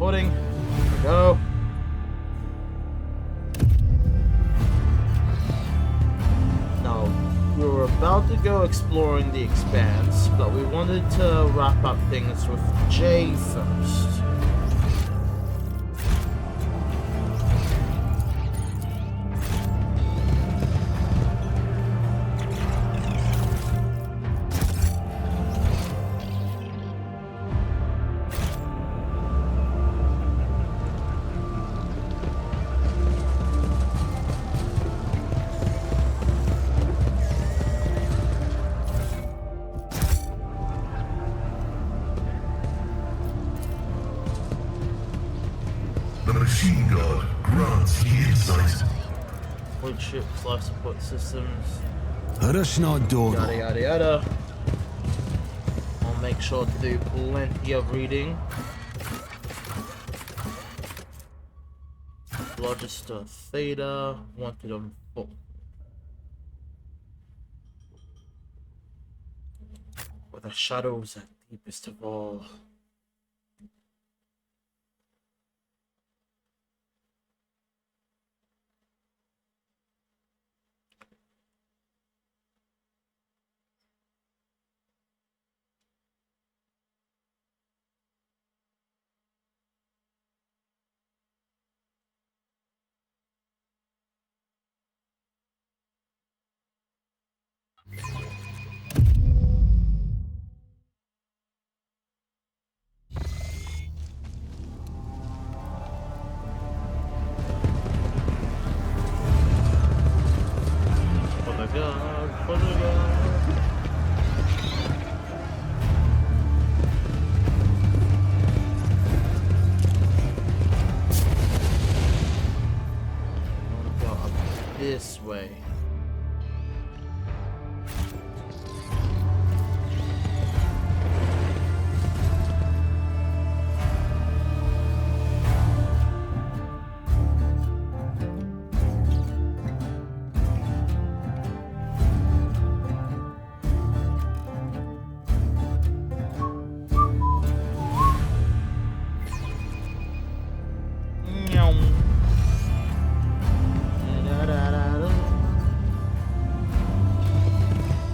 teleporting. There we go. Now, we were about to go exploring the expanse, but we wanted to wrap up things with Jay first. Machine God grants the insight. Wood ships, life support systems, Yada yada yada. I'll make sure to do plenty of reading. Logister Theta, wanted on foot. Where the shadows are deepest of all. This way.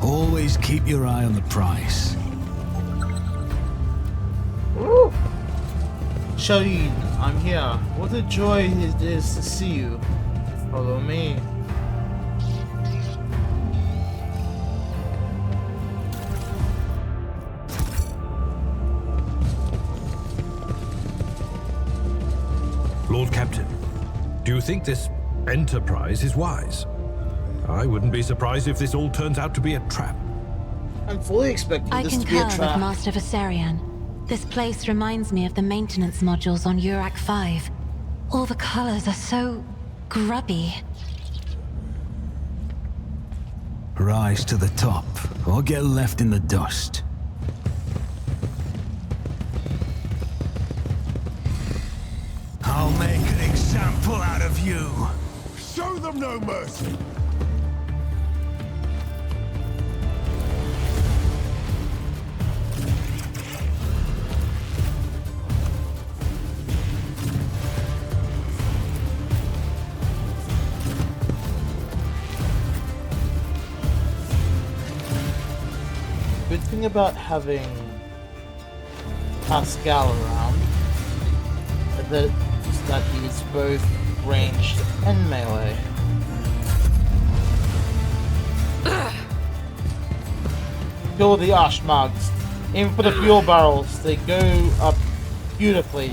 Always keep your eye on the prize. Woo! Shaheen, I'm here. What a joy it is to see you. Follow me. Lord Captain, do you think this enterprise is wise? I wouldn't be surprised if this all turns out to be a trap. I'm fully expecting I this to be a concur trap. with Master Viserion. This place reminds me of the maintenance modules on Urak 5. All the colors are so grubby. Rise to the top, or get left in the dust. I'll make an example out of you. Show them no mercy. Good thing about having Pascal around is that he's both ranged and melee. Kill the Ashmags. Aim for the fuel barrels. They go up beautifully.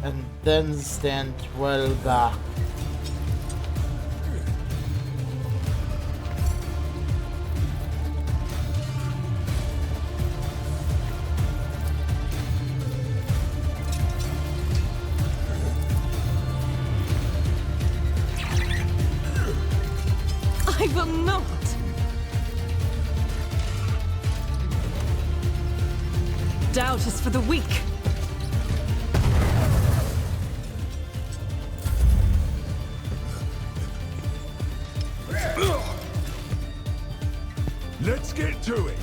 And then stand well back. I will not! Doubt is for the weak. Let's get to it.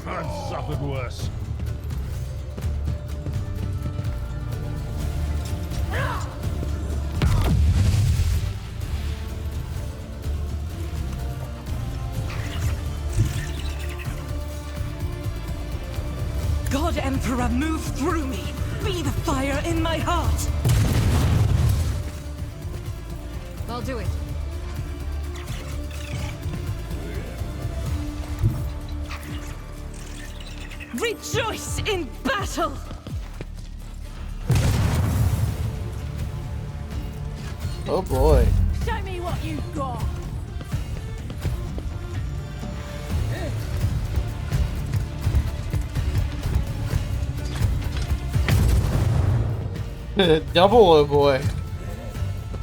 I've suffered worse. God Emperor, move through me. Be the fire in my heart. I'll do it. Rejoice in battle! Oh boy. Show me what you've got. Double oh boy.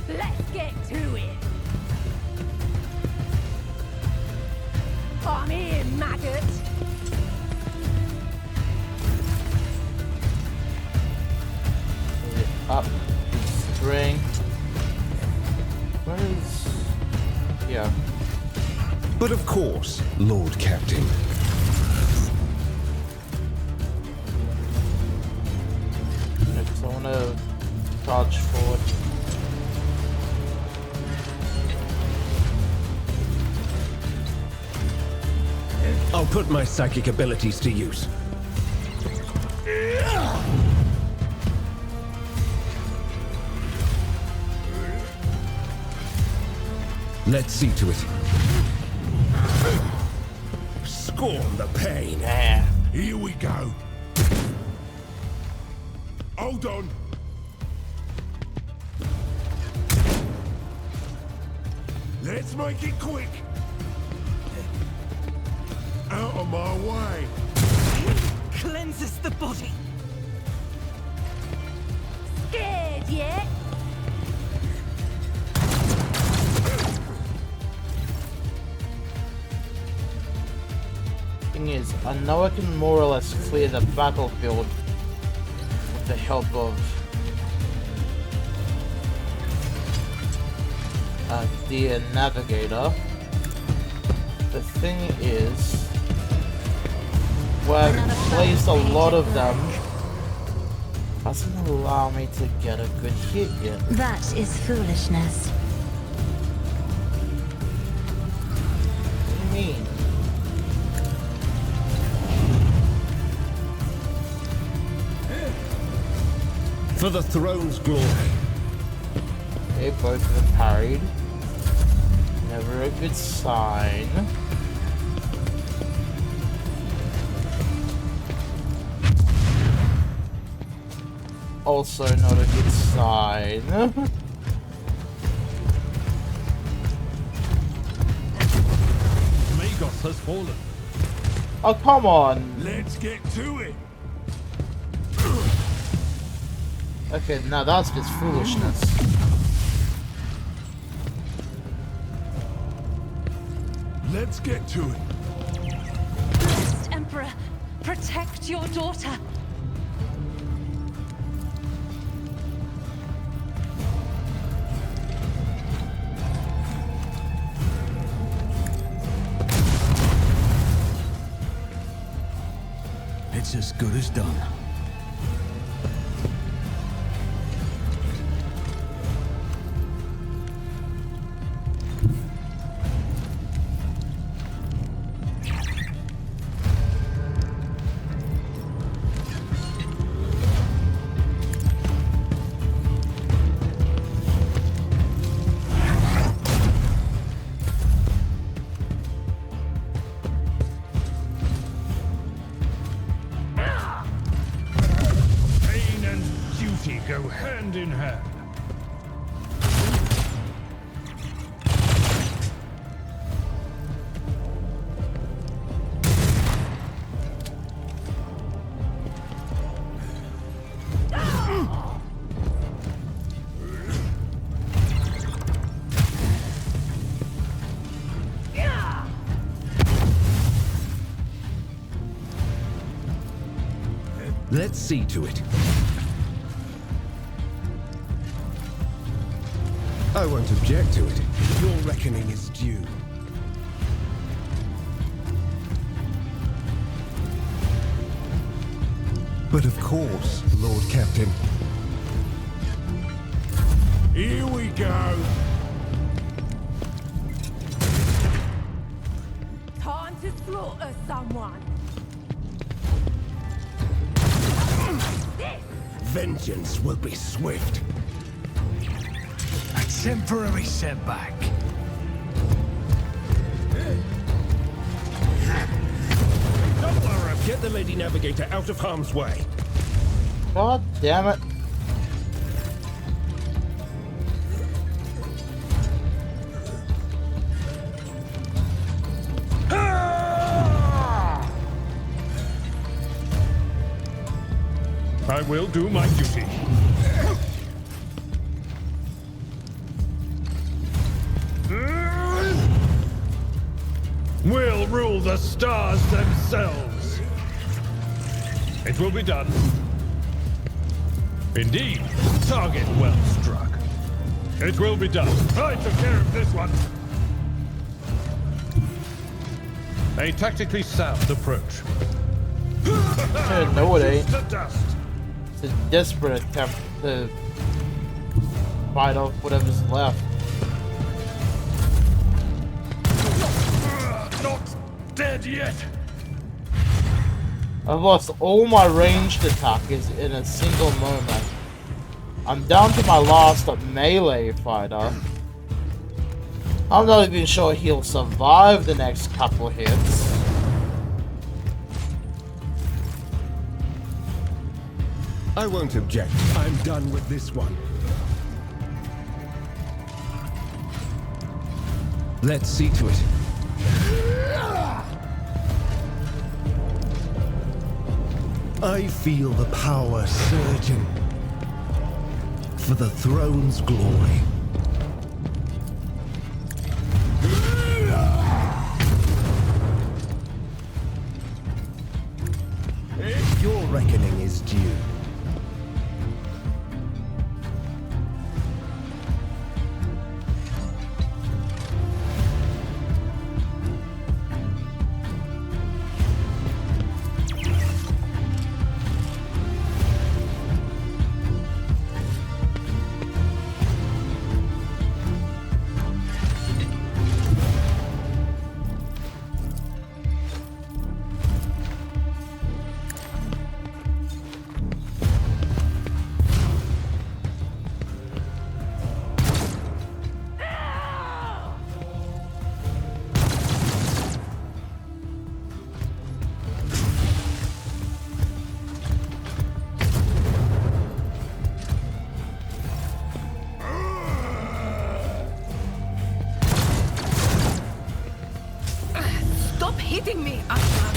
Let's get to it. I'm here, maggot. Up. String. Where is... Yeah. But of course, Lord Captain. Next, I want to charge forward. I'll put my psychic abilities to use. Let's see to it. Scorn the pain. Nah. Here we go. Hold on. Let's make it quick. Out of my way. Cleanses the body. Scared yet? Thing is, I know I can more or less clear the battlefield with the help of the navigator. The thing is, where I've placed a lot of them doesn't allow me to get a good hit yet. That is foolishness. What do you mean? For the throne's glory. Okay, both of them parried. Never a good sign. Also not a good sign. Magos has fallen. Oh, come on. Let's get to it. Okay, now that's just foolishness. Let's get to it. Blessed Emperor, protect your daughter. It's as good as done. Pain and duty go hand in hand. Let's see to it. I won't object to it. Your reckoning is due. But of course, Lord Captain. Here we go. Time to slaughter someone. vengeance will be swift. A temporary setback. Get the Lady Navigator out of harm's way. God damn it. I will do my duty. We'll rule the stars themselves. It will be done. Indeed, target well struck. It will be done. I took care of this one. A tactically sound approach. No, it ain't. To dust. It's a desperate attempt to fight off whatever's left. Not dead yet. I've lost all my ranged attackers in a single moment. I'm down to my last melee fighter. I'm not even sure he'll survive the next couple hits. I won't object. I'm done with this one. Let's see to it. I feel the power surging for the throne's glory. Your reckoning is due. Stop hitting me, Ahmad.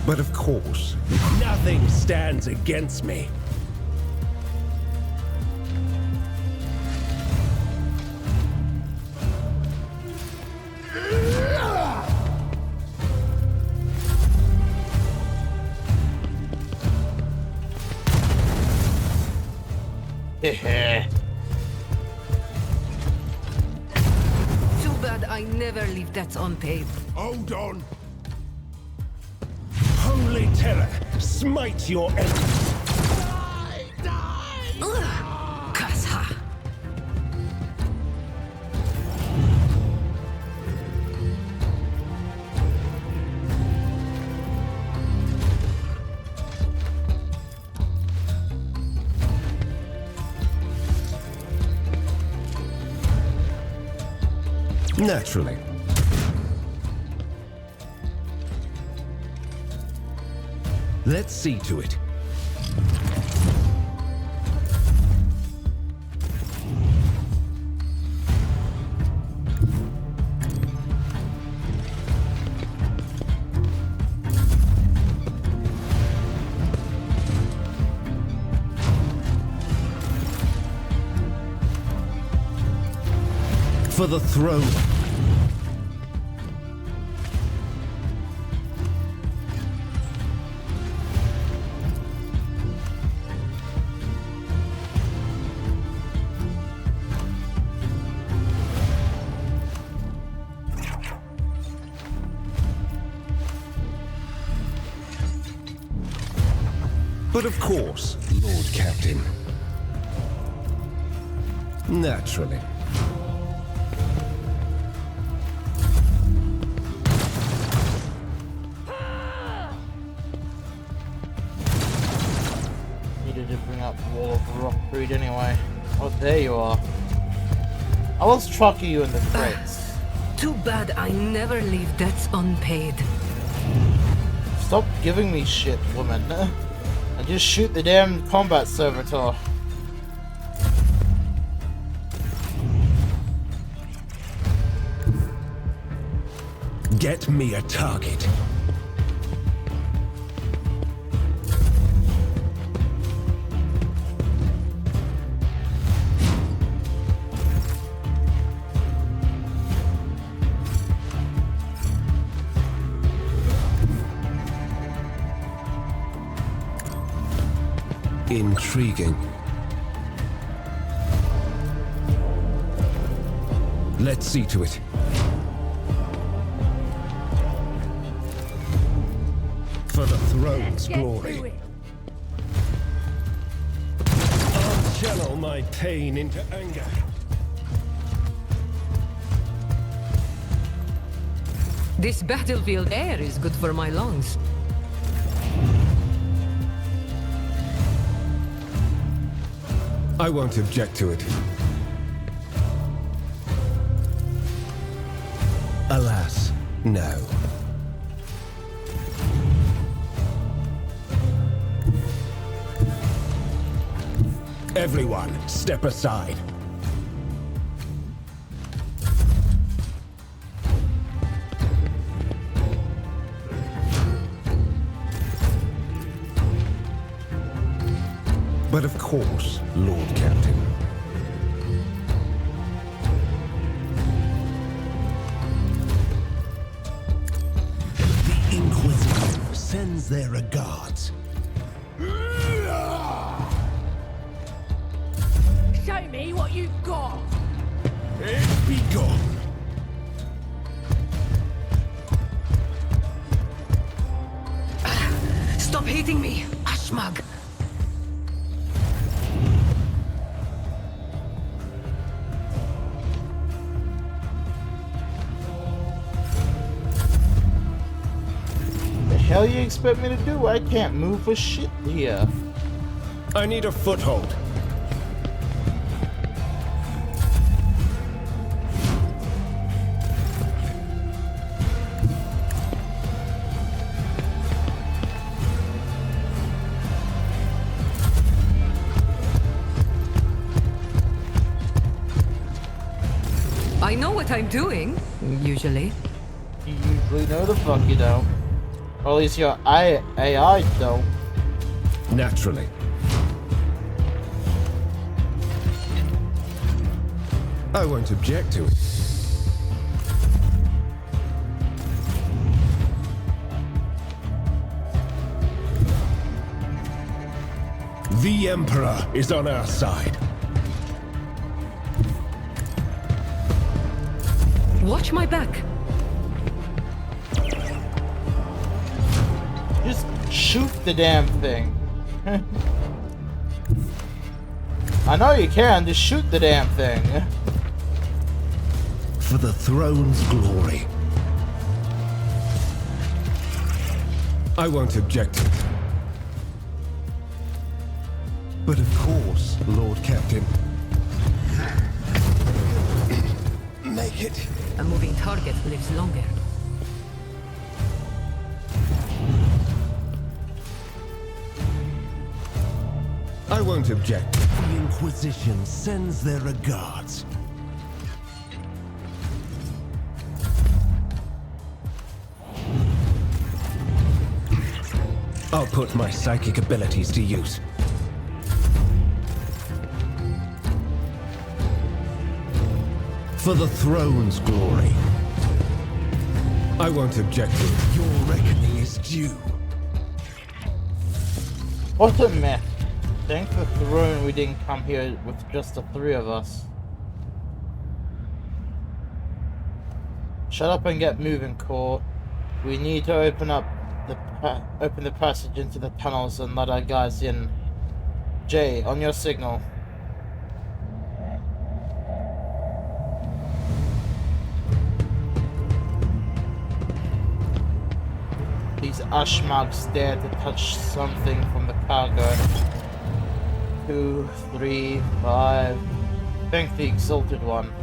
But of course, nothing stands against me. Too bad I never leave that unpaid. Hold on. Holy terror, smite your enemies. Kasa. Naturally. Let's see to it. For the throne. But of course, Lord Captain. Naturally. Needed to bring up Wall of Rockbreed anyway. Oh, there you are. I was trucking you in the crates. Too bad I never leave debts unpaid. Stop giving me shit, woman. And just shoot the damn combat servitor. Get me a target. Intriguing. Let's see to it. For the throne's Get glory. to it. I'll channel my pain into anger. This battlefield air is good for my lungs. I won't object to it. Alas, no. Everyone, step aside. But of course, Lord Captain. The Inquisition sends their regards. Show me what you've got. Be gone. Stop hitting me, Ashmag. The hell you expect me to do? I can't move for shit here. I need a foothold. I know what I'm doing, usually. You usually know the fuck you don't. Or at least your AI don't. Naturally. I won't object to it. The Emperor is on our side. Watch my back. Just shoot the damn thing. I know you can, just shoot the damn thing. For the throne's glory. I won't object to it. But of course, Lord Captain. Make it. A moving target lives longer. I won't object. The Inquisition sends their regards. I'll put my psychic abilities to use. For the throne's glory. I won't object to it. Your reckoning is due. What a mess. Thank the throne we didn't come here with just the three of us. Shut up and get moving, Core. We need to open up open the passage into the tunnels and let our guys in. Jay, on your signal. These Ashmags dare to touch something from the cargo. 2, 3, 5. Thank the Exalted One.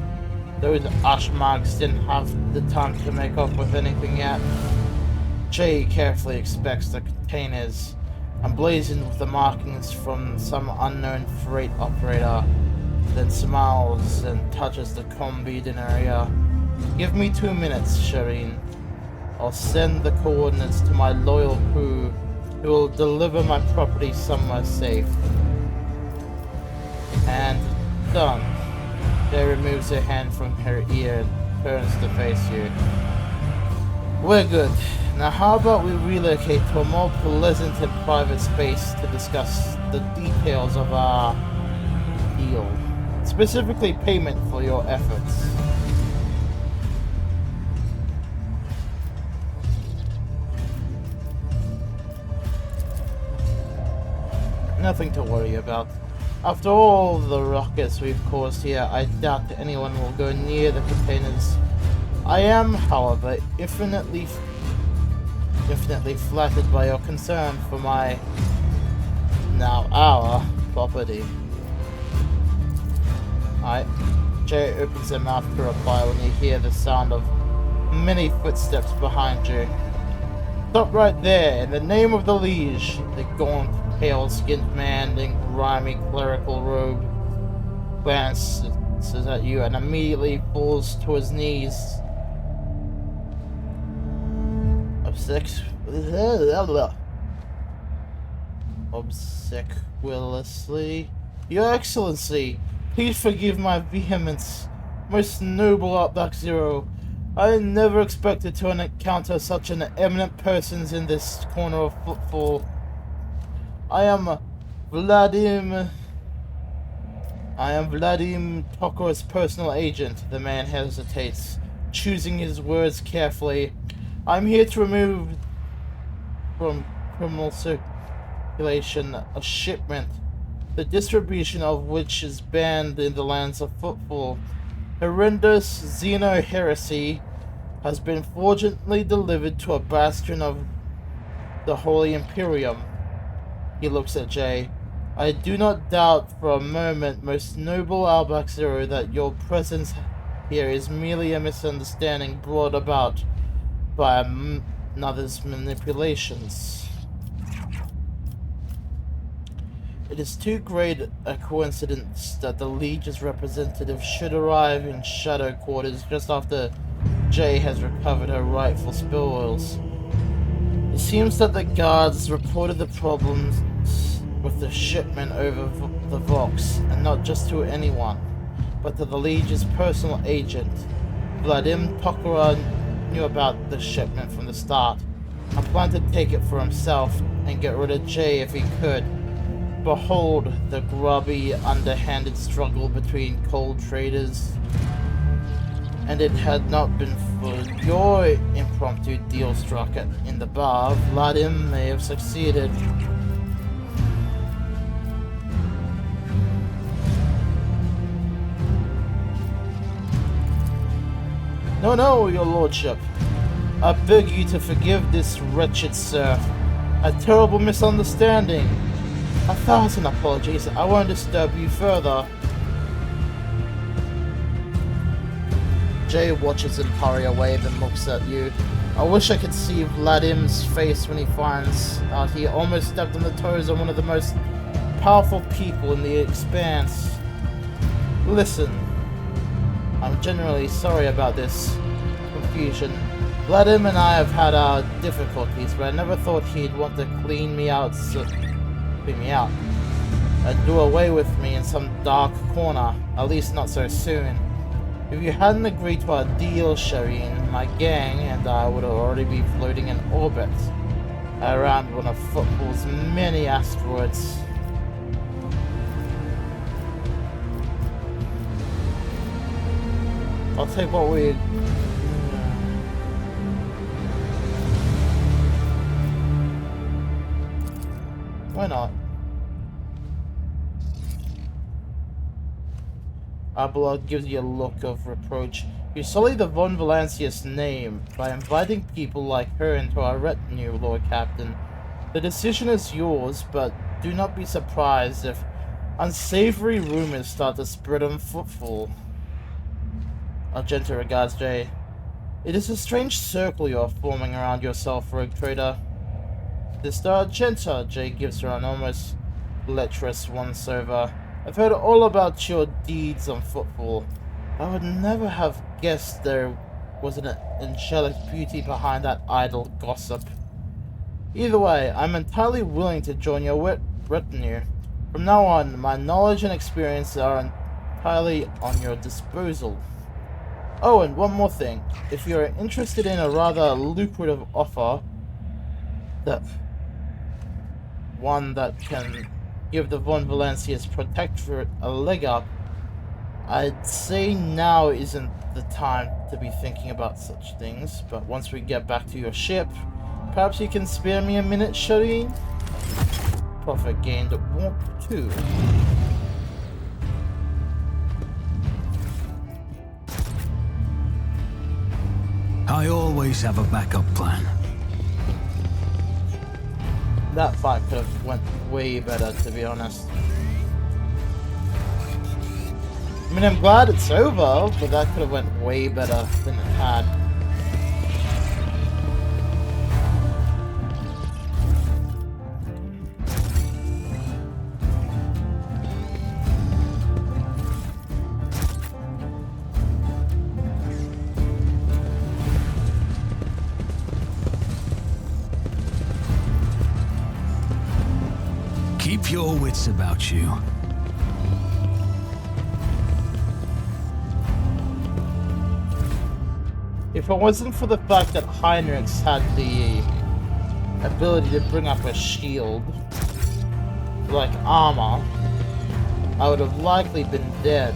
Those Ashmags didn't have the time to make off with anything yet. Jay carefully inspects the containers, emblazoned with the markings from some unknown freight operator, then smiles and touches the combi area. Give me 2 minutes, Shireen. I'll send the coordinates to my loyal crew, who will deliver my property somewhere safe. And done. Jay removes her hand from her ear and turns to face you. We're good. Now how about we relocate to a more pleasant and private space to discuss the details of our deal. Specifically payment for your efforts. Nothing to worry about. After all the ruckus we've caused here, I doubt that anyone will go near the containers. I am, however, infinitely flattered by your concern for my, now our, property. Alright. Jay opens her mouth to reply when you hear the sound of many footsteps behind you. Stop right there, in the name of the liege. The gaunt, pale-skinned man in grimy clerical robe glances at you and immediately falls to his knees. Obsequiously. Your Excellency, please forgive my vehemence. Most noble Outback-Zero, I never expected to encounter such an eminent person in this corner of footfall. I am Vladimir Tokar's personal agent. The man hesitates, choosing his words carefully. I'm here to remove from criminal circulation a shipment, the distribution of which is banned in the lands of footfall. Horrendous xeno-heresy has been fortunately delivered to a bastion of the Holy Imperium. He looks at Jay. I do not doubt for a moment, most noble Outback-Zero, that your presence here is merely a misunderstanding brought about by another's manipulations. It is too great a coincidence that the Legion's representative should arrive in Shadow Quarters just after Jay has recovered her rightful spoils. It seems that the guards reported the problems with the shipment over the Vox, and not just to anyone, but to the Legion's personal agent. Vladimir Tokar knew about the shipment from the start, and planned to take it for himself and get rid of Jay if he could. Behold the grubby, underhanded struggle between coal traders. And it had not been for your impromptu deal struck in the bar, Vladimir may have succeeded. No, your lordship. I beg you to forgive this wretched serf. A terrible misunderstanding. 1,000 apologies. I won't disturb you further. Jay watches him hurry away, then looks at you. I wish I could see Vladimir's face when he finds out he almost stepped on the toes of one of the most powerful people in the expanse. Listen, I'm genuinely sorry about this confusion. Vladimir and I have had our difficulties, but I never thought he'd want to clean me out and do away with me in some dark corner, at least not so soon. If you hadn't agreed to our deal, Shireen, my gang and I would already be floating in orbit around one of football's many asteroids. I'll take what we... Why not? Abelard gives you a look of reproach. You sully the Von Valancius name by inviting people like her into our retinue, Lord Captain. The decision is yours, but do not be surprised if unsavory rumors start to spread on footfall. Argenta regards Jay. It is a strange circle you are forming around yourself, rogue trader. Sister Argenta, Jay gives her an almost lecherous once-over. I've heard all about your deeds on football. I would never have guessed there was an angelic beauty behind that idle gossip. Either way, I'm entirely willing to join your retinue. From now on, my knowledge and experience are entirely on your disposal. Oh, and one more thing. If you're interested in a rather lucrative offer, one that can give the Von Valancius Protectorate a leg up, I'd say now isn't the time to be thinking about such things, but once we get back to your ship, perhaps you can spare me a minute, Shireen? Profit gained at warp 2. I always have a backup plan. That fight could have went way better, to be honest. I mean, I'm glad it's over, but that could have went way better than it had. Keep your wits about you. If it wasn't for the fact that Heinrichs had the ability to bring up a shield, like armor, I would have likely been dead.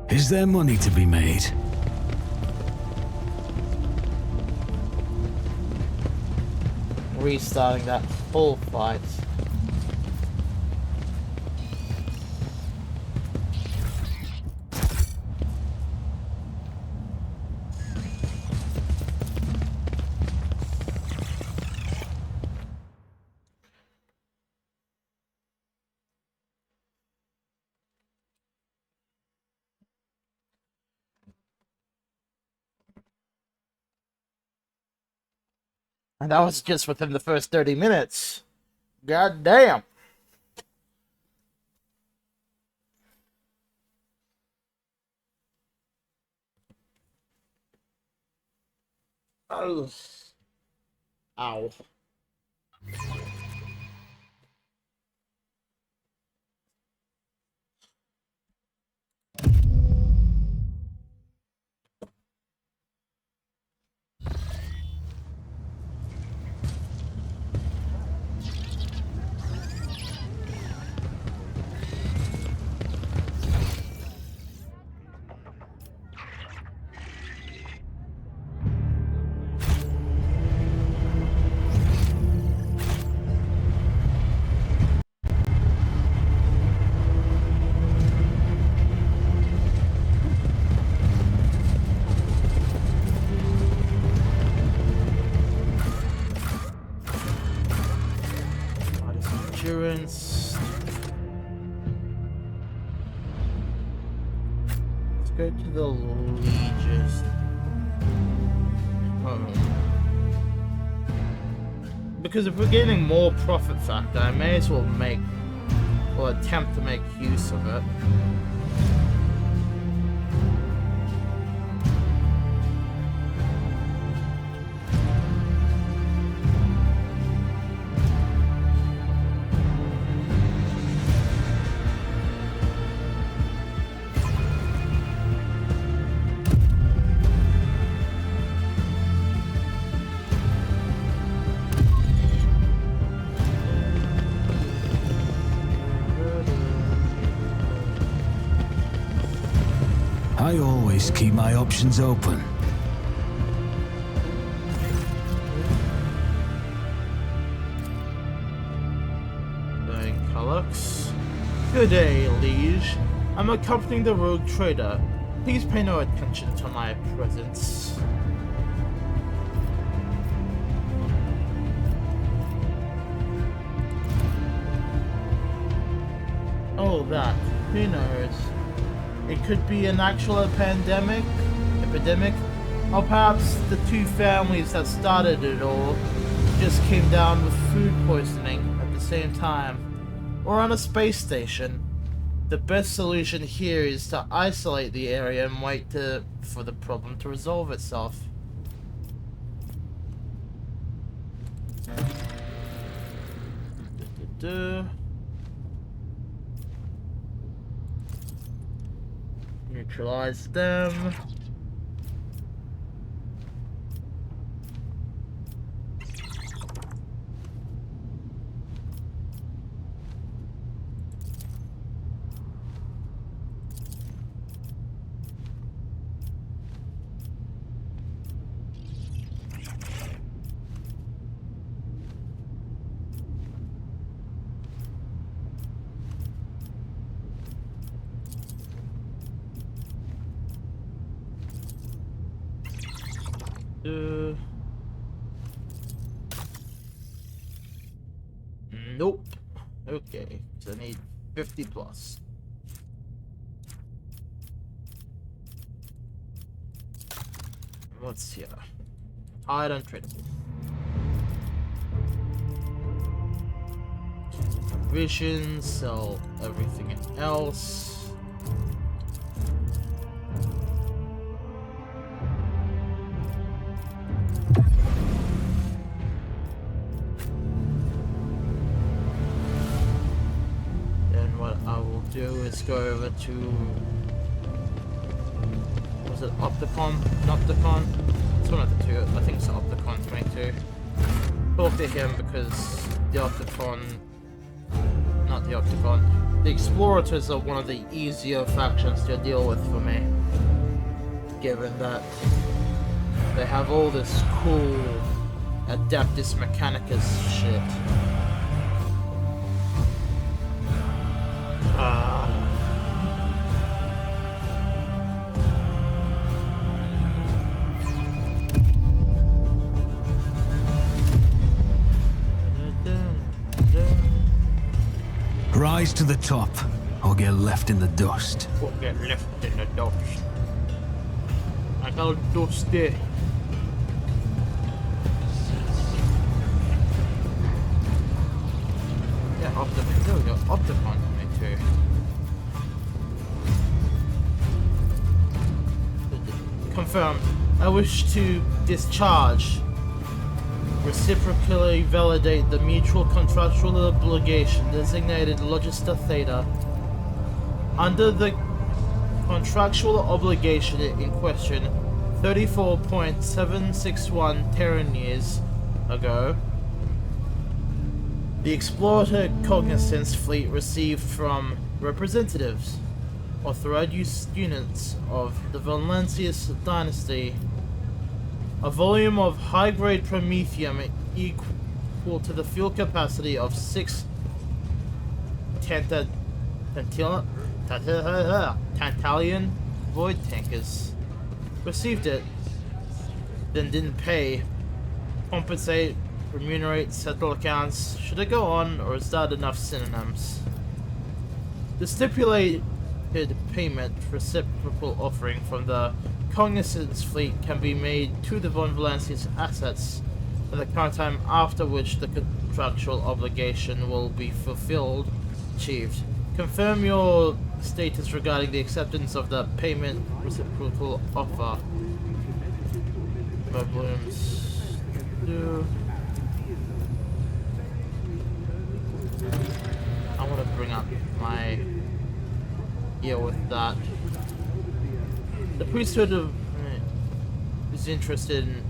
Is there money to be made? Restarting that whole fight. And that was just within the first 30 minutes. God damn. Oh. Ow. Endurance. Let's go to the Legis. Because if we're getting more profit factor, I may as well make, or attempt to make use of it. I always keep my options open. Colux. Good day, liege. I'm accompanying the rogue trader. Please pay no attention to my presence. Oh, that. Who knows? It could be an actual epidemic, or perhaps the two families that started it all just came down with food poisoning at the same time. Or on a space station. The best solution here is to isolate the area and wait for the problem to resolve itself. Neutralize them. Nope. Okay, so I need 50 plus. What's here? Hide untradable. Provisions, sell everything else. Do is go over to, was it Opticon? Nopticon? It's one of the two. I think it's Opticon 22. Talk to him because the Opticon, not the Opticon, the Explorators are one of the easier factions to deal with for me, given that they have all this cool Adeptus Mechanicus shit. Rise to the top, or get left in the dust. Or get left in the dust. I got dusty. Yeah, Opticon. There we go. Opticon 22. Confirmed. I wish to discharge. Reciprocally validate the mutual contractual obligation designated Logista Theta. Under the contractual obligation in question, 34.761 Terran years ago, the Explorer Cognizance fleet received from representatives, authorized units of the Valencius dynasty, a volume of high-grade promethium equal to the fuel capacity of 6 Tantalian void tankers. Received it, then didn't pay. Compensate, remunerate, settle accounts. Should I go on, or is that enough synonyms? The stipulated payment reciprocal offering from the Cognizance fleet can be made to the Von Valancius assets at the current time after which the contractual obligation will be fulfilled, achieved. Confirm your status regarding the acceptance of the payment reciprocal offer. Problems. I want to bring up my ear with that. The priesthood of is interested in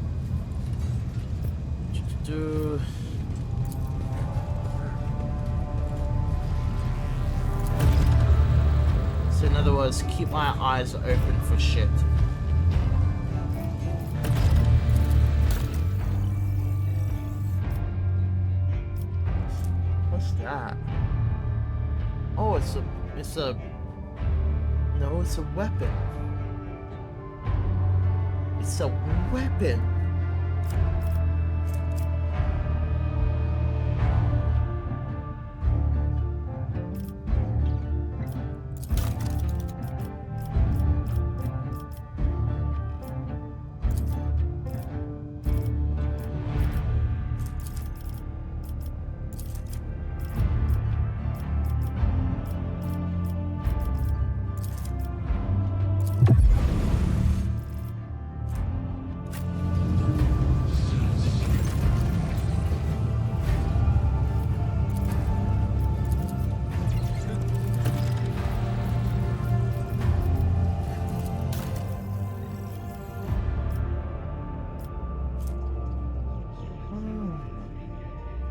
other words, keep my eyes open for shit. What's that? Oh, it's a no, it's a weapon. It's a weapon.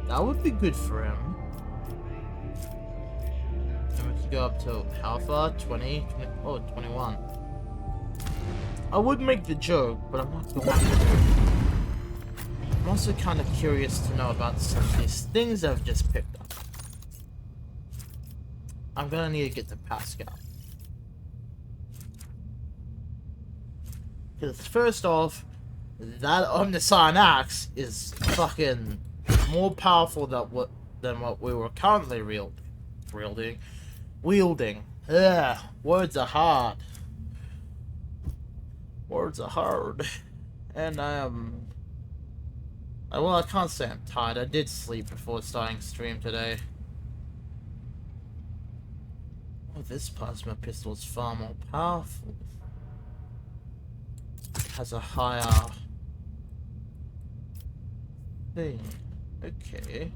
That would be good for him. And we could go up to how far? 20? Oh, 21. I would make the joke, but I'm not going to. I'm also kind of curious to know about some of these things I've just picked up. I'm gonna need to get to Pascal. Because first off, that Omnissiah axe is fucking more powerful than what we were currently wielding. Ugh, words are hard. Words are hard. And well, I can't say I'm tired. I did sleep before starting stream today. Oh, this plasma pistol is far more powerful. It has a higher thing. Okay.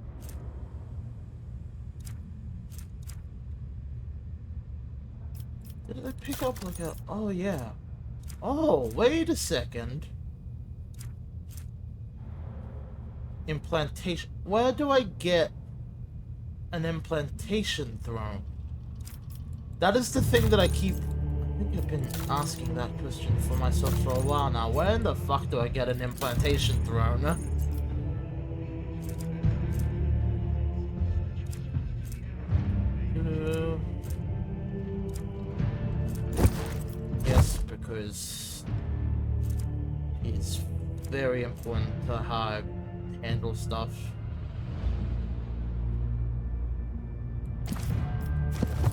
Did I pick up like a... Oh, yeah. Oh, wait a second. Implantation. Where do I get an implantation throne? That is the thing that I keep... I think I've been asking that question for myself for a while now. Where in the fuck do I get an implantation throne? Yes, because it's very important to how I handle stuff.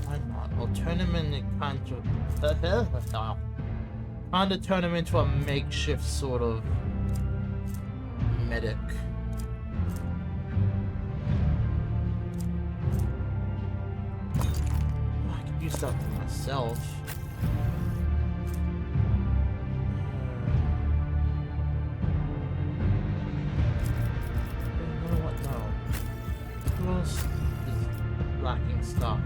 Why not? I'll turn him in kind of turn him into a makeshift sort of medic. Oh, I could use that for myself. Is lacking stuff.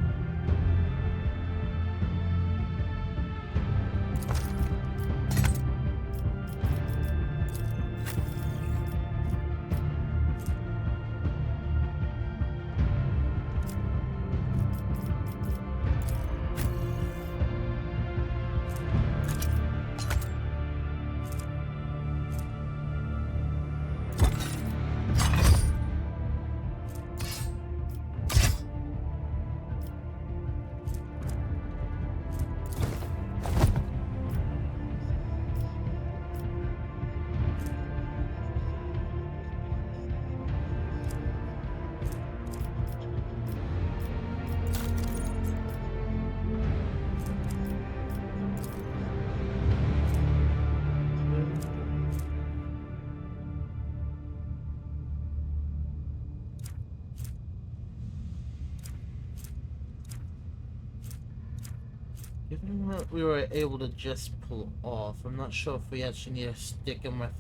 Given what we were able to just pull off, I'm not sure if we actually need to stick him with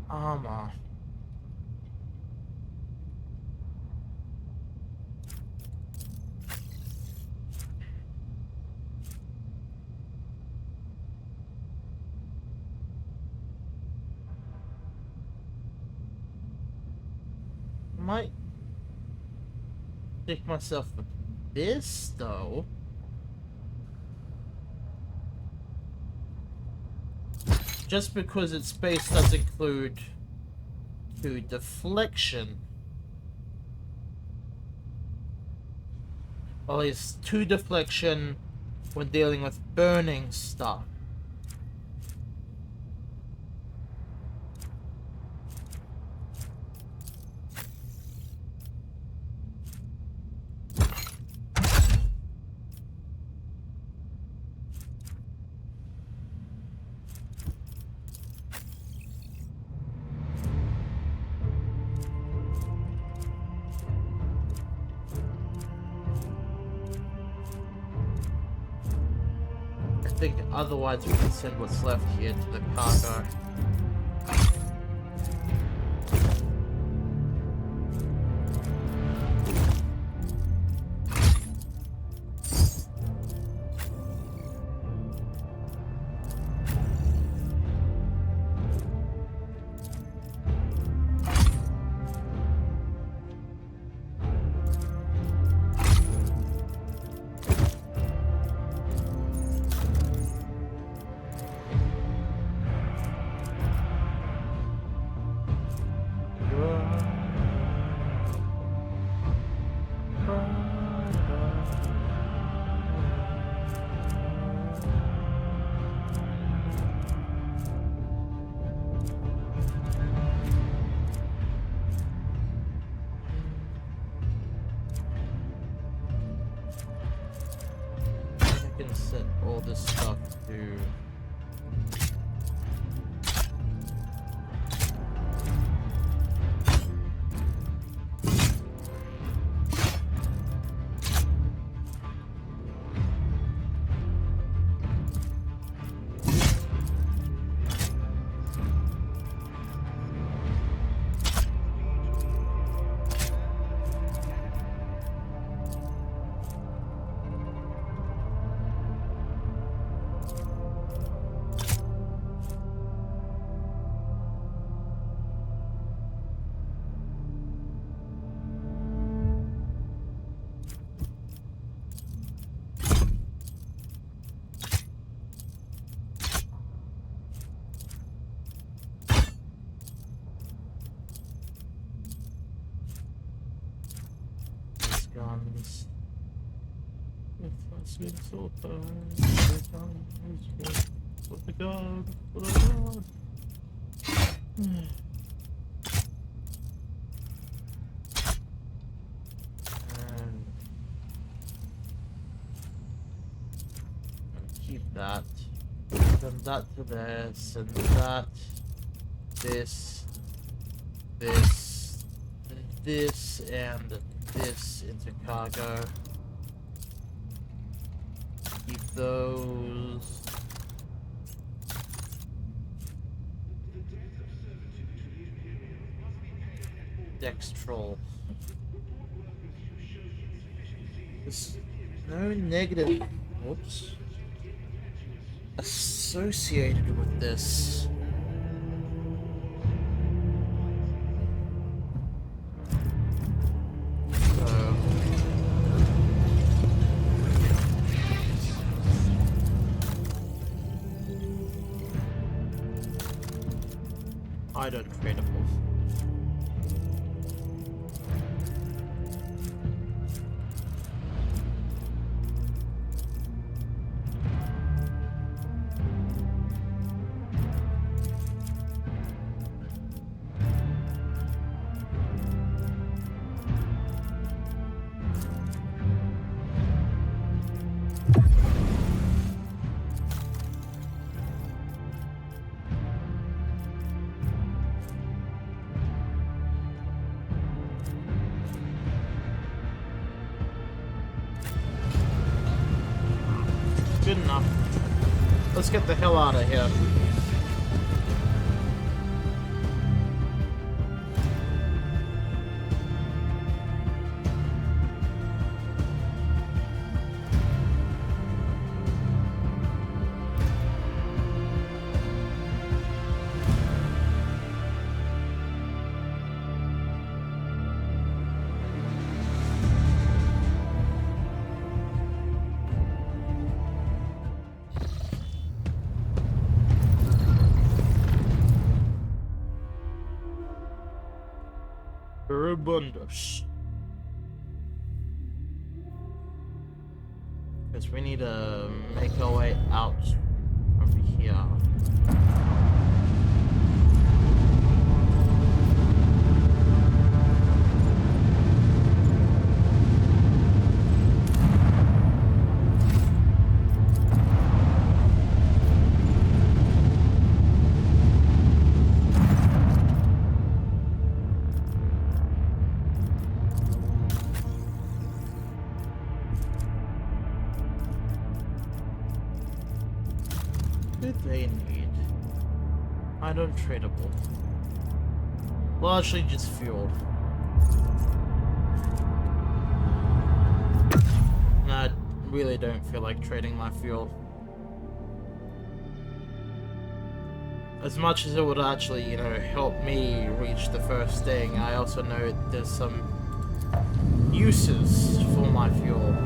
armor. Might stick myself with this though. just because its space does include 2 deflection. Well, it's 2 deflection when dealing with burning stuff. I think otherwise we can send what's left here to the cargo. Set all this stuff to guns. What the god? What the god? And keep that. Send that to there. Send that. This. This and this into cargo. Keep those. Dextrol. There's no negative, whoops, associated with this. I don't create a wolf. Good enough. Let's get the hell out of here. tremendous. Because we need to make our way out over here. They need item tradable, largely just fuel. And I really don't feel like trading my fuel. As much as it would actually, you know, help me reach the first thing, I also know there's some uses for my fuel.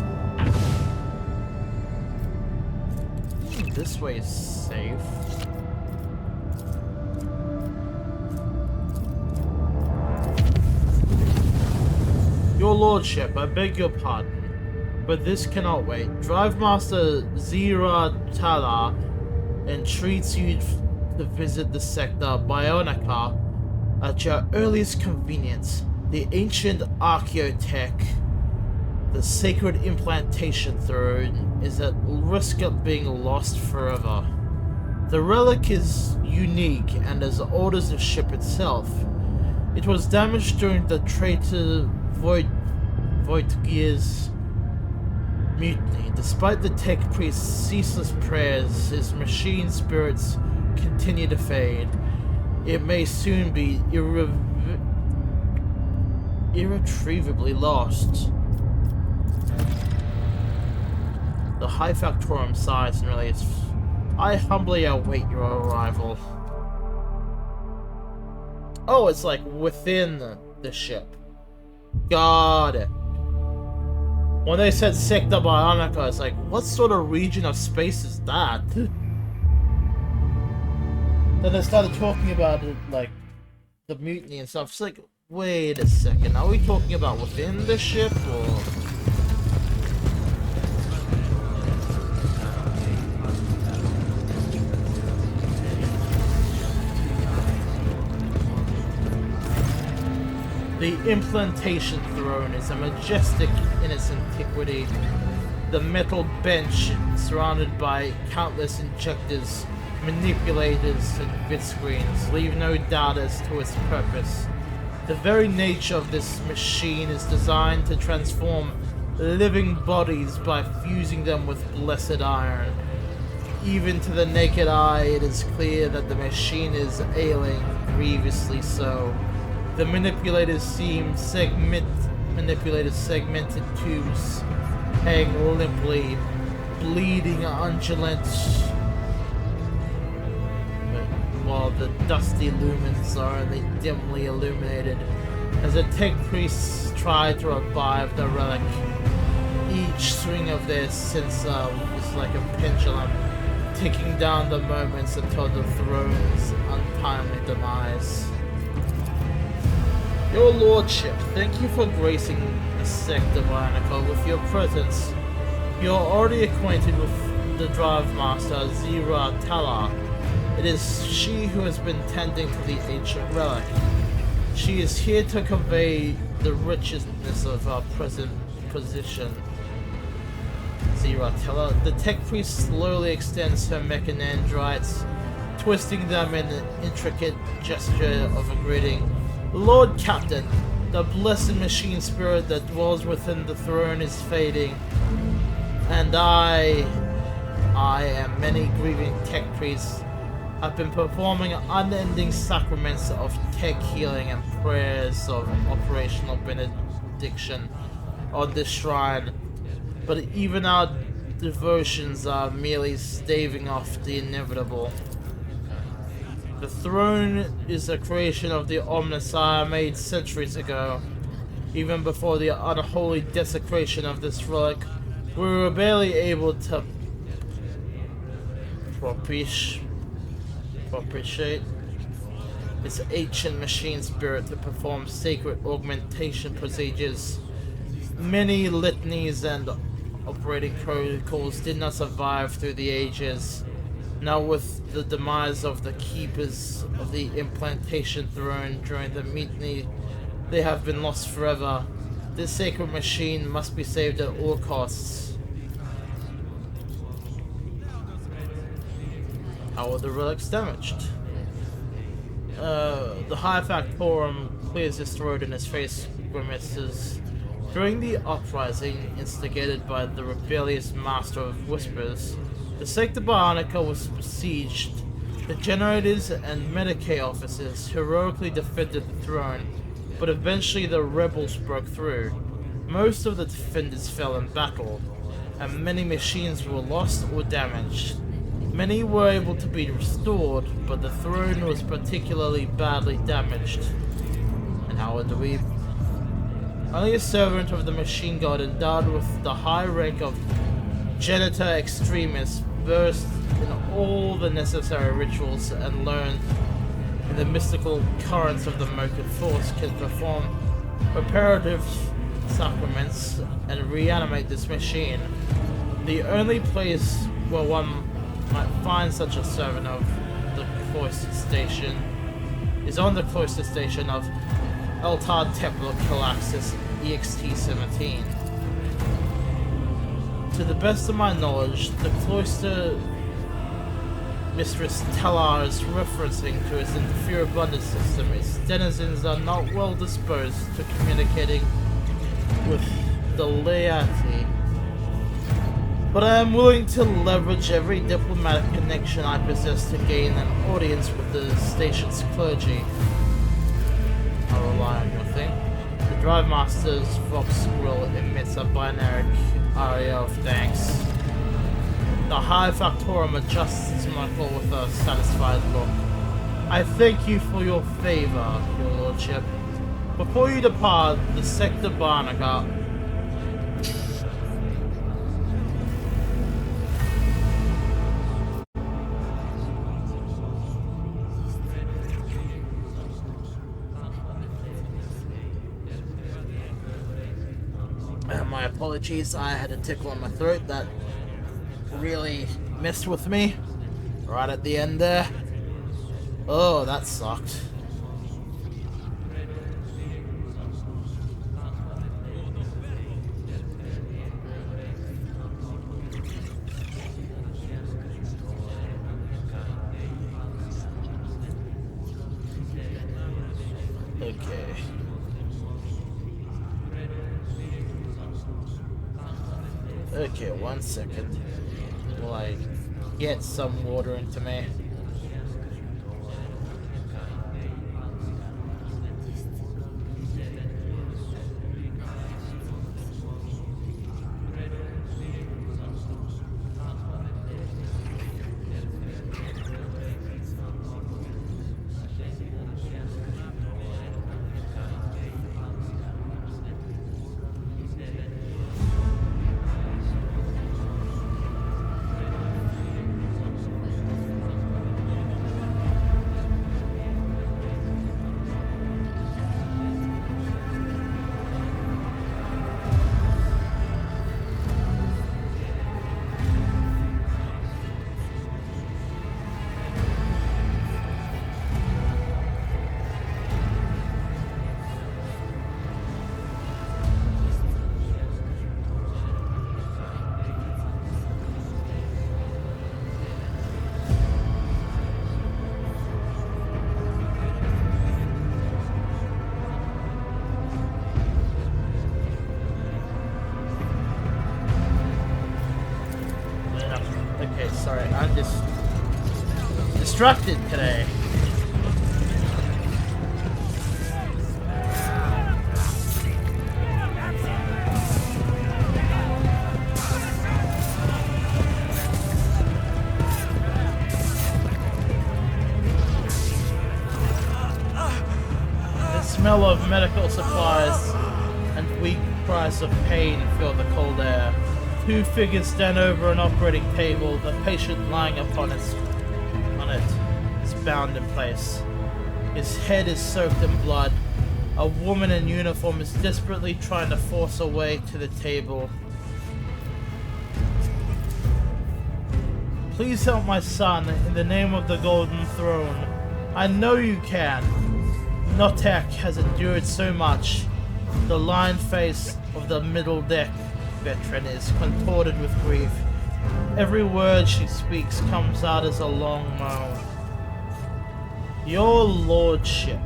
This way is safe. Your lordship, I beg your pardon, but this cannot wait. Drive Master Zira Tala entreats you to visit the sector Bionica at your earliest convenience. The ancient archaeotech, the sacred implantation throne, is at risk of being lost forever. The relic is unique and as old as the ship itself. It was damaged during the traitor Voidgear's mutiny. Despite the tech priest's ceaseless prayers, his machine spirits continue to fade. It may soon be irretrievably lost. The High Factorum sighs and relates, I humbly await your arrival. Oh, it's like within the ship. Got it. When they said Sector Bionica, it's like, what sort of region of space is that? Then they started talking about it, like, the mutiny and stuff. It's like, wait a second, are we talking about within the ship, or...? The implantation throne is a majestic in its antiquity. The metal bench, surrounded by countless injectors, manipulators, and vid screens, leave no doubt as to its purpose. The very nature of this machine is designed to transform living bodies by fusing them with blessed iron. Even to the naked eye, it is clear that the machine is ailing, grievously so. The manipulators seem segmented tubes hang limply, bleeding undulant, while the dusty lumens are only dimly illuminated. As the tech priests try to revive the relic, each swing of their censer is like a pendulum, ticking down the moments until the throne's untimely demise. Your lordship, thank you for gracing the sector Bionica with your presence. You're already acquainted with the drive master, Zira Tala. It is she who has been tending to the ancient relic. She is here to convey the richness of our present position. Zira Tala. The tech priest slowly extends her mechanandrites, twisting them in an intricate gesture of a greeting. Lord Captain, the blessed machine spirit that dwells within the throne is fading, and I and many grieving tech priests have been performing unending sacraments of tech healing and prayers of operational benediction on this shrine, but even our devotions are merely staving off the inevitable. The throne is a creation of the Omnissiah made centuries ago. Even before the unholy desecration of this relic, we were barely able to propitiate its ancient machine spirit to perform sacred augmentation procedures. Many litanies and operating protocols did not survive through the ages. Now with the demise of the keepers of the implantation throne during the mutiny, they have been lost forever. This sacred machine must be saved at all costs. How are the relics damaged? The High Factorum clears his throat and his face grimaces. During the uprising instigated by the rebellious Master of Whispers, the Sector Bionica was besieged. The generators and Medicaid officers heroically defended the throne, but eventually the rebels broke through. Most of the defenders fell in battle, and many machines were lost or damaged. Many were able to be restored, but the throne was particularly badly damaged. And how are the Dweeb? Only a servant of the machine god endowed with the high rank of Genitor Extremis versed in all the necessary rituals and learned in the mystical currents of the Mocha Force can perform reparative sacraments and reanimate this machine. The only place where one might find such a servant of the cloistered station is on the cloistered station of Eltar Templar Calaxis EXT-17. To the best of my knowledge, the cloister Mistress Talar is referencing to its interferabundance system. Its denizens are not well disposed to communicating with the laity, but I am willing to leverage every diplomatic connection I possess to gain an audience with the station's clergy. I'll rely on your thing. The Drive Master's Vox Grill emits a binary aria of thanks. The High Factorum adjusts its monocle with a satisfied look. I thank you for your favor, your lordship. Before you depart, the Sector Barnaga. My apologies, I had a tickle in my throat that really messed with me right at the end there. Oh, that sucked. Okay. Okay, 1 second. Will I get some water into me? Okay, sorry, I'm just distracted today. The smell of medical supplies and weak cries of pain fill the cold air. Two figures stand over an operating table. The patient lying upon it is bound in place. His head is soaked in blood. A woman in uniform is desperately trying to force her way to the table. Please help my son in the name of the Golden Throne. I know you can. Notek has endured so much. The lined face of the middle deck veteran is contorted with grief. Every word she speaks comes out as a long moan. Your lordship.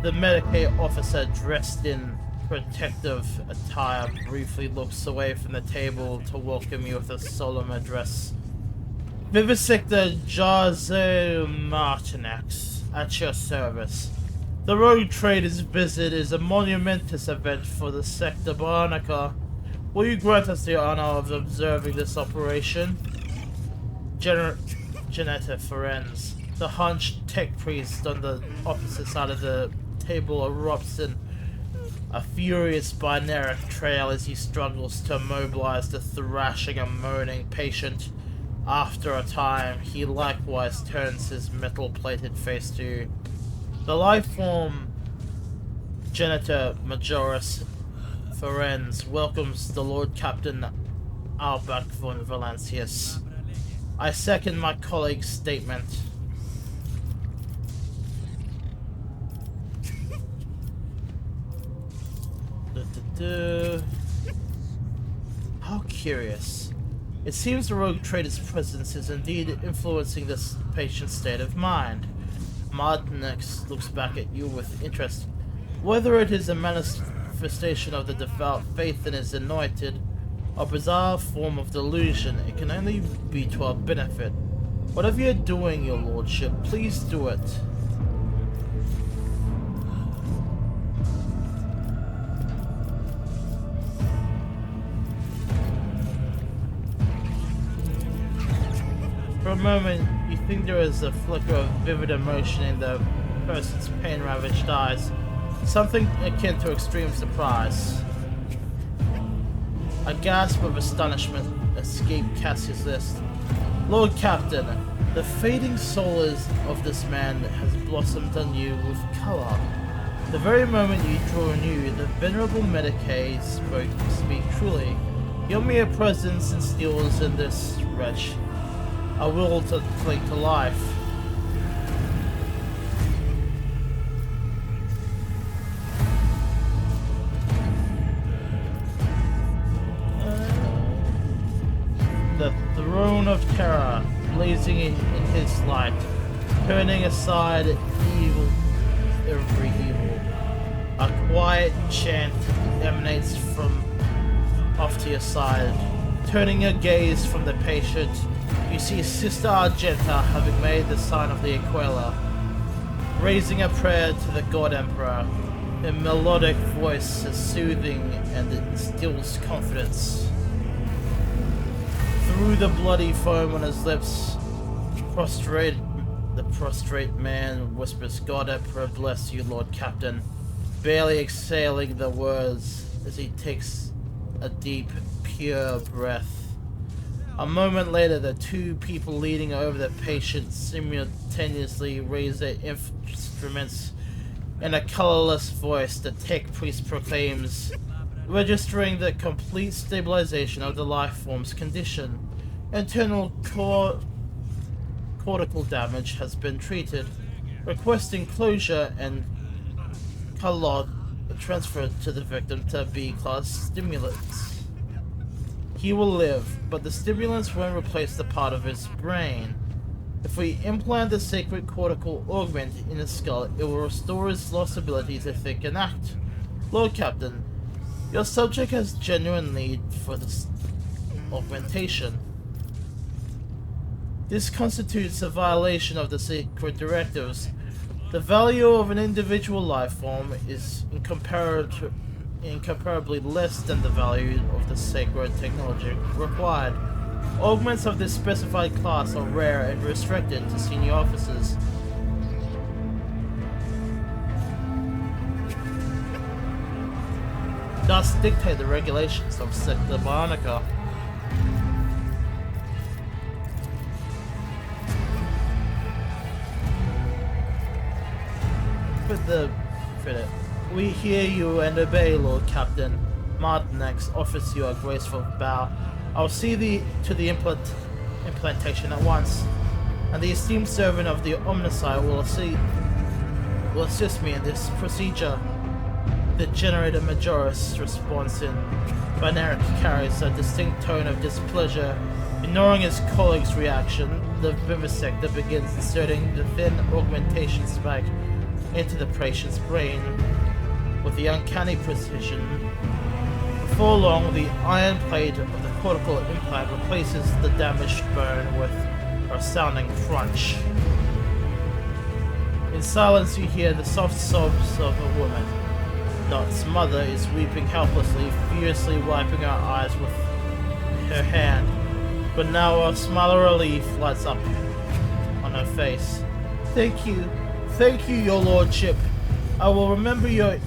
The Medicaid officer dressed in protective attire briefly looks away from the table to welcome you with a solemn address. Vivisector Jarze Martinax, at your service. The Rogue Traders visit is a monumentous event for the Sector Barnaca. Will you grant us the honor of observing this operation? Janetta Ferenz, the hunched tech priest on the opposite side of the table, erupts in a furious binaric trail as he struggles to immobilize the thrashing and moaning patient. After a time, he likewise turns his metal-plated face to you. The lifeform Janitor Majoris Ferenz welcomes the Lord Captain Outback von Valancius. I second my colleague's statement. How curious. It seems the Rogue Trader's presence is indeed influencing this patient's state of mind. Martinez looks back at you with interest. Whether it is a manifestation of the devout faith in his anointed, or bizarre form of delusion, it can only be to our benefit. Whatever you're doing, your lordship, please do it. For a moment, you think there is a flicker of vivid emotion in the person's pain-ravaged eyes. Something akin to extreme surprise. A gasp of astonishment escaped Cassius' lips. Lord Captain, the fading soul of this man has blossomed on you with color. The very moment you draw near, the venerable Medicaid speak truly. Your mere presence instills in this wretch a will to cling to life. The throne of terror blazing in his light, turning aside every evil. A quiet chant emanates from off to your side. Turning your gaze from the patient, you see Sister Argenta having made the sign of the Aquila, raising a prayer to the God Emperor. Her melodic voice is soothing and it instills confidence. Through the bloody foam on his lips, the prostrate man whispers, God Emperor bless you, Lord Captain, barely exhaling the words as he takes a deep, pure breath. A moment later, the two people leaning over the patient simultaneously raise their instruments. In a colorless voice, the tech priest proclaims, registering the complete stabilization of the life form's condition. Internal cortical damage has been treated, requesting closure and calot transferred to the victim to B-class stimulants. He will live, but the stimulants won't replace the part of his brain. If we implant the sacred cortical augment in his skull, it will restore his lost ability to think and act. Lord Captain, your subject has genuine need for this augmentation. This constitutes a violation of the sacred directives. The value of an individual life form is incomparably less than the value of the sacred technology required. Augments of this specified class are rare and restricted to senior officers. Thus dictate the regulations of Sector Barnaca. put the credit. We hear you and obey, Lord Captain. Martinex offers you a graceful bow. I'll see to the implantation at once, and the esteemed servant of the Omnicide will assist me in this procedure. The generator Majoris response in binary carries a distinct tone of displeasure. Ignoring his colleague's reaction, the vivisector begins inserting the thin augmentation spike into the patient's brain with the uncanny precision. Before long, the iron plate of the cortical implant replaces the damaged bone with a resounding crunch. In silence, you hear the soft sobs of a woman. Dot's mother is weeping helplessly, furiously wiping her eyes with her hand. But now a smile of relief lights up on her face. Thank you, your lordship. I will remember your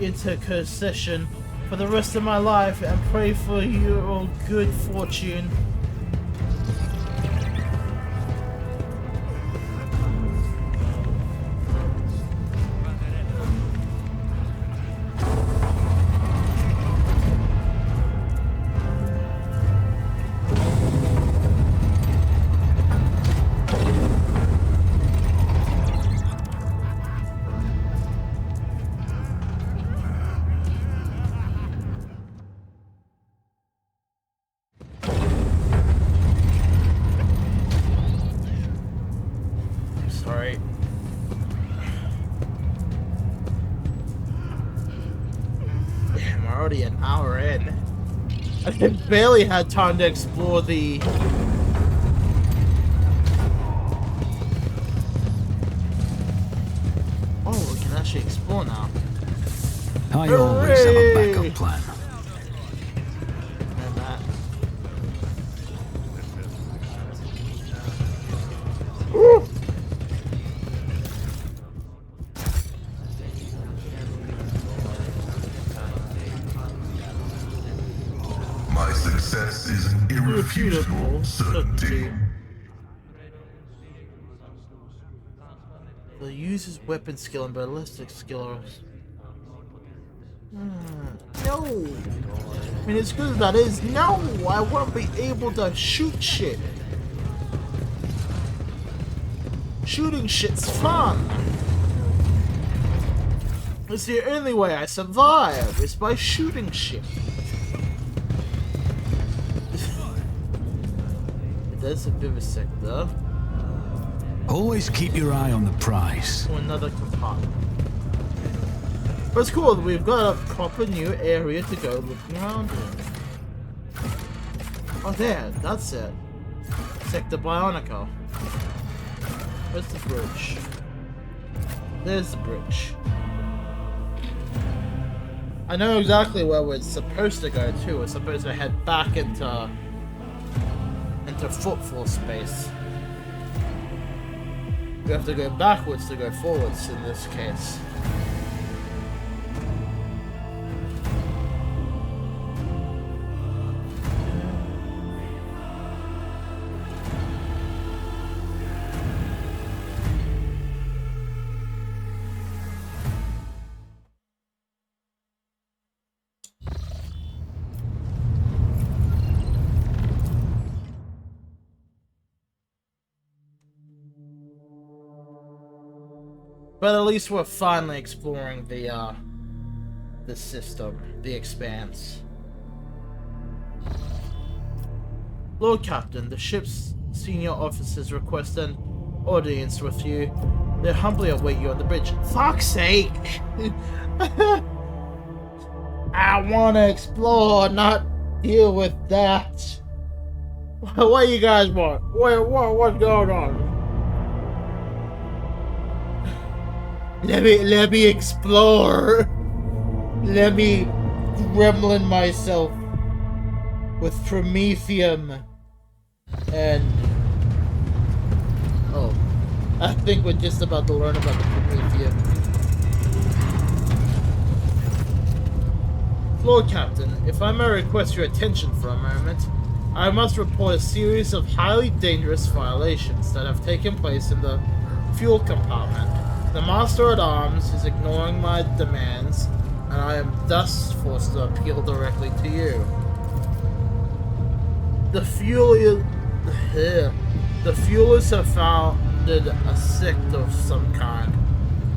intercession for the rest of my life and pray for your good fortune. Sorry. Damn, we're already an hour in. I barely had time to explore the... Oh, we can actually explore now. I always have a backup plan. And that. Woo! My success is an irrefutable certainty. The user's weapon skill and ballistic skill are... No! I mean, as good as that is, no! I won't be able to shoot shit! Shooting shit's fun! It's the only way I survive, is by shooting shit. There's a vivisector. Always keep your eye on the prize. To another compartment. But it's cool, we've got a proper new area to go looking around in. Oh, there, that's it. Sector Bionica. Where's the bridge? There's the bridge. I know exactly where we're supposed to go too. We're supposed to head back into footfall space. We have to go backwards to go forwards in this case. But at least we're finally exploring the system, the expanse. Lord Captain, the ship's senior officers request an audience with you. They humbly await you on the bridge. Fuck's sake! I wanna explore, not deal with that. What do you guys want? What's going on? Let me explore. Let me gremlin myself with Promethium and oh, I think we're just about to learn about the Promethium. Lord Captain, if I may request your attention for a moment, I must report a series of highly dangerous violations that have taken place in the fuel compartment. The Master at Arms is ignoring my demands, and I am thus forced to appeal directly to you. The Fuelers have founded a sect of some kind.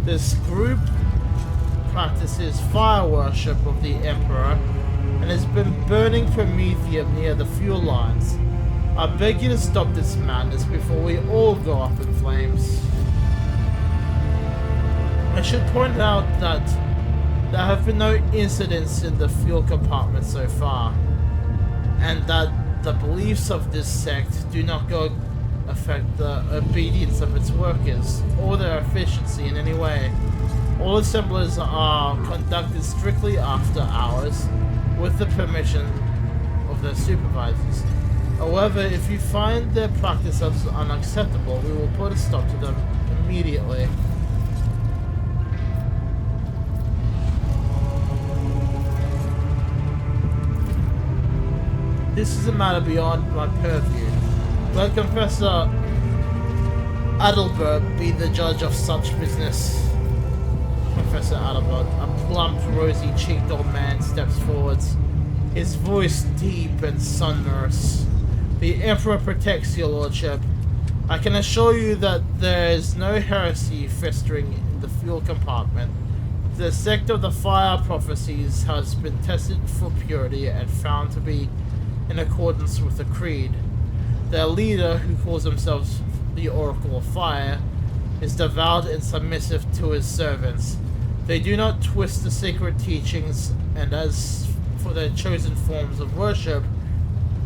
This group practices fire worship of the Emperor and has been burning promethium near the fuel lines. I beg you to stop this madness before we all go up in flames. I should point out that there have been no incidents in the fuel compartment so far, and that the beliefs of this sect do not affect the obedience of its workers or their efficiency in any way. All assemblies are conducted strictly after hours with the permission of their supervisors. However, if you find their practices unacceptable, we will put a stop to them immediately. This is a matter beyond my purview. Let Confessor Adelbert be the judge of such business. Professor Adelbert, a plump, rosy-cheeked old man, steps forwards, his voice deep and sonorous. The Emperor protects your lordship. I can assure you that there is no heresy festering in the fuel compartment. The sect of the Fire Prophecies has been tested for purity and found to be in accordance with the creed. Their leader, who calls himself the Oracle of Fire, is devout and submissive to his servants. They do not twist the sacred teachings, and as for their chosen forms of worship,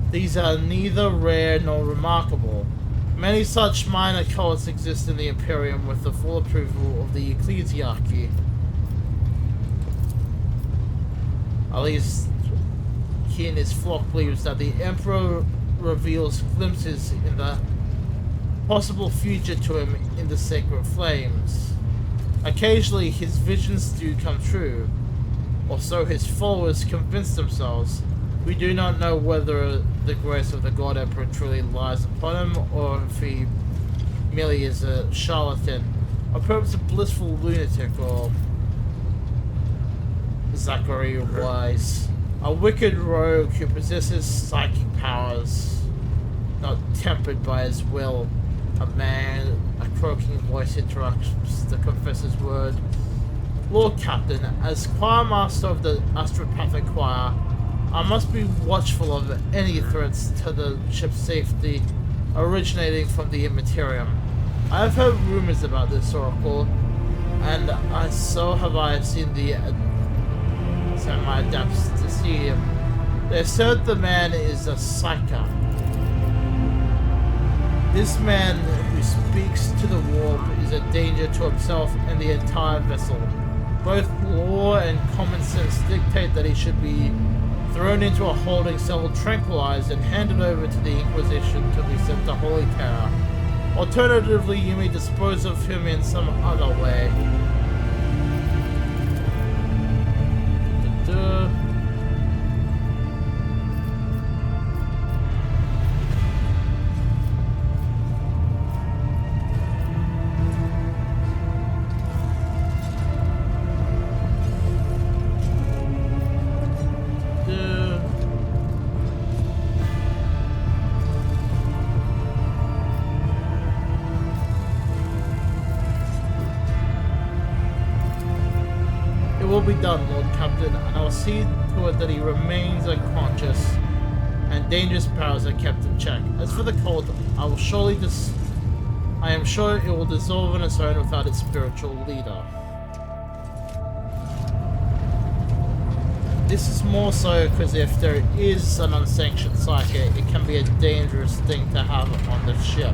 these are neither rare nor remarkable. Many such minor cults exist in the Imperium with the full approval of the ecclesiarchy. At least he and his flock believes that the Emperor reveals glimpses in the possible future to him in the sacred flames. Occasionally his visions do come true, or so his followers convince themselves. We do not know whether the grace of the God Emperor truly lies upon him, or if he merely is a charlatan, or perhaps a blissful lunatic, or Zachary Wise, a wicked rogue who possesses psychic powers, not tempered by his will. A man, a croaking voice interrupts the Confessor's word. Lord Captain, as Choir Master of the Astropathic Choir, I must be watchful of any threats to the ship's safety originating from the Immaterium. I have heard rumors about this oracle, and so have I seen the semi-adepts to see him. They assert the man is a psyker. This man who speaks to the warp is a danger to himself and the entire vessel. Both law and common sense dictate that he should be thrown into a holding cell, tranquilized, and handed over to the Inquisition to be sent to Holy Terror. Alternatively, you may dispose of him in some other way. Be done, Lord Captain, and I'll see to it that he remains unconscious and dangerous powers are kept in check. As for the cult, I am sure it will dissolve on its own without its spiritual leader. This is more so because if there is an unsanctioned psychic, it can be a dangerous thing to have on the ship.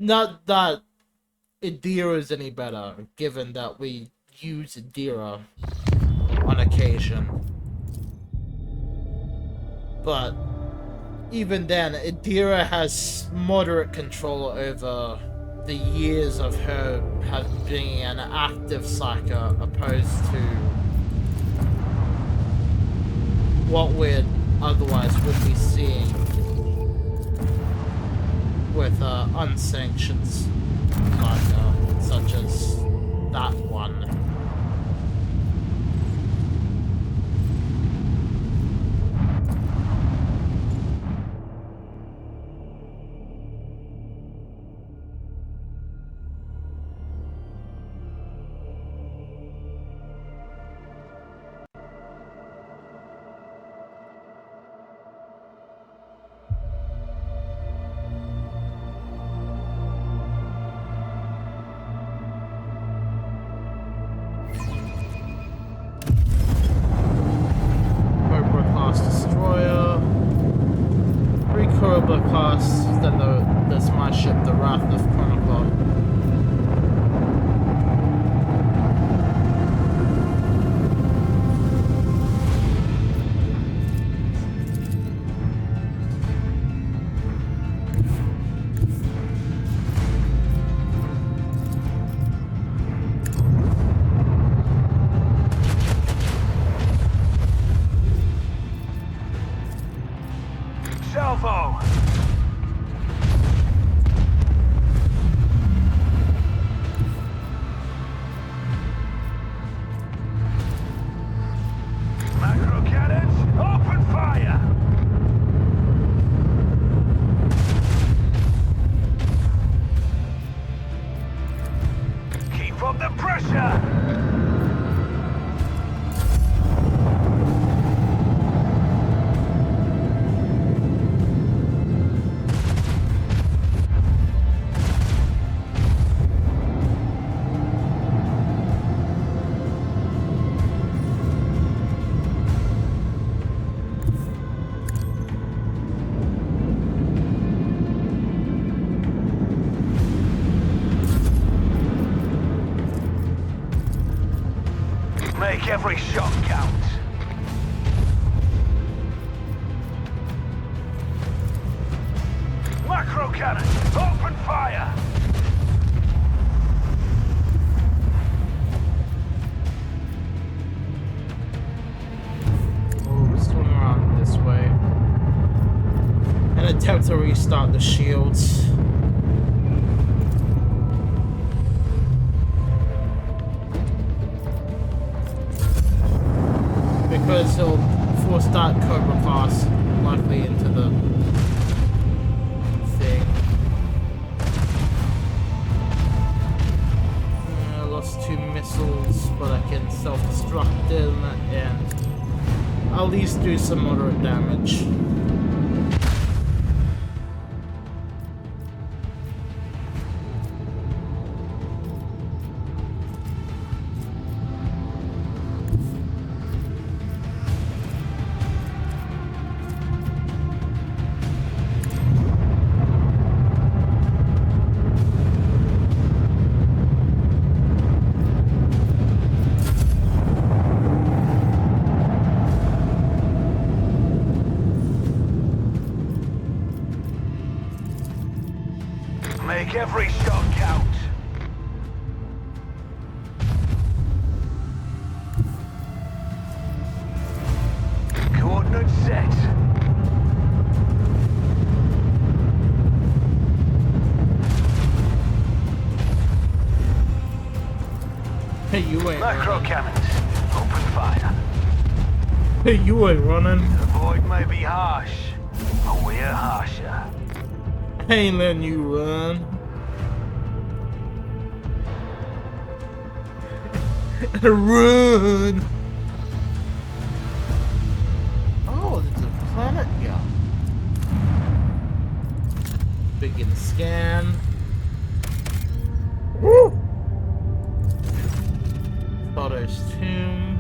Not that Adira is any better, given that we use Adira on occasion. But even then, Adira has moderate control over the years of her being an active psyker, opposed to what we're otherwise would be seeing with unsanctioned such as that one. Then there's my ship, the Wrath of Chronicle. Salvo! Macro cannons, open fire! Keep up the pressure! Make every shot count. Macro cannon, open fire! Oh, swing around this way. And attempt to restart the shields. Because he'll force that Cobra class likely into the thing. I lost 2 missiles, but I can self-destruct them and at least do some moderate damage. Make every shot count. Coordinates set. Hey, you ain't Macro running. cannons, open fire. Hey, you ain't running. The void may be harsh, but we're harsher. I ain't letting you run. Run! Oh, there's a planet here. Begin scan. Woo! Photos tomb.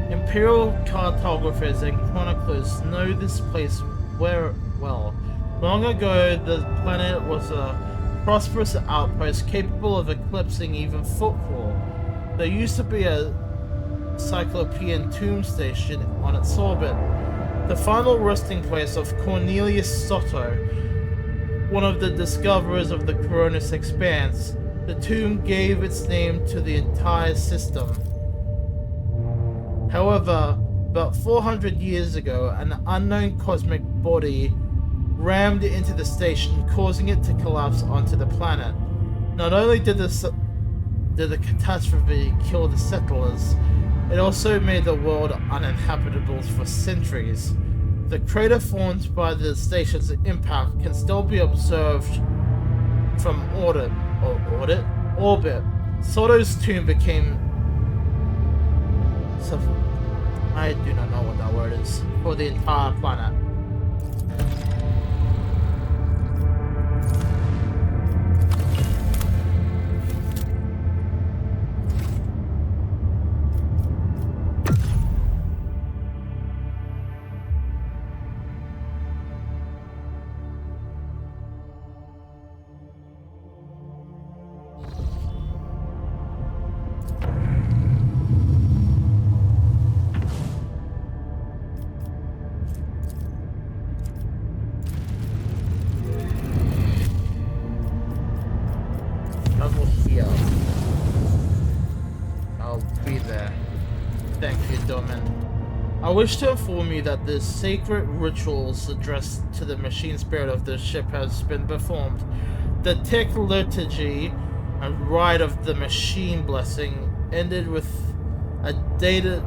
Imperial cartographers and chroniclers know this place well. Long ago, the planet was a prosperous outpost capable of eclipsing even footfall. There used to be a Cyclopean tomb station on its orbit, the final resting place of Cornelius Soto, one of the discoverers of the Coronis expanse. The tomb gave its name to the entire system. However, About 400 years ago, an unknown cosmic body rammed into the station, causing it to collapse onto the planet. Not only did the catastrophe kill the settlers, it also made the world uninhabitable for centuries. The crater formed by the station's impact can still be observed from orbit. Soto's tomb became... I do not know what that word is. For the entire planet. I wish to inform you that the sacred rituals addressed to the machine spirit of the ship has been performed. The tech liturgy and rite of the machine blessing ended with a data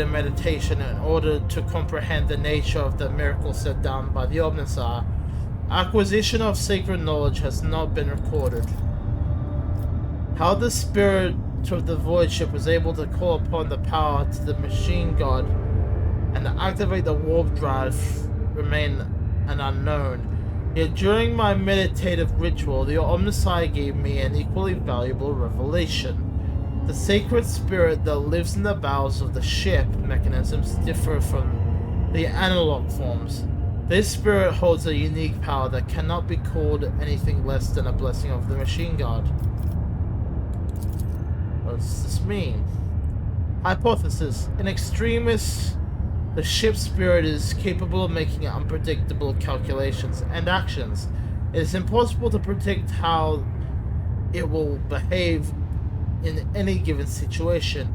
meditation in order to comprehend the nature of the miracle set down by the Omnisar. Acquisition of sacred knowledge has not been recorded. How the spirit of the void ship was able to call upon the power to the machine god and activate the warp drive remain an unknown. Yet during my meditative ritual, the Omnisci gave me an equally valuable revelation. The sacred spirit that lives in the bowels of the ship mechanisms differ from the analog forms. This spirit holds a unique power that cannot be called anything less than a blessing of the machine god. What does this mean? Hypothesis. In extremis, the ship's spirit is capable of making unpredictable calculations and actions. It is impossible to predict how it will behave in any given situation,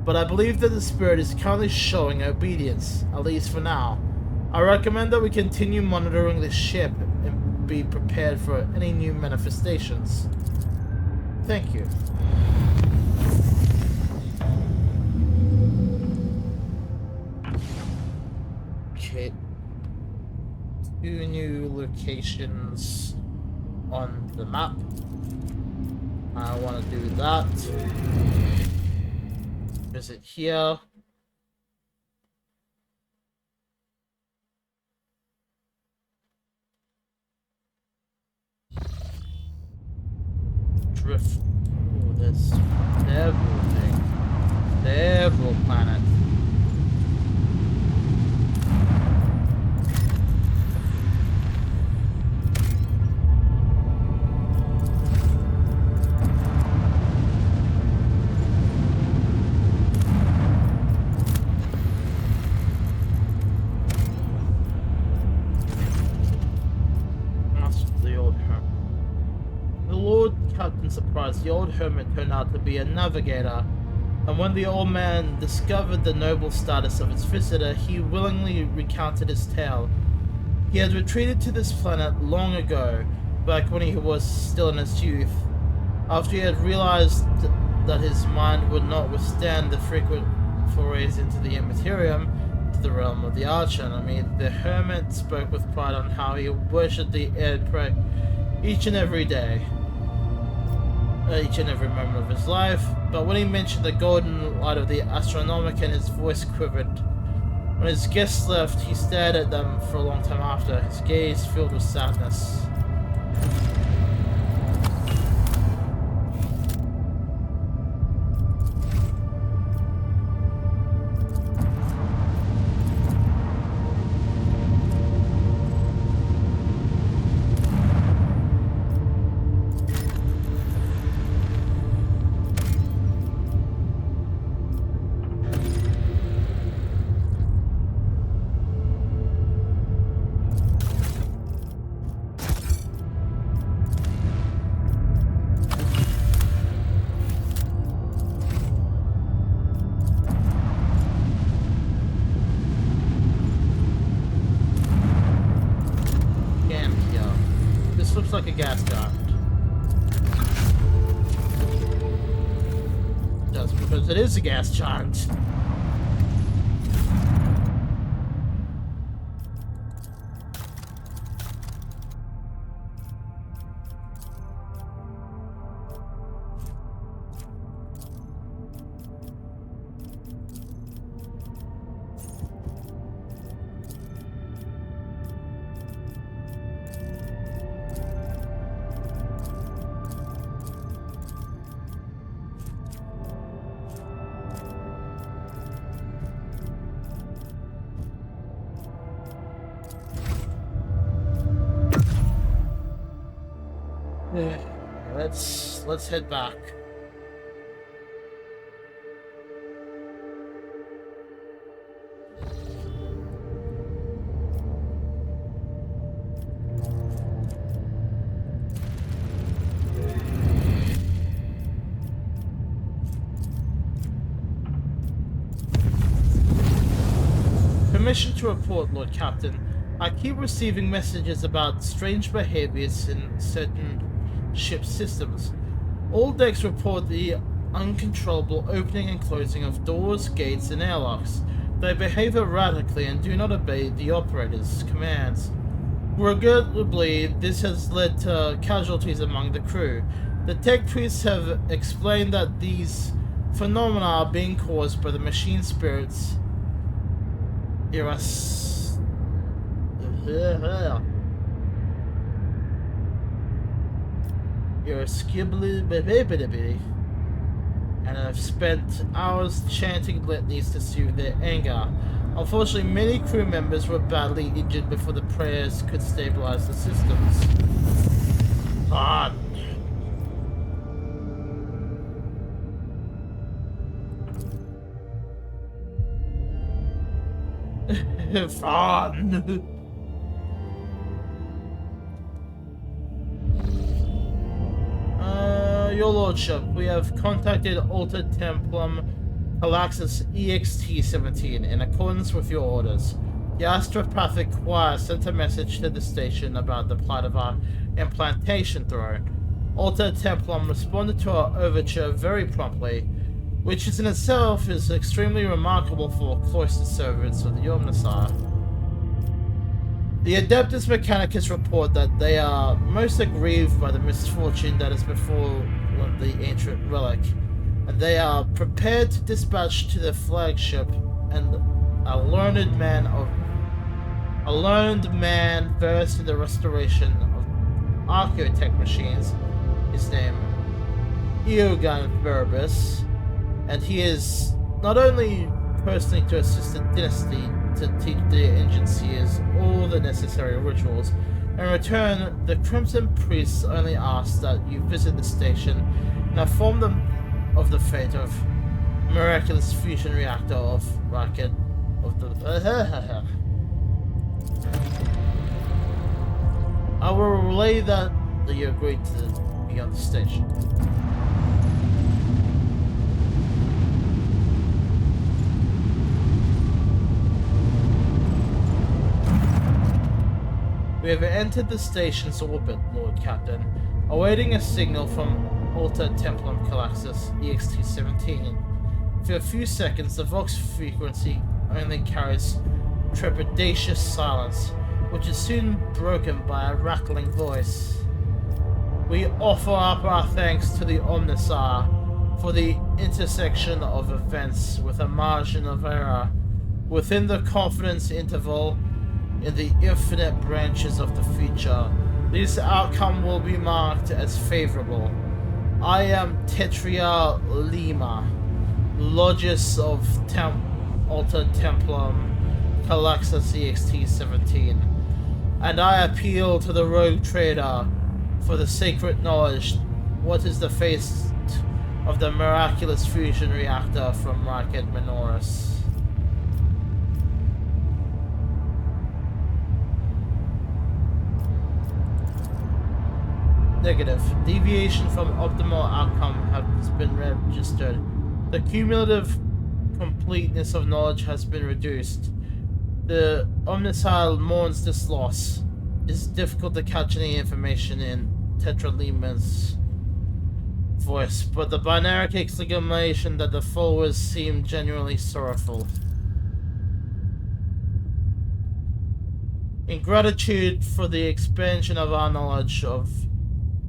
but I believe that the spirit is currently showing obedience, at least for now. I recommend that we continue monitoring the ship and be prepared for any new manifestations. Thank you. Okay. 2 new locations on the map. I want to do that. Visit here. Drift. Oh, there's several planets. Surprise, the old hermit turned out to be a navigator, and when the old man discovered the noble status of his visitor, he willingly recounted his tale. He had retreated to this planet long ago, back when he was still in his youth, after he had realized that his mind would not withstand the frequent forays into the immaterium, to the realm of the arch-enemy. The hermit spoke with pride on how he worshipped the air prey each and every moment of his life, but when he mentioned the golden light of the Astronomican, his voice quivered. When his guests left, he stared at them for a long time after, his gaze filled with sadness. This looks like a gas giant. That's because it is a gas giant. Let's head back. Permission to report, Lord Captain. I keep receiving messages about strange behaviors in certain ship systems. All decks report the uncontrollable opening and closing of doors, gates, and airlocks. They behave erratically and do not obey the operator's commands. Regrettably, this has led to casualties among the crew. The tech priests have explained that these phenomena are being caused by the machine spirits and I've spent hours chanting litanies to soothe their anger. Unfortunately, many crew members were badly injured before the prayers could stabilize the systems. Fun. Fun. Your Lordship, we have contacted Alta Templum Calaxis EXT-17 in accordance with your orders. The astropathic choir sent a message to the station about the plight of our implantation throne. Alta Templum responded to our overture very promptly, which in itself is extremely remarkable for cloistered servants of the Omnissiah. The Adeptus Mechanicus report that they are most aggrieved by the misfortune that has befallen the ancient relic, and they are prepared to dispatch to the flagship and a learned man versed in the restoration of archaeotech machines. His name Eogan Verbus, and he is not only personally to assist the dynasty to teach the agencies all the necessary rituals. In return, the Crimson Priests only ask that you visit the station and inform them of the fate of miraculous fusion reactor of rocket of the I will relay that you agreed to be on the station. We have entered the station's orbit, Lord Captain, awaiting a signal from Alta Templum Calaxis EXT-17. For a few seconds, the Vox frequency only carries trepidatious silence, which is soon broken by a rattling voice. We offer up our thanks to the Omnissiah for the intersection of events with a margin of error within the confidence interval in the infinite branches of the future. This outcome will be marked as favorable. I am Tetria Lima, Logis of Alta Templum Calaxis EXT-17, and I appeal to the rogue trader for the sacred knowledge. What is the fate of the miraculous fusion reactor from Rocket Minoris? Negative. Deviation from optimal outcome has been registered. The cumulative completeness of knowledge has been reduced. The Omnissiah mourns this loss. It's difficult to catch any information in Tetralima's voice, but the binary exclamation that the followers seemed genuinely sorrowful. In gratitude for the expansion of our knowledge of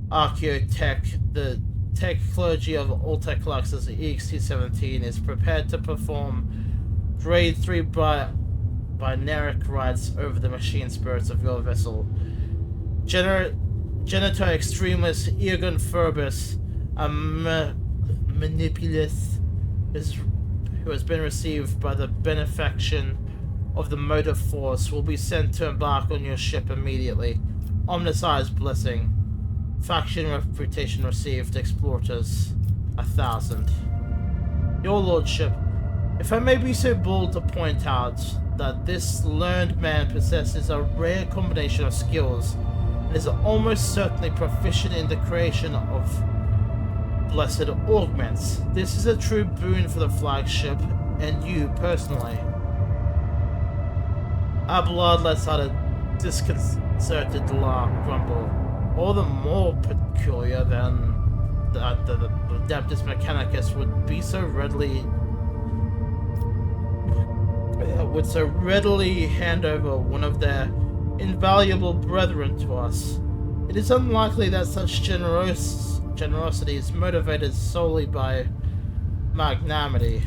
archaeotech, the tech clergy of Owlcat Galaxy's EXT-17 is prepared to perform grade 3 binaric rites over the machine spirits of your vessel. Genitor Extremis Egon Furbus, a manipulus who has been received by the benefaction of the motive force, will be sent to embark on your ship immediately. Omnisci's blessing. Faction reputation received. Explorators 1,000. Your lordship, if I may be so bold to point out that this learned man possesses a rare combination of skills and is almost certainly proficient in the creation of blessed augments. This is a true boon for the flagship and you personally. Abelard lets out a disconcerted grumble, all the more peculiar than that the Adeptus Mechanicus would so readily hand over one of their invaluable brethren to us. It is unlikely that such generosity is motivated solely by magnanimity.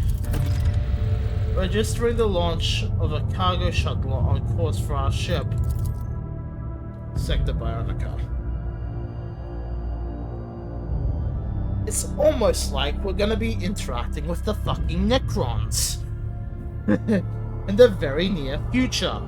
Registering the launch of a cargo shuttle on course for our ship, Sector Bionica. It's almost like we're gonna be interacting with the fucking Necrons in the very near future.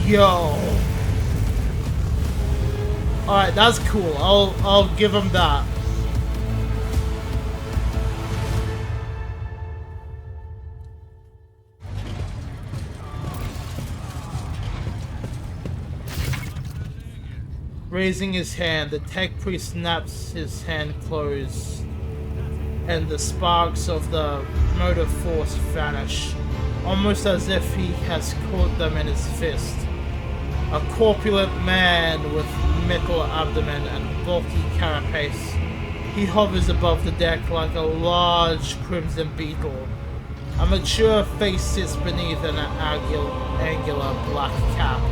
Yo. Alright, that's cool. I'll give him that. Raising his hand, the tech priest snaps his hand closed, and the sparks of the motive force vanish, almost as if he has caught them in his fist. A corpulent man with metal abdomen and bulky carapace, he hovers above the deck like a large crimson beetle. A mature face sits beneath an angular black cap.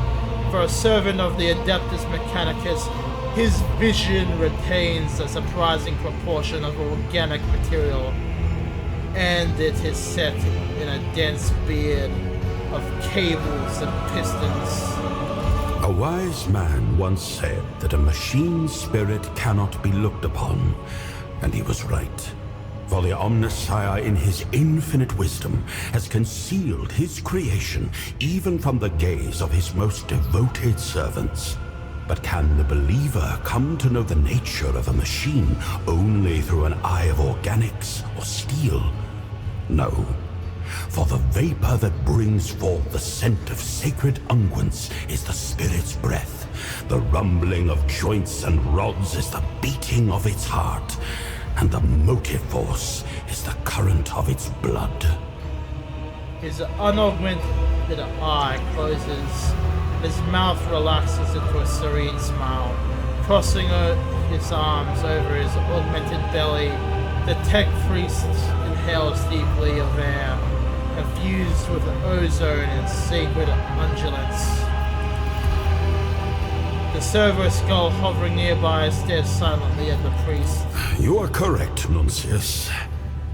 For a servant of the Adeptus Mechanicus, his vision retains a surprising proportion of organic material, and it is set in a dense beard of cables and pistons. A wise man once said that a machine spirit cannot be looked upon, and he was right. For the Omnisci, in his infinite wisdom, has concealed his creation even from the gaze of his most devoted servants. But can the believer come to know the nature of a machine only through an eye of organics or steel? No. For the vapor that brings forth the scent of sacred unguents is the spirit's breath. The rumbling of joints and rods is the beating of its heart. And the motive force is the current of its blood. His unaugmented eye closes, and his mouth relaxes into a serene smile. Crossing his arms over his augmented belly, the tech priest inhales deeply of air, infused with ozone and sacred undulance. The servo skull hovering nearby stares silently at the priest. You are correct, Nuncius.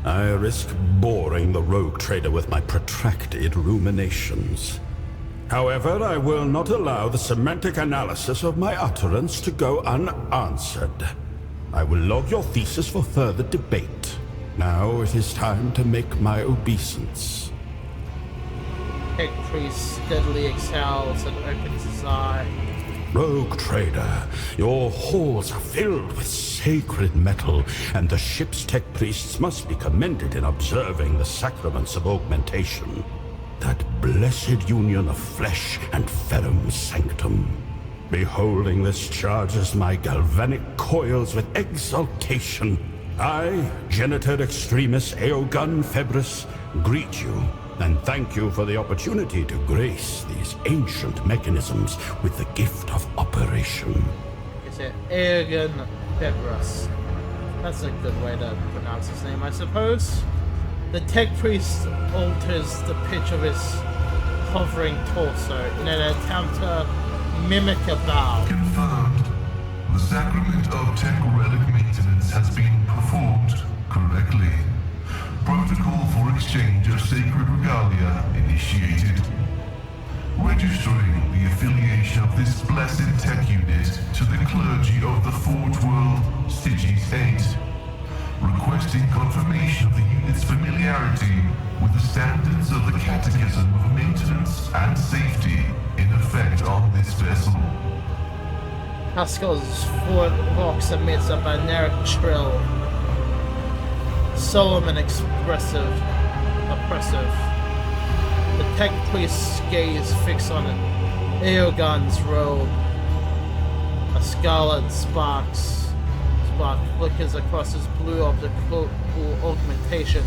I risk boring the rogue trader with my protracted ruminations. However, I will not allow the semantic analysis of my utterance to go unanswered. I will log your thesis for further debate. Now it is time to make my obeisance. Tech Priest steadily exhales and opens his eye. Rogue trader, your halls are filled with sacred metal, and the ship's tech priests must be commended in observing the sacraments of augmentation. That blessed union of flesh and ferrum sanctum. Beholding this charges my galvanic coils with exultation. I, Genitor Extremis Eogun Febris, greet you and thank you for the opportunity to grace these ancient mechanisms with the gift of operation. Is it Eogun Febris? That's a good way to pronounce his name, I suppose. The tech priest alters the pitch of his hovering torso in an attempt to mimic a bow. Confirmed. The sacrament of tech relic maintenance has been performed correctly. Protocol for exchange of sacred regalia initiated. Registering the affiliation of this blessed tech unit to the clergy of the Forge World, Styges 8. Requesting confirmation of the unit's familiarity with the standards of the Catechism of Maintenance and Safety in effect on this vessel. Pascal's voice emits a binary trill, solemn and oppressive. The tech priest's gaze fixed on Eogun's robe. A scarlet spark flickers across his blue optical augmentation,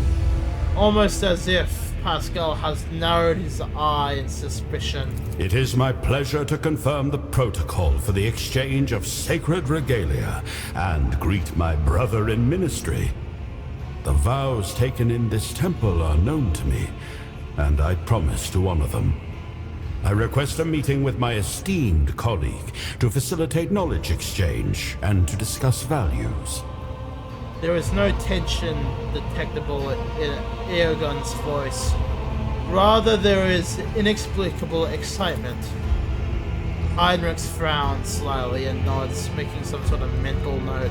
almost as if Pascal has narrowed his eye in suspicion. It is my pleasure to confirm the protocol for the exchange of sacred regalia and greet my brother in ministry. The vows taken in this temple are known to me, and I promise to honor them. I request a meeting with my esteemed colleague to facilitate knowledge exchange and to discuss values. There is no tension detectable in Eogun's voice. Rather, there is inexplicable excitement. Heinrichs frowns slightly and nods, making some sort of mental note.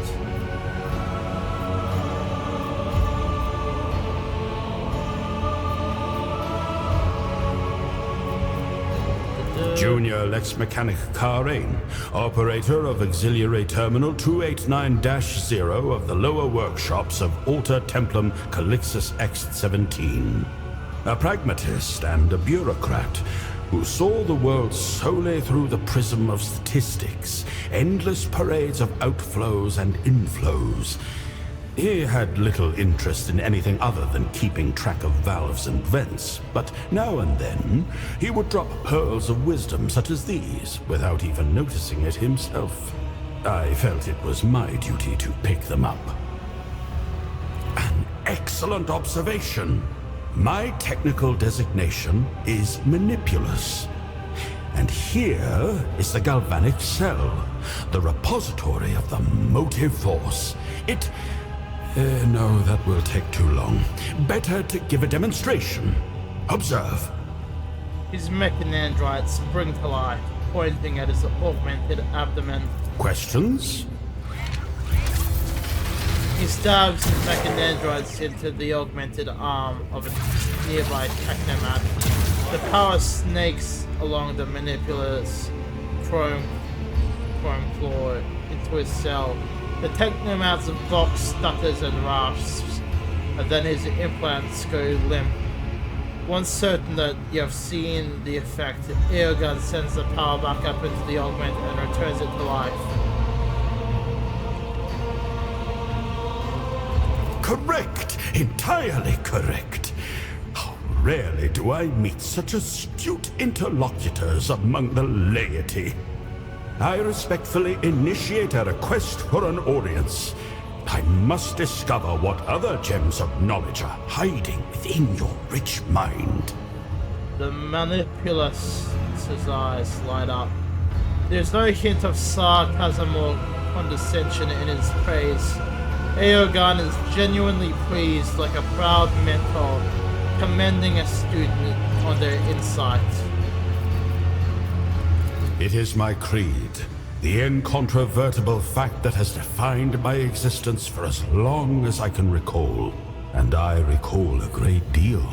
Junior Lex Mechanic Karain, operator of Auxiliary Terminal 289-0 of the lower workshops of Alter Templum Calixus X-17. A pragmatist and a bureaucrat who saw the world solely through the prism of statistics, endless parades of outflows and inflows. He had little interest in anything other than keeping track of valves and vents, but now and then he would drop pearls of wisdom such as these without even noticing it himself. I felt it was my duty to pick them up. An excellent observation. My technical designation is manipulous. And here is the galvanic cell, the repository of the motive force. No, that will take too long. Better to give a demonstration. Observe. His mechanandrites spring to life, pointing at his augmented abdomen. Questions? He stabs his mechanandrites into the augmented arm of a nearby technomat. The power snakes along the manipulator's chrome claw into his cell. The technomat's box stutters and rasps, and then his implants go limp. Once certain that you have seen the effect, Eogun sends the power back up into the augment and returns it to life. Correct! Entirely correct. How rarely do I meet such astute interlocutors among the laity. I respectfully initiate a request for an audience. I must discover what other gems of knowledge are hiding within your rich mind. The manipulist's eyes light up. There's no hint of sarcasm or condescension in his praise. Eogun is genuinely pleased, like a proud mentor commending a student on their insight. It is my creed. The incontrovertible fact that has defined my existence for as long as I can recall. And I recall a great deal.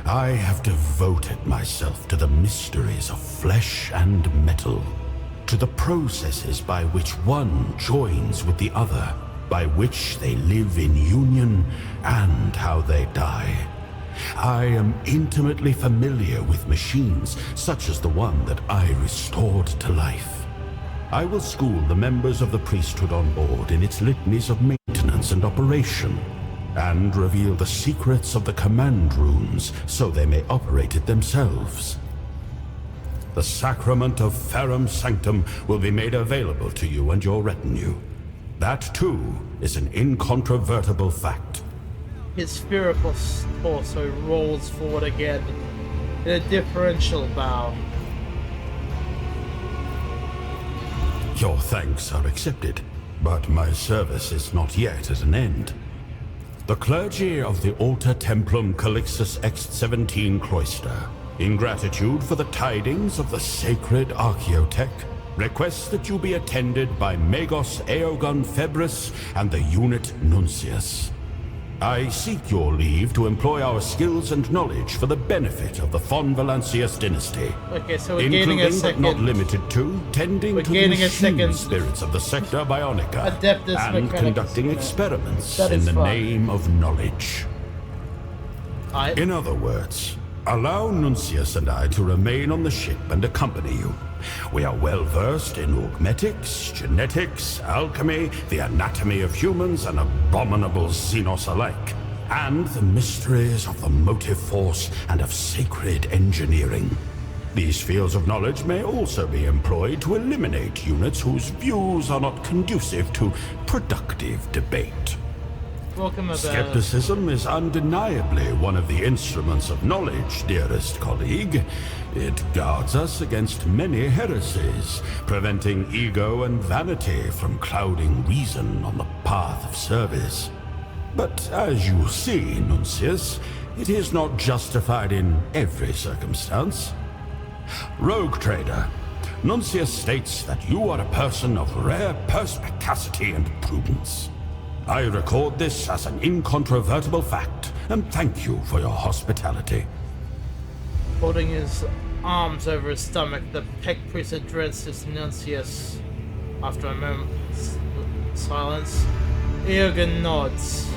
I have devoted myself to the mysteries of flesh and metal, to the processes by which one joins with the other, by which they live in union, and how they die. I am intimately familiar with machines such as the one that I restored to life. I will school the members of the priesthood on board in its litanies of maintenance and operation, and reveal the secrets of the command rooms so they may operate it themselves. The sacrament of Ferrum Sanctum will be made available to you and your retinue. That, too, is an incontrovertible fact. His spherical torso rolls forward again in a differential bow. Your thanks are accepted, but my service is not yet at an end. The clergy of the Alter Templum Calixtus X-17 cloister, in gratitude for the tidings of the sacred Archaeotech, request that you be attended by Magos Aeogon Febris and the unit Nuncius. I seek your leave to employ our skills and knowledge for the benefit of the Von Valancius dynasty. Okay, so we're gaining a second. But not limited to, tending to the machine spirits of the Sector Bionica and conducting experiments in the name of knowledge. In other words, allow Nuncius and I to remain on the ship and accompany you. We are well versed in augmetics, genetics, alchemy, the anatomy of humans and abominable xenos alike, and the mysteries of the motive force and of sacred engineering. These fields of knowledge may also be employed to eliminate units whose views are not conducive to productive debate. Skepticism is undeniably one of the instruments of knowledge, dearest colleague. It guards us against many heresies, preventing ego and vanity from clouding reason on the path of service. But as you see, Nuncius, it is not justified in every circumstance. Rogue Trader, Nuncius states that you are a person of rare perspicacity and prudence. I record this as an incontrovertible fact, and thank you for your hospitality. Holding his arms over his stomach, the Peck Priest addresses Nuncius. After a moment's silence, Eogan nods.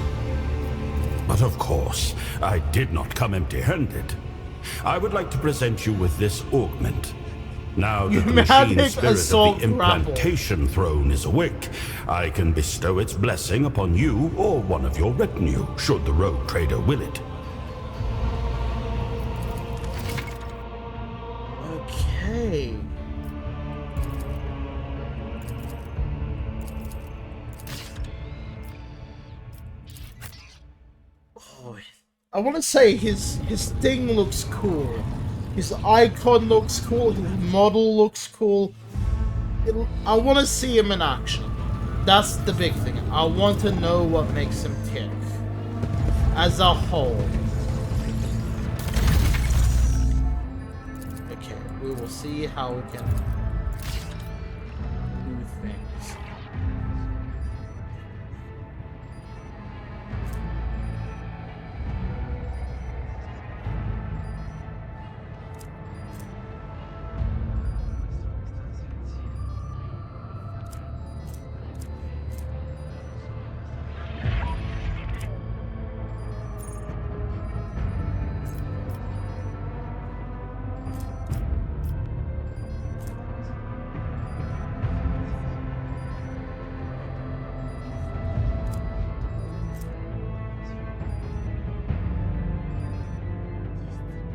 But of course, I did not come empty-handed. I would like to present you with this augment. Now that the machine spirit of the implantation throne is awake, I can bestow its blessing upon you or one of your retinue, should the Rogue Trader will it. Okay. Oh, I want to say his thing looks cool. His icon looks cool, his model looks cool. I want to see him in action. That's the big thing. I want to know what makes him tick. As a whole. Okay, we will see how we can do things.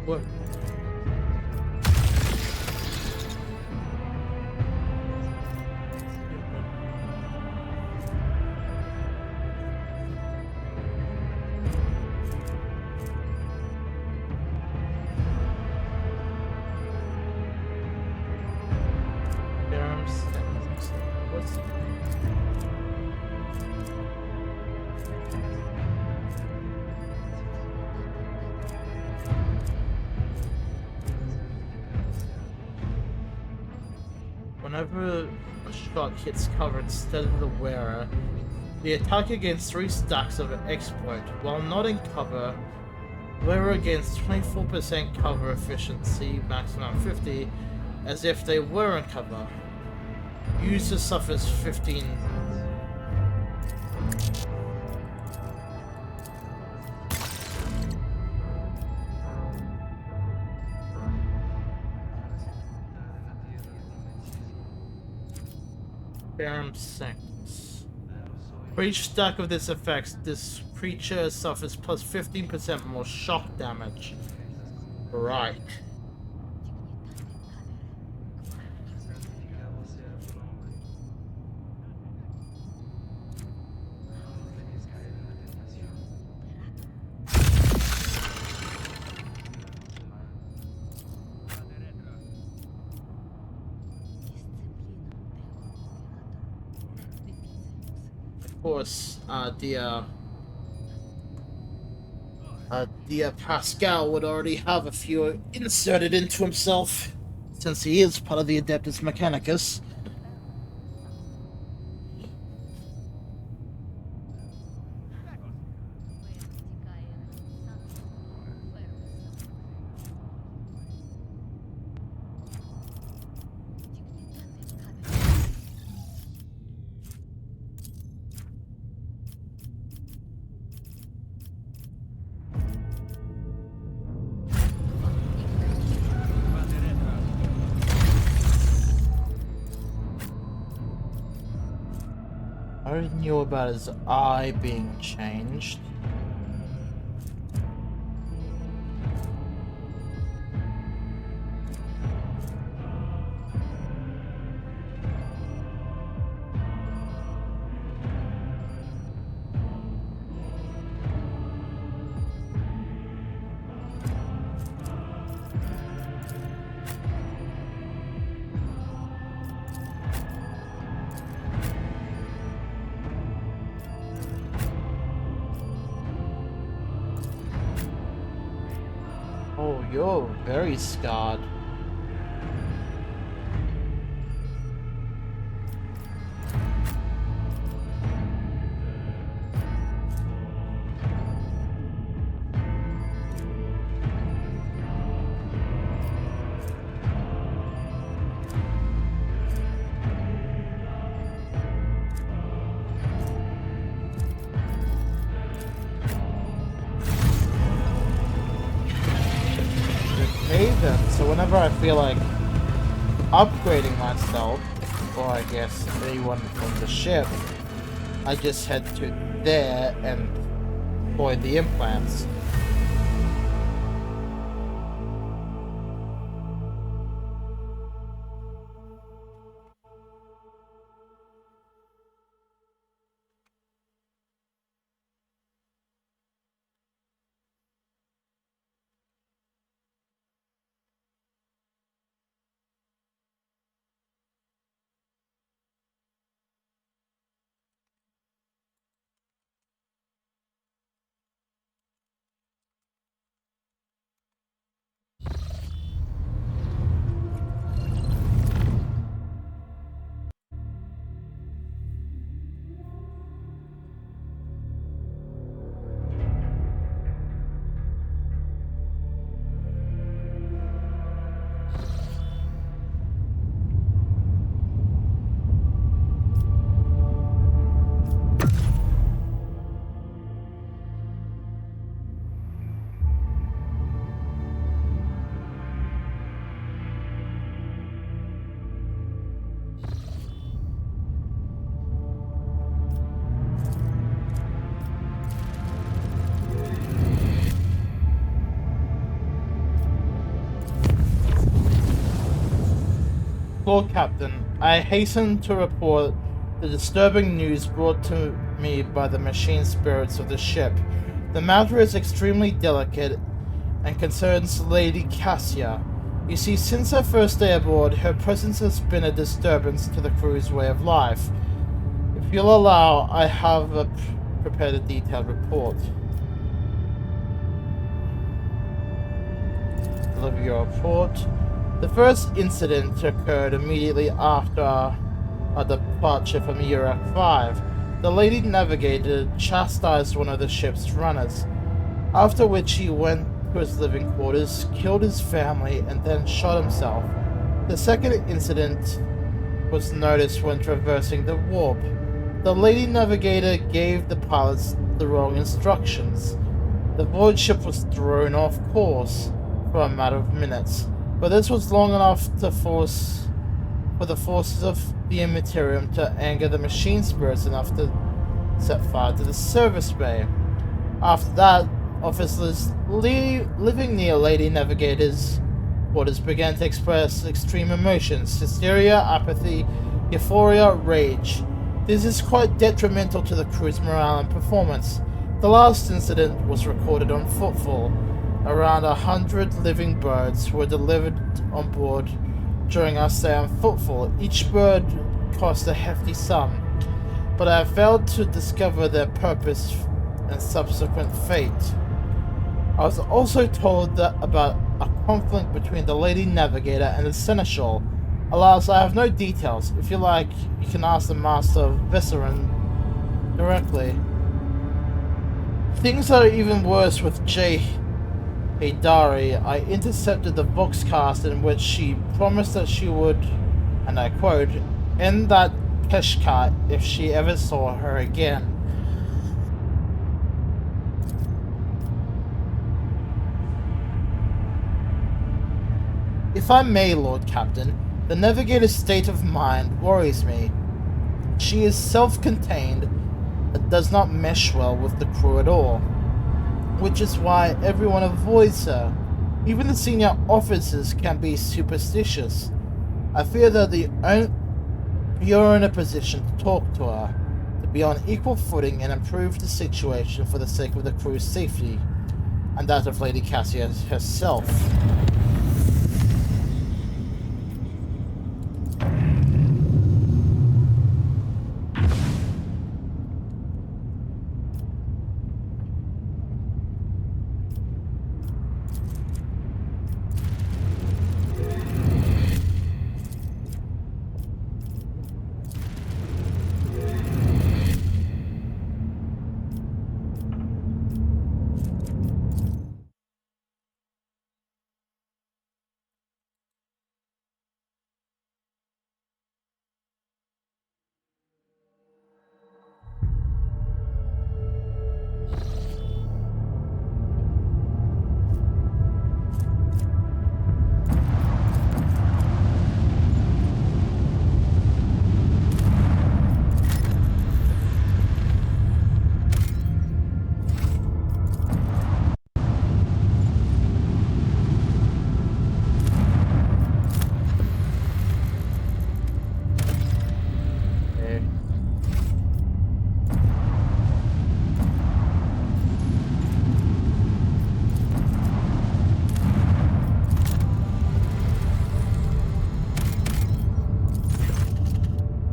What? Whenever a shot hits cover instead of the wearer. The attacker gains 3 stacks of exploit. While not in cover, wearer gains 24% cover efficiency, maximum 50, as if they were in cover. User suffers 15. Barum Sanctus. For each stack of this effect, this creature suffers plus 15% more shock damage. Right. Of course, dear Pascal would already have a few inserted into himself, since he is part of the Adeptus Mechanicus. I already knew about his eye being changed. Oh, you're very scarred. So whenever I feel like upgrading myself, or I guess anyone from the ship, I just head to there and deploy the implants. Lord Captain, I hasten to report the disturbing news brought to me by the machine spirits of the ship. The matter is extremely delicate and concerns Lady Cassia. You see, since her first day aboard, her presence has been a disturbance to the crew's way of life. If you'll allow, I have prepared a detailed report. Deliver your report. The first incident occurred immediately after departure from Urak 5, the Lady Navigator chastised one of the ship's runners, after which he went to his living quarters, killed his family, and then shot himself. The second incident was noticed when traversing the warp. The Lady Navigator gave the pilots the wrong instructions. The void ship was thrown off course for a matter of minutes, but this was long enough for the forces of the Immaterium to anger the machine spirits enough to set fire to the service bay. After that, officers living near Lady Navigator's quarters began to express extreme emotions: hysteria, apathy, euphoria, rage. This is quite detrimental to the crew's morale and performance. The last incident was recorded on Footfall. Around 100 living birds were delivered on board during our stay on Footfall. Each bird cost a hefty sum, but I have failed to discover their purpose and subsequent fate. I was also told that about a conflict between the Lady Navigator and the Seneschal. Alas, I have no details. If you like, you can ask the Master of Viscerin directly. Things are even worse with J. Haydari. I intercepted the Voxcast in which she promised that she would, and I quote, end that Keshka if she ever saw her again. If I may, Lord Captain, the Navigator's state of mind worries me. She is self-contained, but does not mesh well with the crew at all, which is why everyone avoids her. Even the senior officers can be superstitious. I fear that you're in a position to talk to her, to be on equal footing and improve the situation for the sake of the crew's safety, and that of Lady Cassia herself.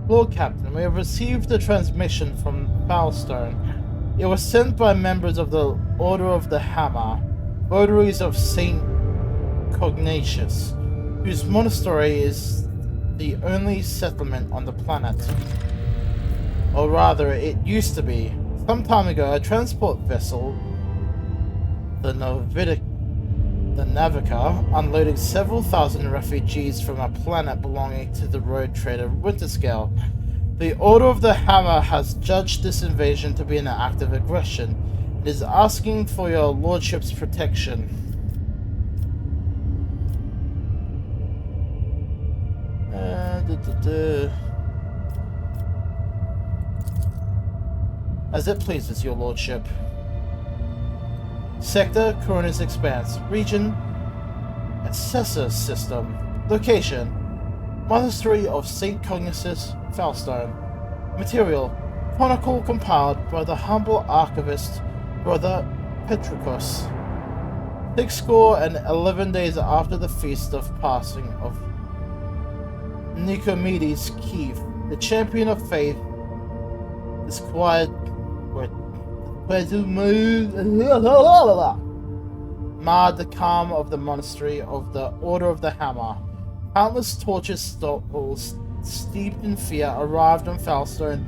Lord Captain, we have received a transmission from Foulstone. It was sent by members of the Order of the Hammer, votaries of Saint Cognatius, whose monastery is the only settlement on the planet. Or rather, it used to be. Some time ago, a transport vessel, the Navica, unloaded several thousand refugees from a planet belonging to the road trader Winterscale. The Order of the Hammer has judged this invasion to be an act of aggression and is asking for your lordship's protection. As it pleases your lordship. Sector, Coronis Expanse. Region, Assessor System. Location, Monastery of St. Cognatius, Foulstone. Material, Chronicle compiled by the humble archivist, Brother Petricus. 11 days after the feast of passing of Nicomedes Keith, the champion of faith, is quiet. Marred the calm of the monastery of the Order of the Hammer. Countless torches stalls steeped in fear, arrived on Falstone,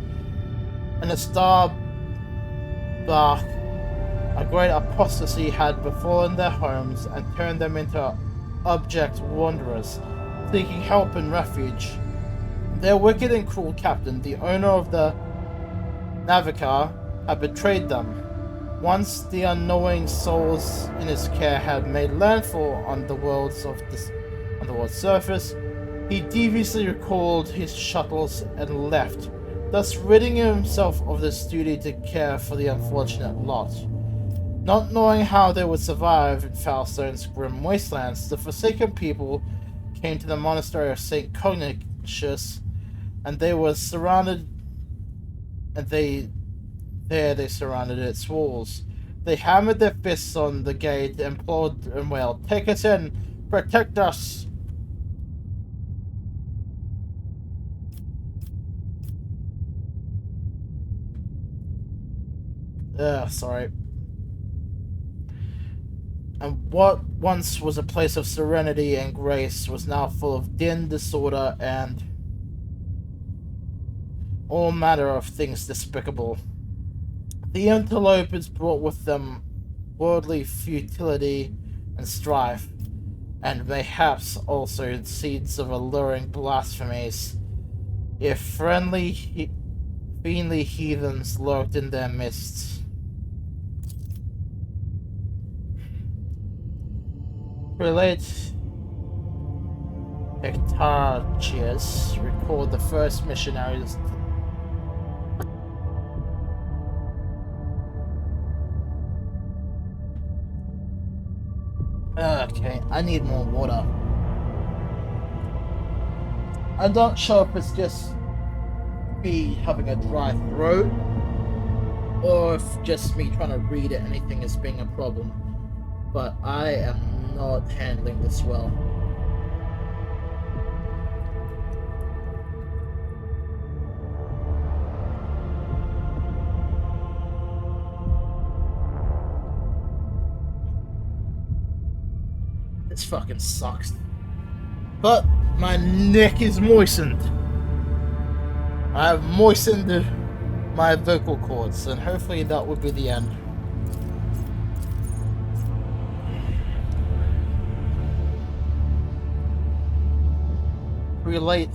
and a star bark, a great apostasy had befallen their homes and turned them into abject wanderers, seeking help and refuge. Their wicked and cruel captain, the owner of the Navicar, had betrayed them. Once the unknowing souls in his care had made landfall on the world's surface, he deviously recalled his shuttles and left, thus ridding himself of this duty to care for the unfortunate lot. Not knowing how they would survive in Falstone's grim wastelands, the Forsaken people came to the monastery of St. Cognitius, and they were surrounded, and they surrounded its walls. They hammered their fists on the gate, implored and wailed, "Take us in! Protect us!" Sorry. And what once was a place of serenity and grace was now full of din, disorder, and all manner of things despicable. The interlopers brought with them worldly futility and strife, and mayhaps also seeds of alluring blasphemies. If fiendly heathens lurked in their midst. Relate Ectarchius record the first missionaries. Okay, I need more water. I'm not sure if it's just me having a dry throat, or if just me trying to read anything is being a problem. But I am not handling this well. This fucking sucks. But my neck is moistened. I have moistened my vocal cords, and hopefully that will be the end. Relate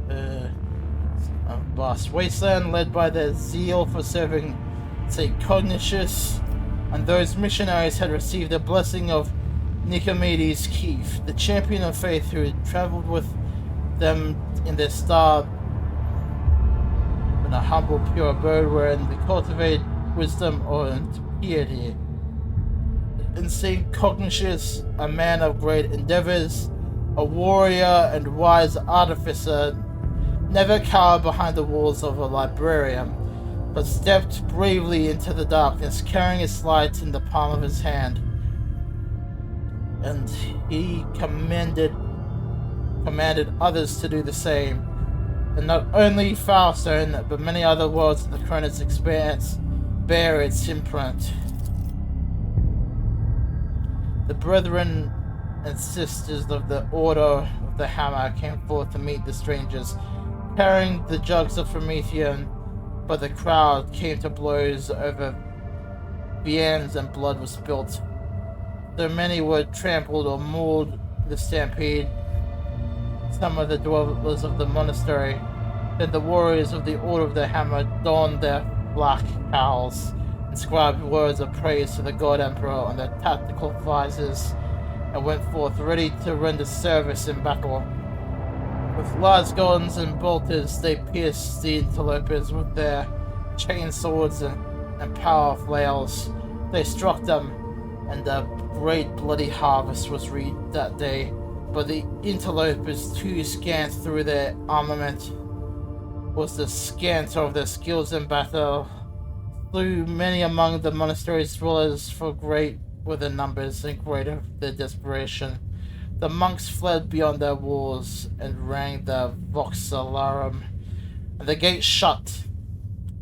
a vast wasteland led by their zeal for serving St. Cognitius, and those missionaries had received the blessing of Nicomedes Keefe, the champion of faith who had traveled with them in their star in a humble, pure abode wherein they cultivated wisdom and piety. In St. Cognitius, a man of great endeavors, a warrior and wise artificer, never cowered behind the walls of a librarian, but stepped bravely into the darkness, carrying his light in the palm of his hand. And he commanded others to do the same. And not only Falstone, but many other worlds in the Chronus expanse bear its imprint. The brethren and sisters of the Order of the Hammer came forth to meet the strangers, carrying the jugs of Promethean, but the crowd came to blows over viands and blood was spilt. So many were trampled or mauled in the stampede. Some of the dwellers of the monastery, then the warriors of the Order of the Hammer donned their black cowls, inscribed words of praise to the God Emperor on their tactical visors, and went forth ready to render service in battle. With large guns and bolters, they pierced the interlopers with their chain swords and power flails. They struck them, and a great bloody harvest was reaped that day. But the interlopers, too scant through their armament, was the scant of their skills in battle, slew many among the monastery's dwellers, for great were their numbers and greater their desperation. The monks fled beyond their walls and rang the vox alarum, and the gates shut,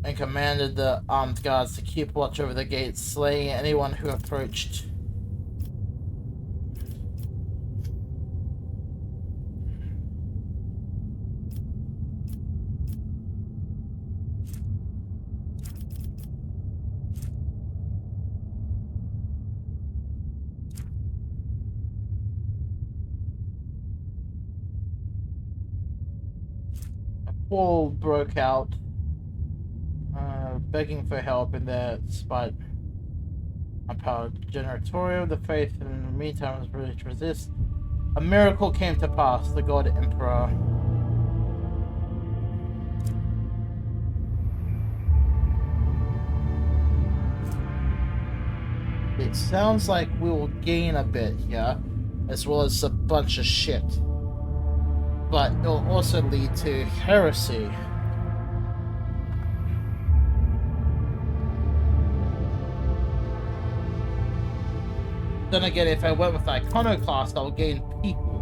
and commanded the armed guards to keep watch over the gates, slaying anyone who approached. Paul broke out, begging for help in their spite. Unpowered generatorium, the faith in the meantime was ready to resist. A miracle came to pass, the god emperor. It sounds like we will gain a bit here, as well as a bunch of shit. But it will also lead to heresy. Then again, if I went with Iconoclast, I'll gain people.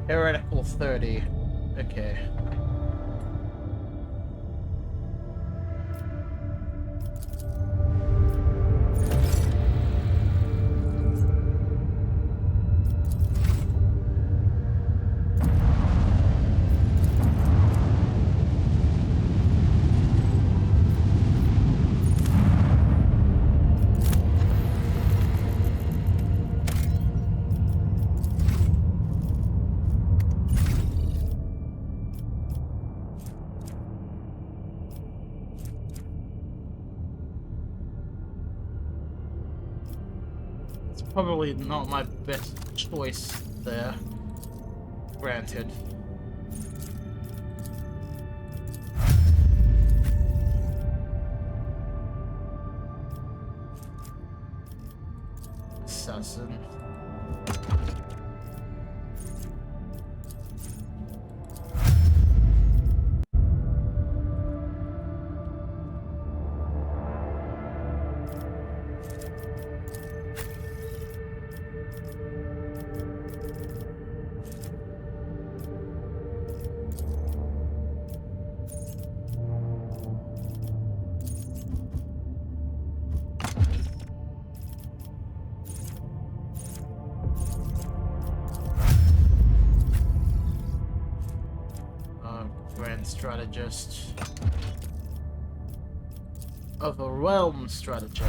Heretical 30. Okay. Probably not my best choice there. Granted. Assassin. Strategist. Overwhelmed stratagem.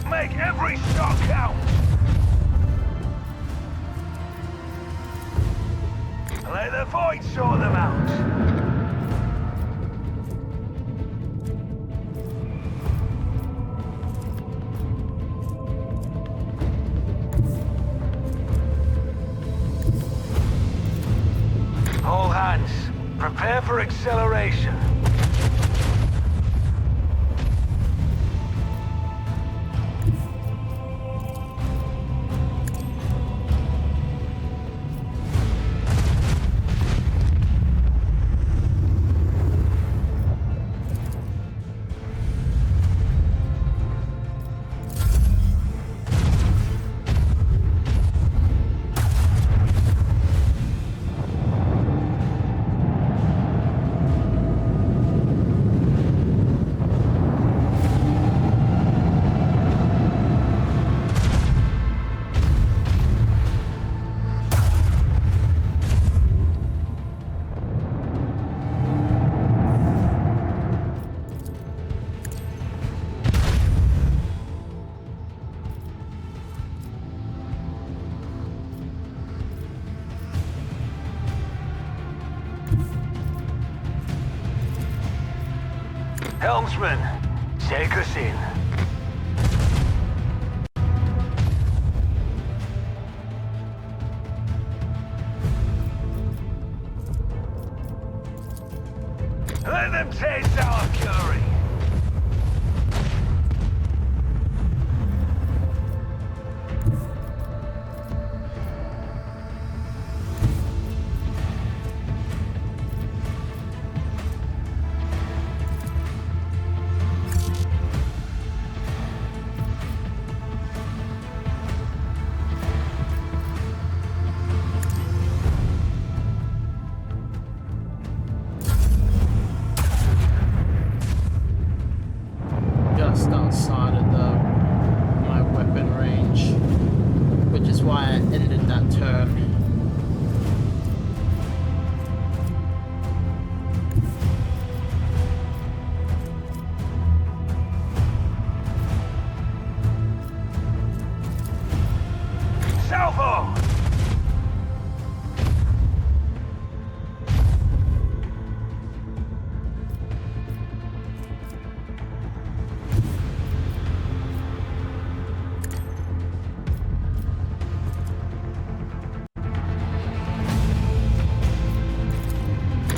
Make every shot count! Let the void sort them out! All hands, prepare for acceleration. Helmsman, take us in. Let them taste our fury. Just outside of my weapon range, which is why I ended that turn. Salvo!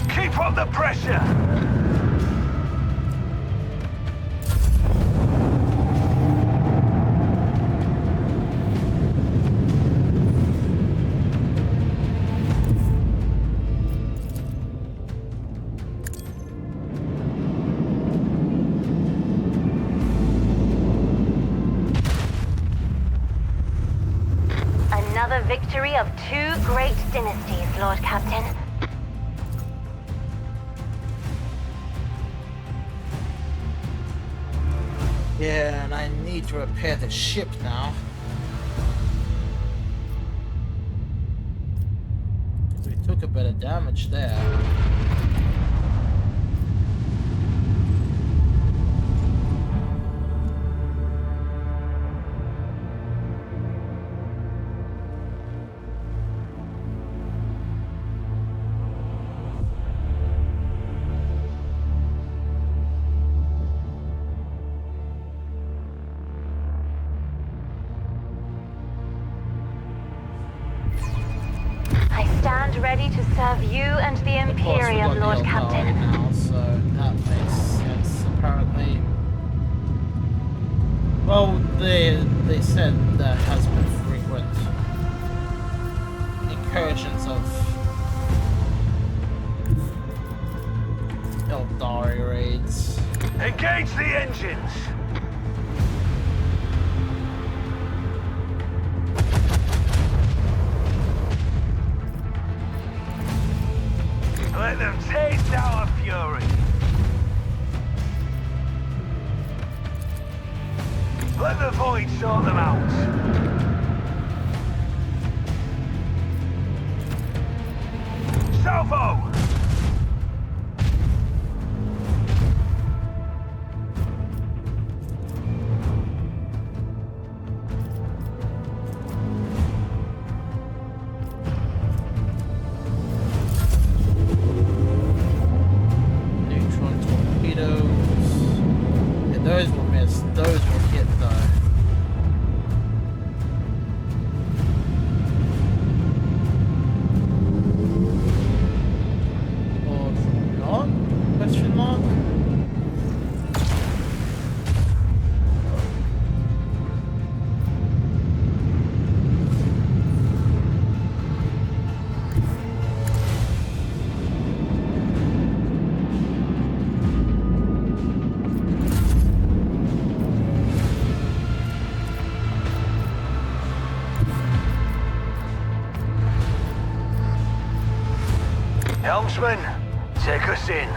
Keep up the pressure! Another victory of 2 great dynasties, Lord Captain. Yeah, and I need to repair the ship now. We took a bit of damage there. I stand ready to serve you and the Of course, we got Imperium, Lord the Captain. now, so that makes sense. Apparently, well, they said there has been frequent incursions of Eldari raids. Engage the engines! Let them taste our fury! Let the void sort them out! Salvo! Neutron torpedoes. Yeah, those will miss. Those will hit though. Or not? Question mark? Helmsman, take us in.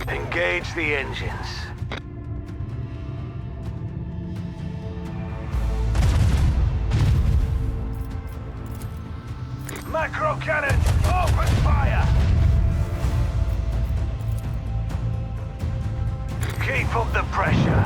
Engage the engines. cannon! Open fire! Keep up the pressure.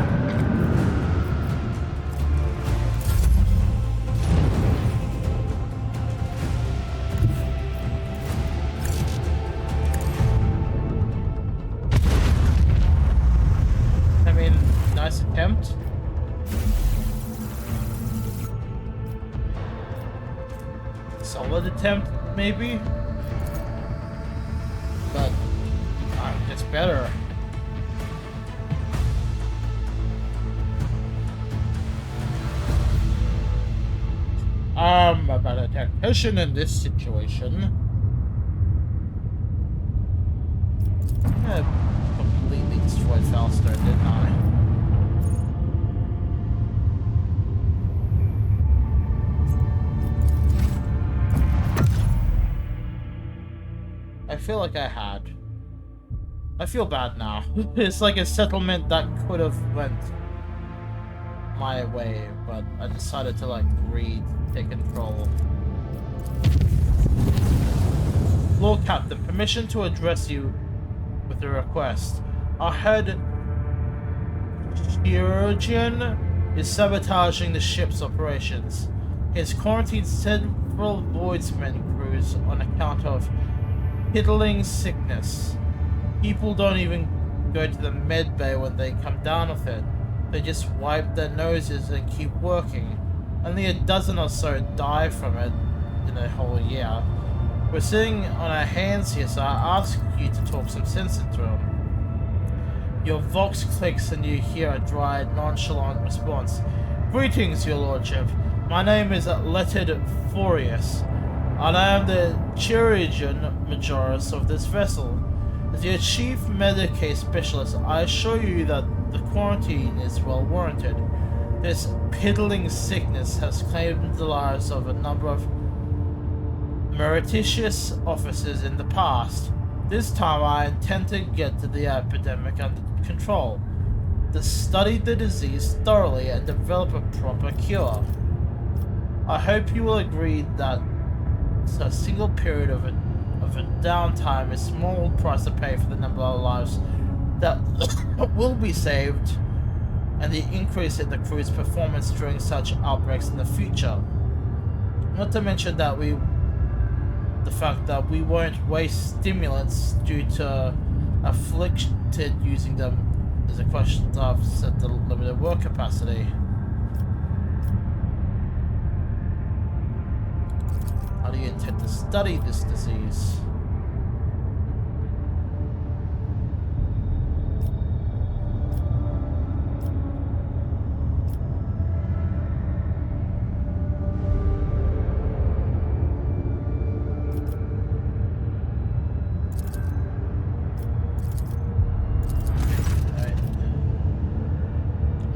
I mean, nice attempt. Solid attempt, maybe? But, it's better. About a tactician in this situation. I completely destroyed Falster, didn't I? I feel like I had. I feel bad now. It's like a settlement that could have went my way, but I decided to like take control. Lord Captain, permission to address you with a request. Our head chirurgeon is sabotaging the ship's operations. He has quarantined several Voidsman crews on account of piddling sickness. People don't even go to the med bay when they come down with it. They just wipe their noses and keep working. Only a dozen or so die from it in a whole year. We're sitting on our hands here, so I ask you to talk some sense into him. Your vox clicks and you hear a dry, nonchalant response. Greetings, your lordship. My name is Lettered Furious, and I am the chirurgeon majoris of this vessel. As your chief Medicae specialist, I assure you that the quarantine is well warranted. This piddling sickness has claimed the lives of a number of meretricious officers in the past. This time I intend to get the epidemic under control, to study the disease thoroughly and develop a proper cure. I hope you will agree that a single period of a downtime is a small price to pay for the number of lives that will be saved and the increase in the crew's performance during such outbreaks in the future. Not to mention that the fact that we won't waste stimulants due to afflicted using them is a question of set the limited work capacity. How do you intend to study this disease?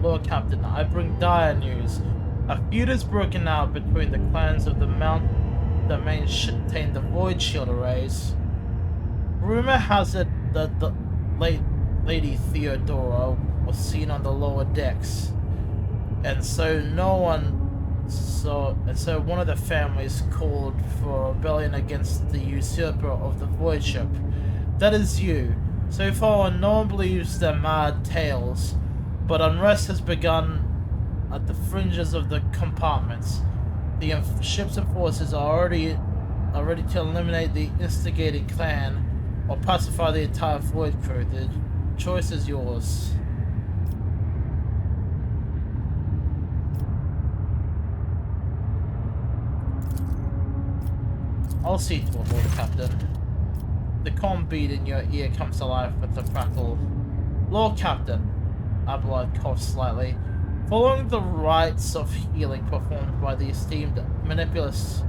Lord Captain, I bring dire news. A feud has broken out between the clans of the maintain the Void Shield arrays. Rumor has it that the late Lady Theodora was seen on the lower decks, and so one of the families called for a rebellion against the usurper of the Void Ship. That is you. So far, no one believes their mad tales, but unrest has begun at the fringes of the compartments. The ship's enforcers are ready to eliminate the instigating clan or pacify the entire Void crew. The choice is yours. I'll see to it, Lord Captain. The comm bead in your ear comes to life with a crackle. Lord Captain, Abelard coughs slightly. Following the rites of healing performed by the esteemed Manipulus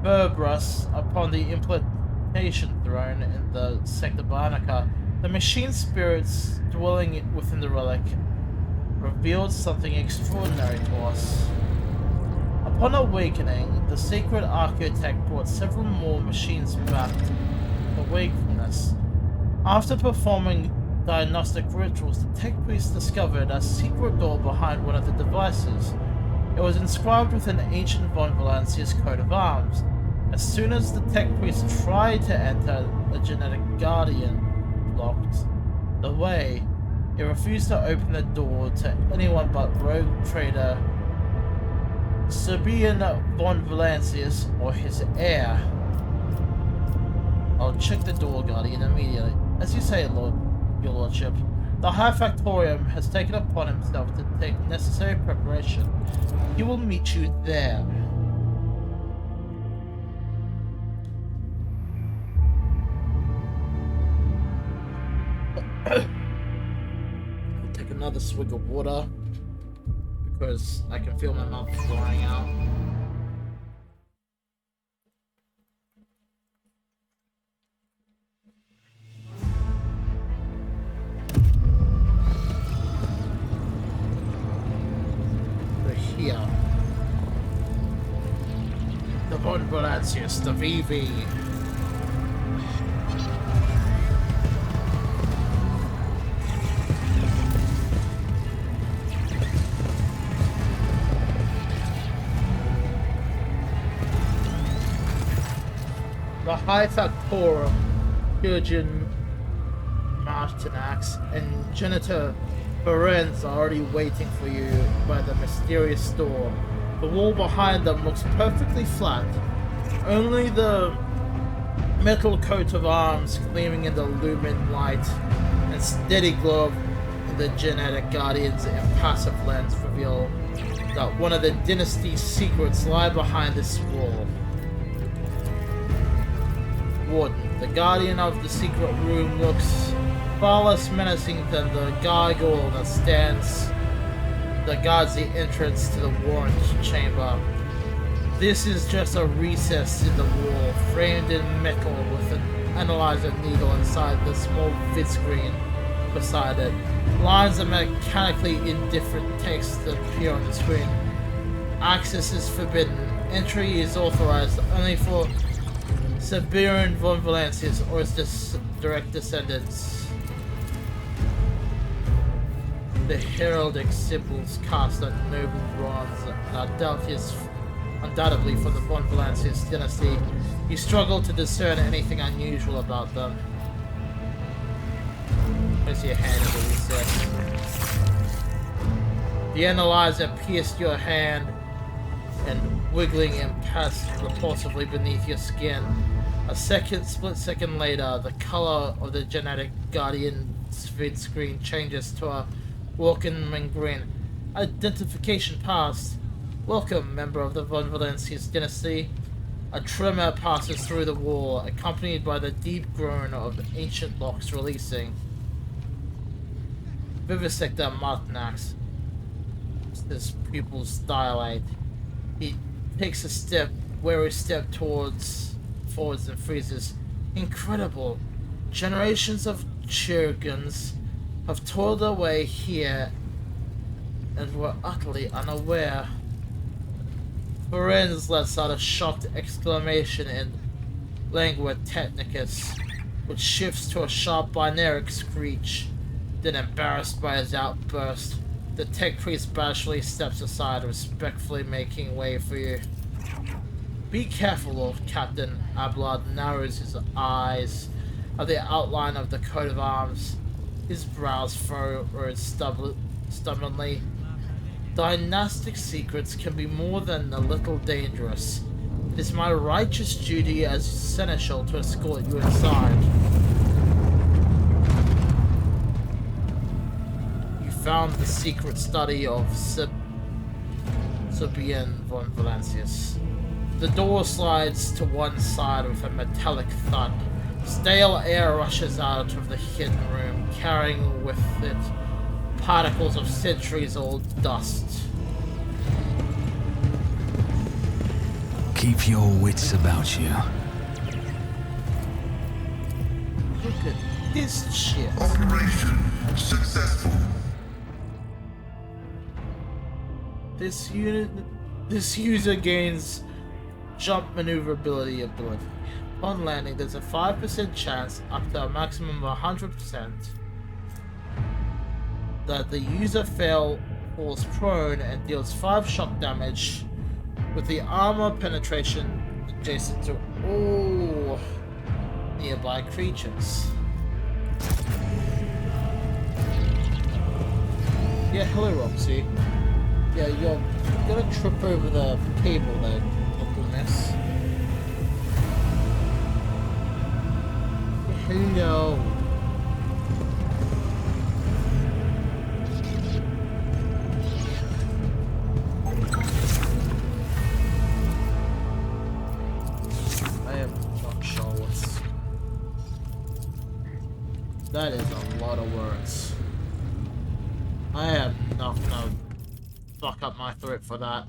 Berbrus upon the implantation throne in the Sector Bionica, the machine spirits dwelling within the relic revealed something extraordinary to us. Upon awakening, the sacred architect brought several more machines back to wakefulness. After performing diagnostic rituals, the tech priest discovered a secret door behind one of the devices. It was inscribed with an ancient Von Valancia's coat of arms, As soon as the tech priest tried to enter, the genetic guardian blocked the way. He refused to open the door to anyone but rogue trader Serbian von Valancius or his heir. I'll check the door, Guardian, immediately. As you say, your lordship, the High Factorium has taken upon himself to take necessary preparation. He will meet you there. I'll take another swig of water because I can feel my mouth drying out. We're here. The Von Valancius, the VV. The High Factorium, Jurgen Martinax, and Janitor Ferenz are already waiting for you by the mysterious door. The wall behind them looks perfectly flat. Only the metal coat of arms gleaming in the lumen light and steady glow of the genetic guardian's impassive lens reveal that one of the dynasty's secrets lie behind this wall. Warden, the guardian of the secret room, looks far less menacing than the gargoyle that guards the entrance to the warrant chamber. This is just a recess in the wall, framed in metal with an analyzer needle inside the small vid screen beside it. Lines of mechanically indifferent text appear on the screen. Access is forbidden. Entry is authorized only for Serbian von Valancius or his direct descendants. The heraldic symbols cast on noble bronze are undoubtedly from the von Valancius dynasty. You struggle to discern anything unusual about them. Place your hand in the recess. The analyzer pierced your hand and wiggling and passed repulsively beneath your skin. A split second later, the color of the genetic guardian's vid screen changes to a welcoming grin. Identification passed. Welcome, member of the von Valancius dynasty. A tremor passes through the wall, accompanied by the deep groan of ancient locks releasing. Vivisector Martinax. His pupils dilate. He takes a wary step forwards and freezes. Incredible. Generations of Chirurgeons have toiled their way here and were utterly unaware. Ferenz lets out a shocked exclamation in Lingua Technicus, which shifts to a sharp binaric screech. Then, embarrassed by his outburst, the tech priest bashfully steps aside, respectfully making way for you. Be careful, Lord Captain. Ablard narrows his eyes at the outline of the coat of arms. His brows furrowed stubbornly. Dynastic secrets can be more than a little dangerous. It is my righteous duty as seneschal to escort you inside. You found the secret study of Serbian von Valancius. The door slides to one side with a metallic thud. Stale air rushes out of the hidden room, carrying with it particles of centuries-old dust. Keep your wits about you. Look at this shit. Operation successful. This user gains jump maneuverability ability. Upon landing, there's a 5% chance, up to a maximum of 100%, that the user falls prone and deals 5 shock damage with the armor penetration adjacent to all nearby creatures. Yeah, hello, Roxy. Yeah, you're gonna trip over the cable there, Uncle Miss. Hello. I am not sure what's... That is a lot of words. I am not gonna fuck up my throat for that.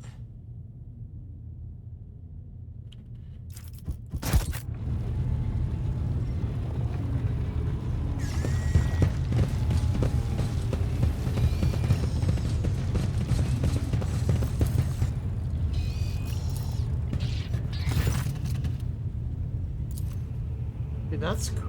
Hey, that's cool.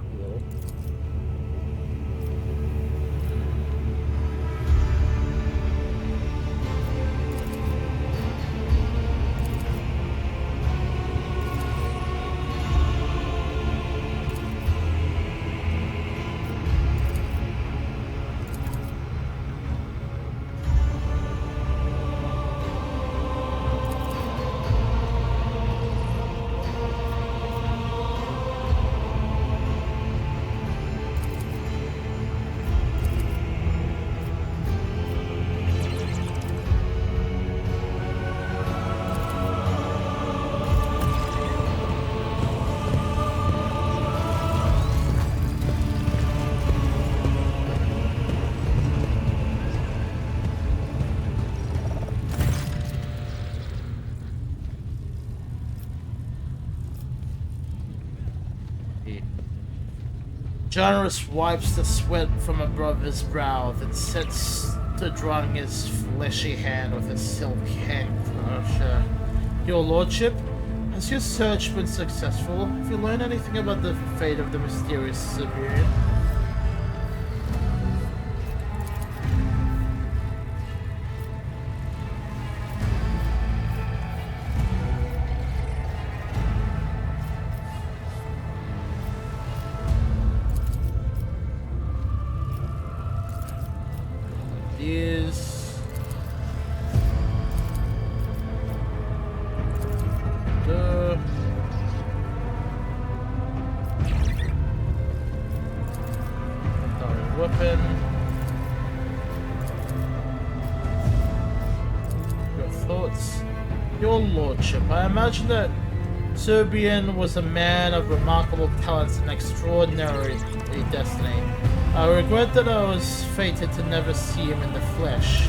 Generous wipes the sweat from above his brow, then sets to drying his fleshy hand with his silk handkerchief. Your lordship, has your search been successful? Have you learned anything about the fate of the mysterious Siberian? I imagine that Serbian was a man of remarkable talents and extraordinary destiny. I regret that I was fated to never see him in the flesh.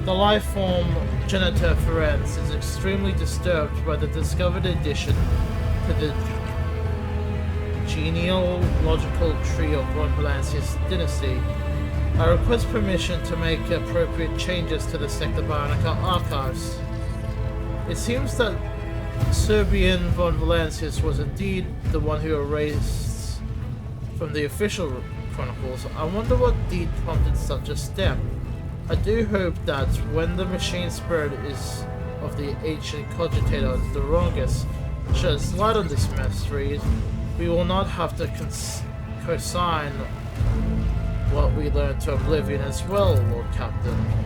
The life form Genitor Ferenc is extremely disturbed by the discovered addition to the genealogical tree of Von Valancius dynasty. I request permission to make appropriate changes to the Sector Bionica archives. It seems that Serbian von Valancius was indeed the one who erased from the official chronicles. I wonder what deed prompted such a step. I do hope that when the machine spirit is of the ancient cogitator the Rongus sheds light on this mystery, we will not have to consign what we learned to oblivion as well, Lord Captain.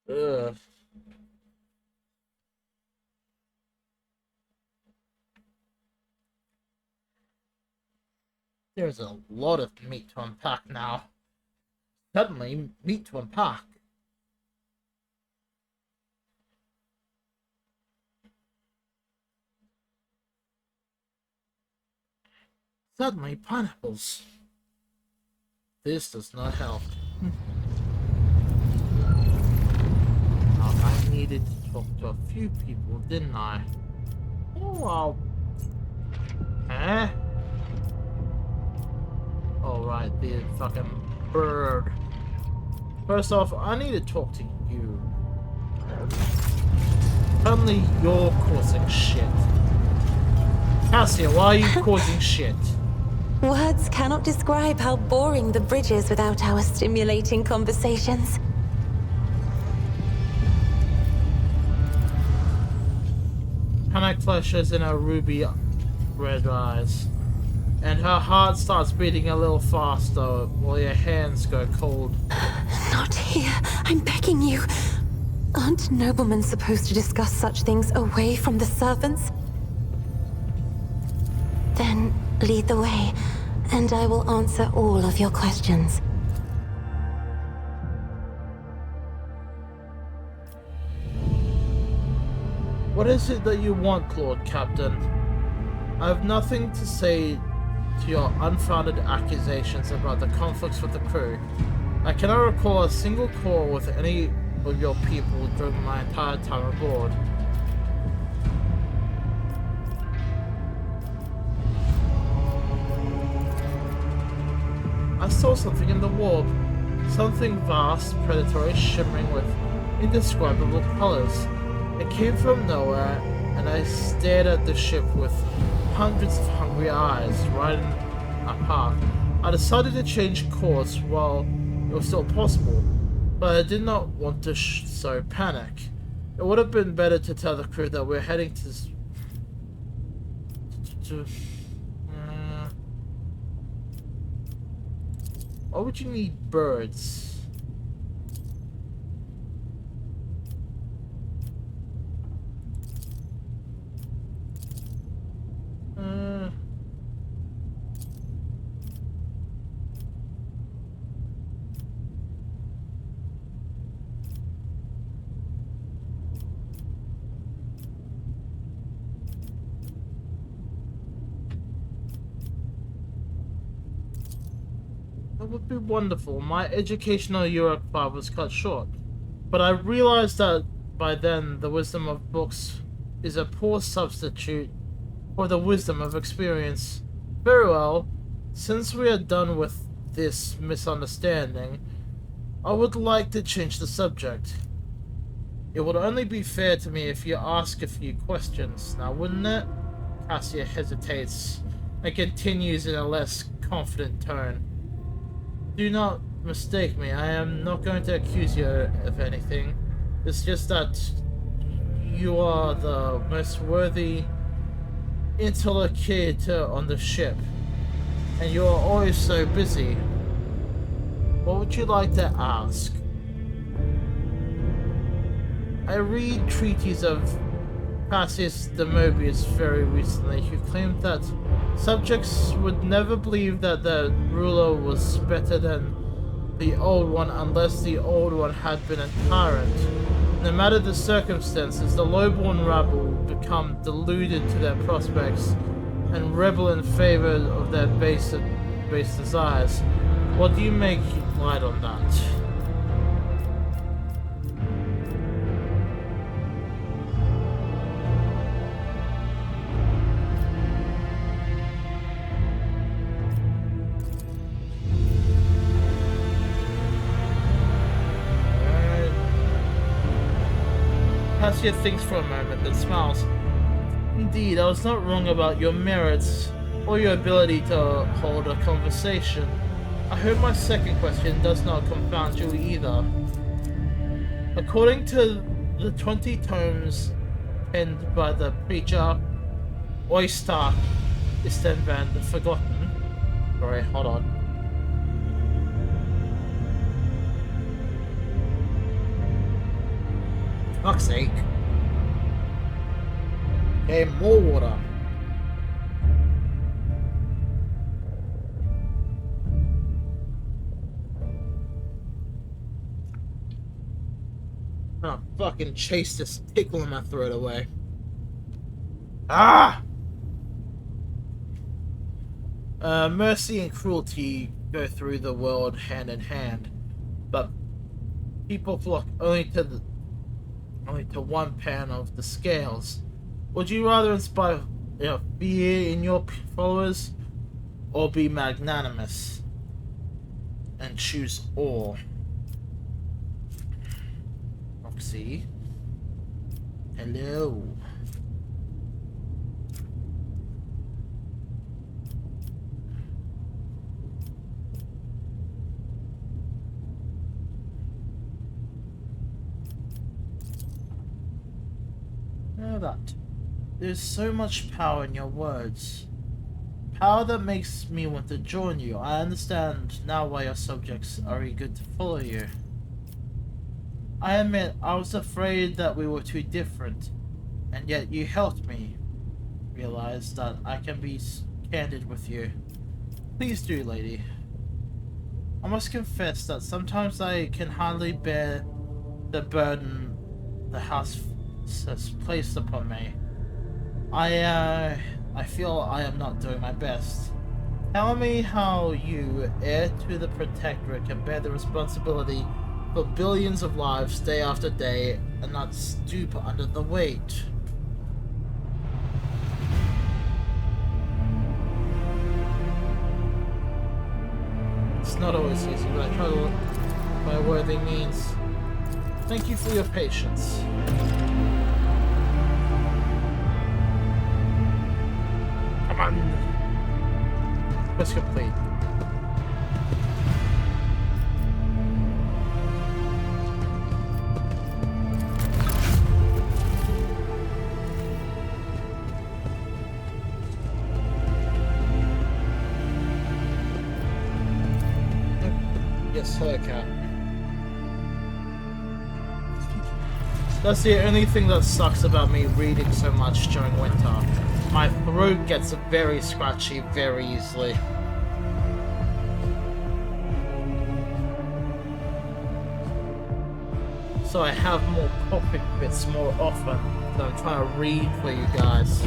Ugh. There's a lot of meat to unpack now. Suddenly, meat to unpack. Suddenly, pineapples. This does not help. I needed to talk to a few people, didn't I? Oh, well. Eh? Oh, right, the fucking bird. First off, I need to talk to you. Apparently, you're causing shit. Cassia, why are you causing shit? Words cannot describe how boring the bridge is without our stimulating conversations. Panic flashes in her ruby red eyes, and her heart starts beating a little faster while your hands go cold. Not here. I'm begging you. Aren't noblemen supposed to discuss such things away from the servants? Then lead the way, and I will answer all of your questions. What is it that you want, Lord Captain? I have nothing to say to your unfounded accusations about the conflicts with the crew. I cannot recall a single quarrel with any of your people during my entire time aboard. I saw something in the warp. Something vast, predatory, shimmering with indescribable colors. It came from nowhere, and I stared at the ship with hundreds of hungry eyes, riding apart. I decided to change course while it was still possible, but I did not want to sow panic. It would have been better to tell the crew that we're heading why would you need birds? That would be wonderful. My educational Uruk 5 was cut short, but I realized that by then the wisdom of books is a poor substitute for the wisdom of experience. Very well, since we are done with this misunderstanding, I would like to change the subject. It would only be fair to me if you ask a few questions, now wouldn't it? Cassia hesitates and continues in a less confident tone. Do not mistake me, I am not going to accuse you of anything. It's just that you are the most worthy interlocutor on the ship, and you are always so busy. What would you like to ask? I read treaties of Cassius Demobius very recently, who claimed that subjects would never believe that the ruler was better than the old one unless the old one had been a tyrant. No matter the circumstances, the lowborn rabble become deluded to their prospects and rebel in favor of their base desires. What do you make light on that? Cassia thinks for a moment, then smiles. Indeed, I was not wrong about your merits or your ability to hold a conversation. I hope my second question does not confound you either. According to the 20 tomes penned by the preacher Oyster Istenvan the Forgotten. Sorry, hold on. Fuck's sake. Okay, more water. Oh, fucking chase this tickle in my throat away. Ah! Mercy and cruelty go through the world hand in hand, but people flock only to one pan of the scales. Would you rather inspire fear in your followers, or be magnanimous and choose awe? Oopsie. Hello. Know that. There's so much power in your words. Power that makes me want to join you. I understand now why your subjects are eager to follow you. I admit, I was afraid that we were too different, and yet you helped me realize that I can be candid with you. Please do, lady. I must confess that sometimes I can hardly bear the burden the house has placed upon me. I feel I am not doing my best. Tell me how you, heir to the Protectorate, can bear the responsibility for billions of lives day after day and not stoop under the weight. It's not always easy, but I try to look by worthy means. Thank you for your patience. Come on. Quest complete. Yes, Owlcat. That's the only thing that sucks about me reading so much during winter. My throat gets very scratchy very easily. So I have more coughing fits more often, so I'm trying to read for you guys.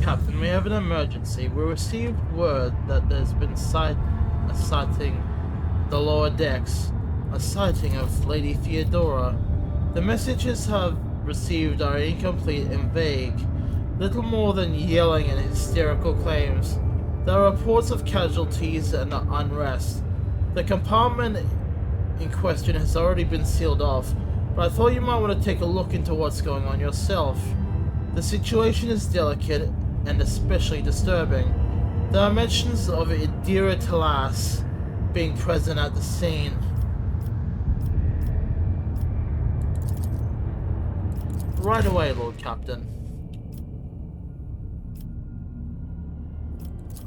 Captain, we have an emergency. We received word that there's been a sighting the lower decks, a sighting of Lady Theodora. The messages have received are incomplete and vague, little more than yelling and hysterical claims. There are reports of casualties and unrest. The compartment in question has already been sealed off, but I thought you might want to take a look into what's going on yourself. The situation is delicate and especially disturbing. There are mentions of Idira Talas being present at the scene. Right away, Lord Captain.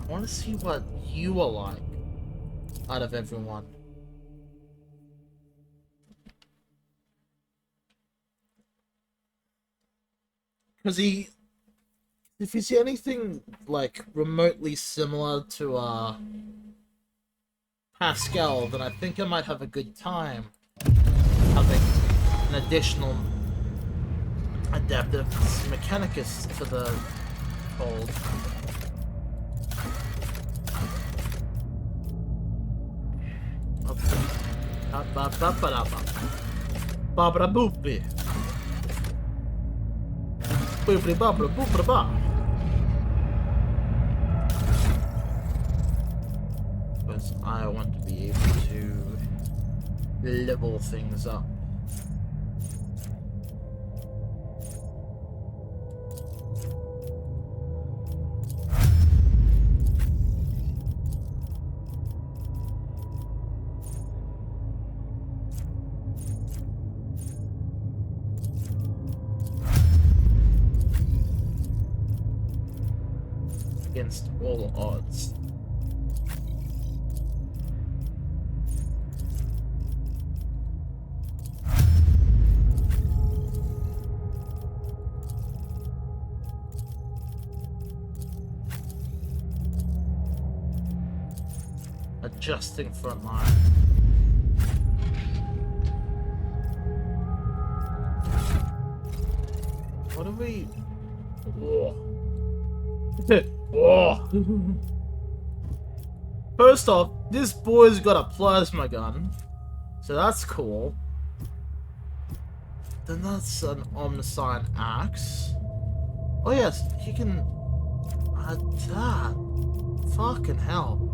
I want to see what you are like out of everyone. Because if you see anything like remotely similar to Pascal, then I think I might have a good time having an additional adaptive mechanicus for the fold. Babra boopy. Boopy babra boopra ba. Because I want to be able to level things up. Against all odds. Adjusting front line. What are we? Whoa. Whoa. First off, this boy's got a plasma gun, so that's cool. Then that's an Omniscient axe. Oh yes, he can add that. Fucking hell.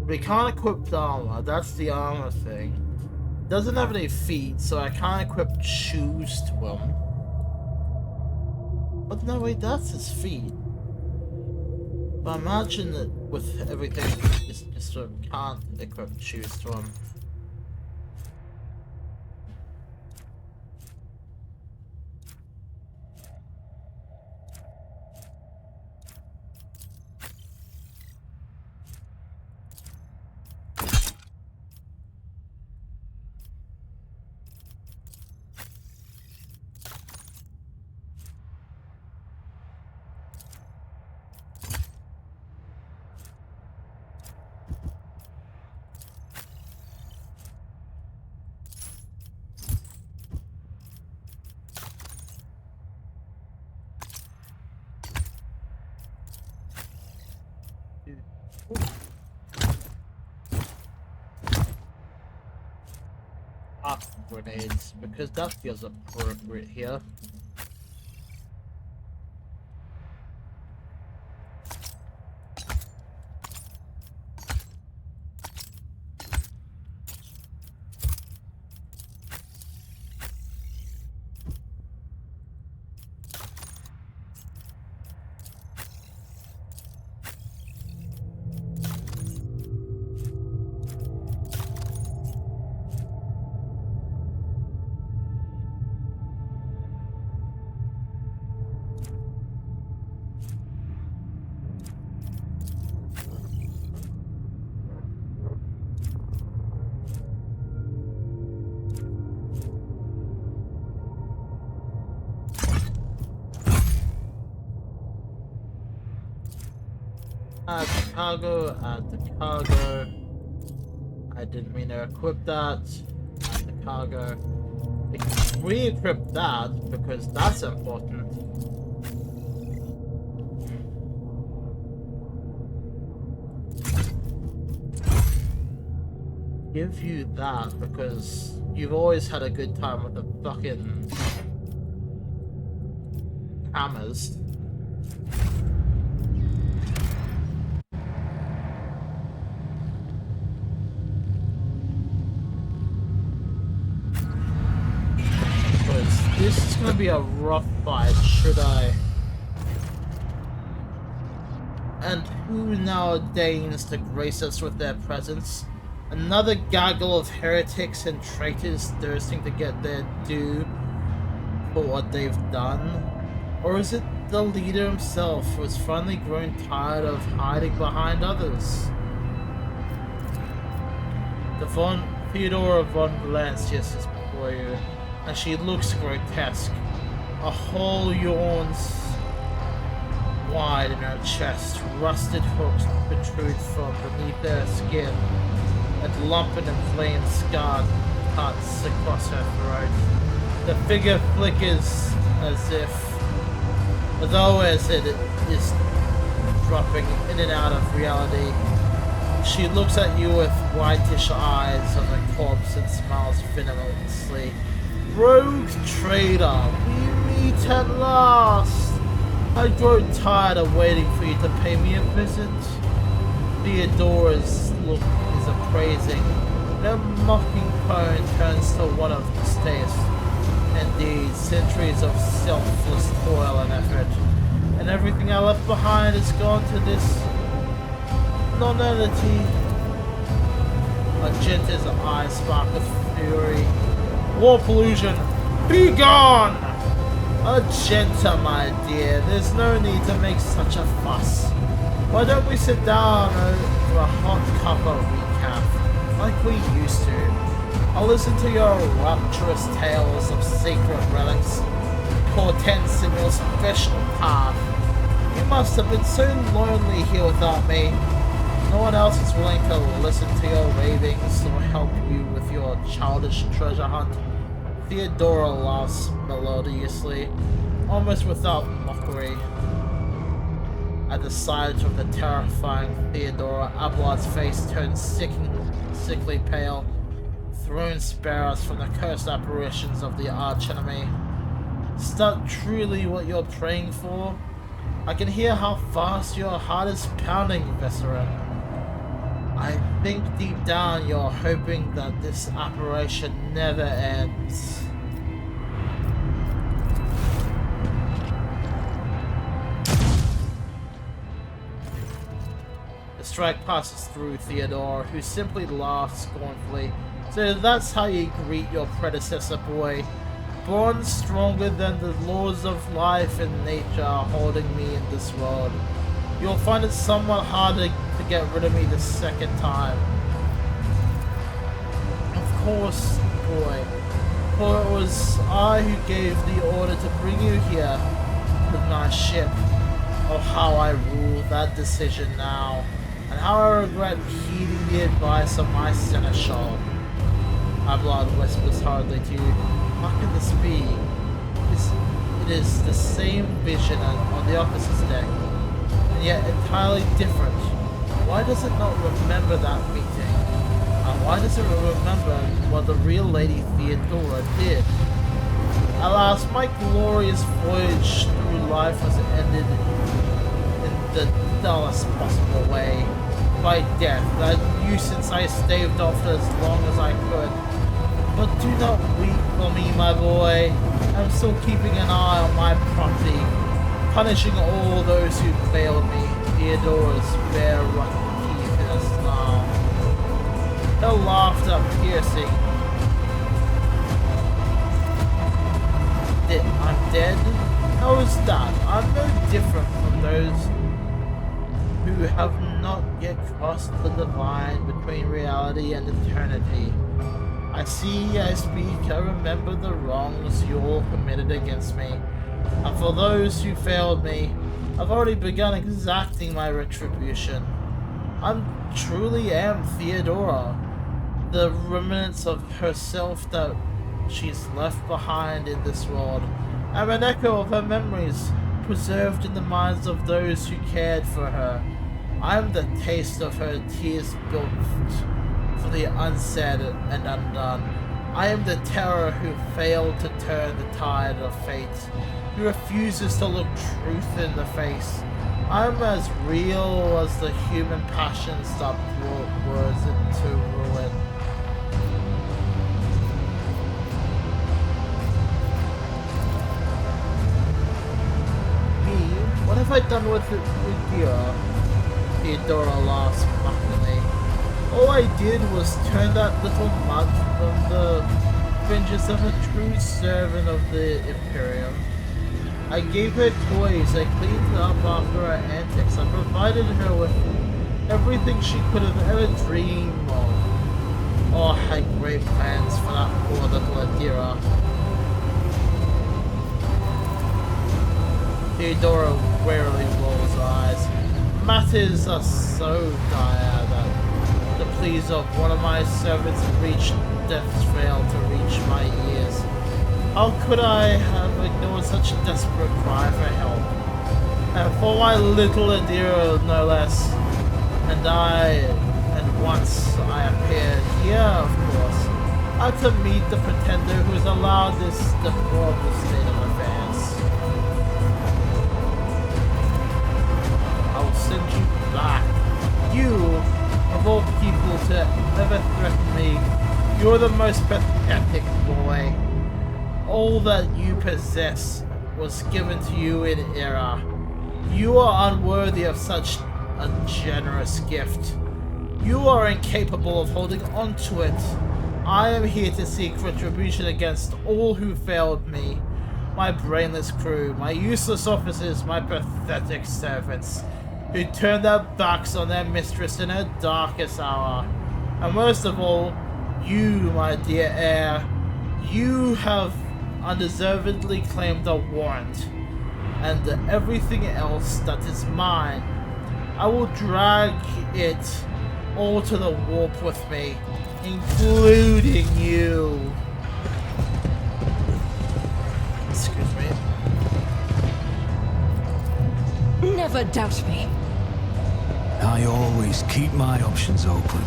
We can't equip the armor, that's the armor thing. Doesn't have any feet, so I can't equip shoes to him. But no, wait, that's his feet. But imagine that with everything, you just sort of can't equip shoes to him. Grenades, because that feels appropriate here. Add the cargo, add the cargo. I didn't mean to equip that. Add the cargo. We can re-equip that because that's important. Give you that because you've always had a good time with the fucking hammers. This is gonna be a rough fight, should I? And who now deigns to grace us with their presence? Another gaggle of heretics and traitors thirsting to get their due for what they've done? Or is it the leader himself who has finally grown tired of hiding behind others? The Theodora von Valancius is before you. and she looks grotesque. A hole yawns wide in her chest. Rusted hooks protrude from beneath her skin, and lump and inflamed scar cuts across her throat. The figure flickers though as it is dropping in and out of reality. She looks at you with whitish eyes on the corpse and smiles venomously. Rogue trader, we meet at last! I grow tired of waiting for you to pay me a visit. Theodora's look is appraising. Her mocking tone turns to one of distaste. Indeed, centuries of selfless toil and effort, and everything I left behind has gone to this nonentity. Magenta's eyes spark with fury. War pollution, be gone! Magenta, my dear, there's no need to make such a fuss. Why don't we sit down over a hot cup of recap, like we used to? I'll listen to your rapturous tales of sacred relics, portents in your special path. You must have been so lonely here without me. No one else is willing to listen to your ravings or help you with your childish treasure hunt. Theodora laughs melodiously, almost without mockery. At the sight of the terrifying Theodora, Abelard's face turns sickly pale. Throne spare us from the cursed apparitions of the archenemy. Is that truly what you're praying for? I can hear how fast your heart is pounding, Viscera. I think deep down you're hoping that this apparition never ends. The strike passes through Theodore, who simply laughs scornfully. So that's how you greet your predecessor, boy. Born stronger than the laws of life and nature are holding me in this world. You'll find it somewhat harder to get rid of me the second time. Of course, boy. For it was I who gave the order to bring you here with my ship. Oh, how I rue that decision now, and how I regret heeding the advice of my seneschal. Abelard whispers hurriedly to you. How can this be? It is the same vision on the officer's deck, and yet entirely different. Why does it not remember that meeting? And why does it remember what the real Lady Theodora did? Alas, my glorious voyage through life was ended in the dullest possible way. By death, that nuisance I staved off as long as I could. But do not weep for me, my boy. I'm still keeping an eye on my property, punishing all those who failed me. Theodora's bare rotten teeth in a snarl. Her laughter piercing. I'm dead? How is that? I'm no different from those who have not yet crossed the divide between reality and eternity. I see, I speak, I remember the wrongs you all committed against me. And for those who failed me, I've already begun exacting my retribution. I truly am Theodora, the remnants of herself that she's left behind in this world. I'm an echo of her memories, preserved in the minds of those who cared for her. I am the taste of her tears built for the unsaid and undone. I am the terror who failed to turn the tide of fate, who refuses to look truth in the face. I am as real as the human passions that brought words into ruin. Me? What have I done with Theodora? Theodora laughs mockingly. All I did was turn that little mug from the fringes of a true servant of the Imperium. I gave her toys, I cleaned up after her antics, I provided her with everything she could have ever dreamed of. Oh, I had great plans for that poor little Adira. Theodora wearily rolls her eyes. Matters are so dire that the pleas of one of my servants reached death's trail to reach my ears. How could I have ignored such a desperate cry for help? And for my little Adira, no less. And once I appeared here, of course, I had to meet the pretender who has allowed this deplorable state of affairs. I will send you back. You, of all people to ever threaten me, you're the most pathetic boy. All that you possess was given to you in error. You are unworthy of such a generous gift. You are incapable of holding on to it. I am here to seek retribution against all who failed me. My brainless crew, my useless officers, my pathetic servants, who turned their backs on their mistress in her darkest hour. And most of all, you, my dear heir, you have undeservedly claimed a warrant. And everything else that is mine, I will drag it all to the warp with me, including you. Excuse me. Never doubt me. I always keep my options open.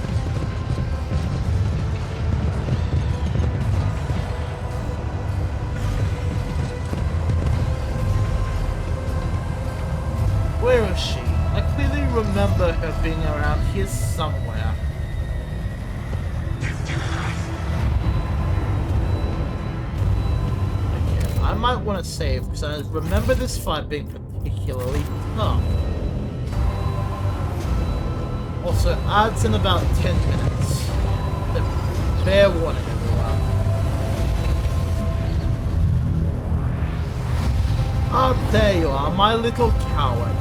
Where is she? I clearly remember her being around here somewhere. Okay, I might want to save because I remember this fight being particularly tough. Also, adds in about 10 minutes. But fair warning, everyone. Ah, there you are, my little coward.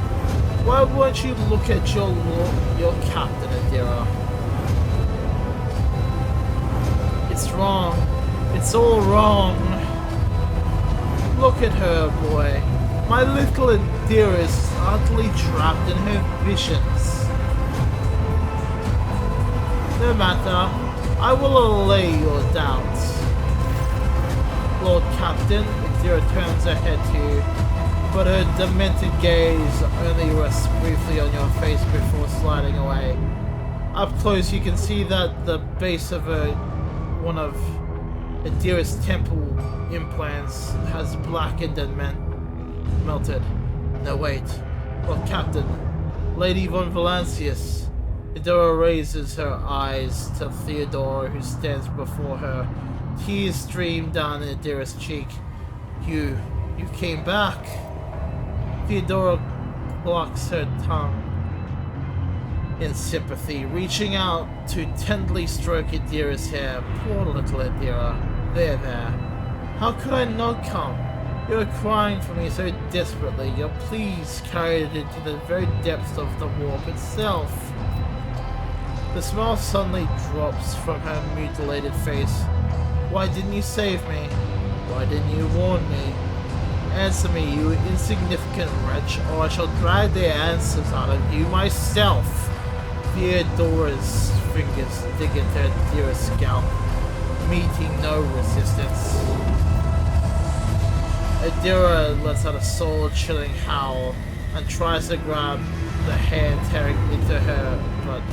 Why won't you look at your captain, Adira? It's wrong. It's all wrong. Look at her, boy. My little Adira is utterly trapped in her visions. No matter. I will allay your doubts. Lord Captain, Adira turns her head to you, but her demented gaze only rests briefly on your face before sliding away. Up close you can see that the base of one of Adira's temple implants has blackened and melted. No wait. Well, Captain, Lady von Valancius. Adira raises her eyes to Theodora, who stands before her. Tears stream down Adira's cheek. You came back. Theodora blocks her tongue in sympathy, reaching out to tenderly stroke Adira's hair. Poor little Adira. There. How could I not come? You were crying for me so desperately. Your pleas carried into the very depths of the warp itself. The smile suddenly drops from her mutilated face. Why didn't you save me? Why didn't you warn me? Answer me, you insignificant wretch, or I shall drag the answers out of you myself. Theodora's fingers dig into her dearest scalp, meeting no resistance. Adira lets out a soul-chilling howl and tries to grab the hand tearing into her, but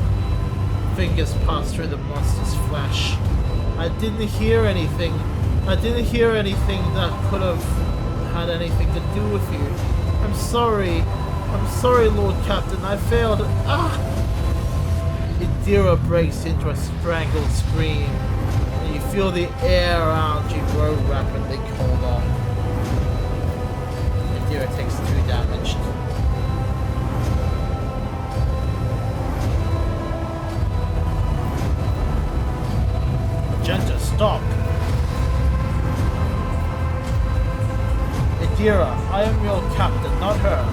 fingers pass through the monster's flesh. I didn't hear anything that could have had anything to do with you. I'm sorry, Lord Captain, I failed. Adira breaks into a strangled scream, and you feel the air around you grow rapidly colder. Adira takes 2 damage. Magenta, stop! Adira, I am your captain, not her.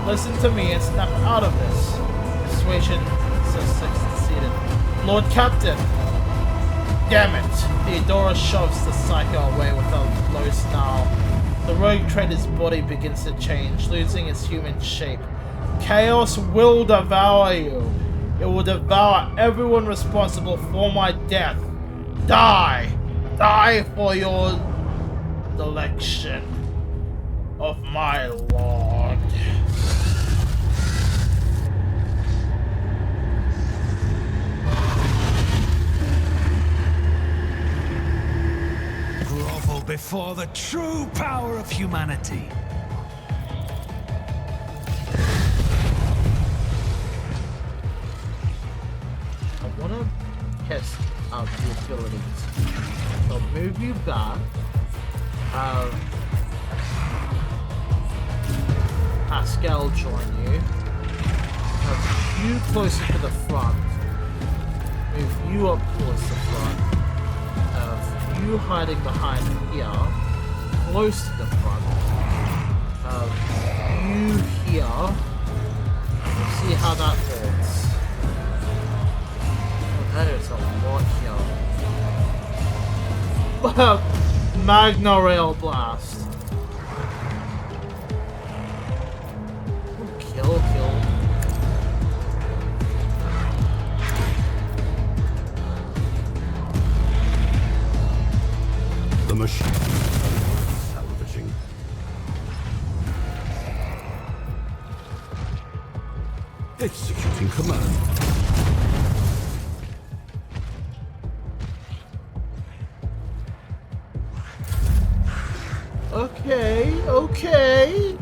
Listen to me and snap out of this. Persuasion succeeded. Lord Captain! Damn it! Theodora shoves the psycho away with a low snarl. The rogue trader's body begins to change, losing its human shape. Chaos will devour you. It will devour everyone responsible for my death. Die! Die for your election of my lord. Grovel before the true power of humanity. I want to test out the abilities. So I'll move you back. Pascal join you. Have you closer to the front. Move you up towards the front. Have you hiding behind here, close to the front. You here. We'll see how that holds. Oh, that is a lot here. Magna Rail Blast. Kill. The machine. Salvaging. Executing command. Okay.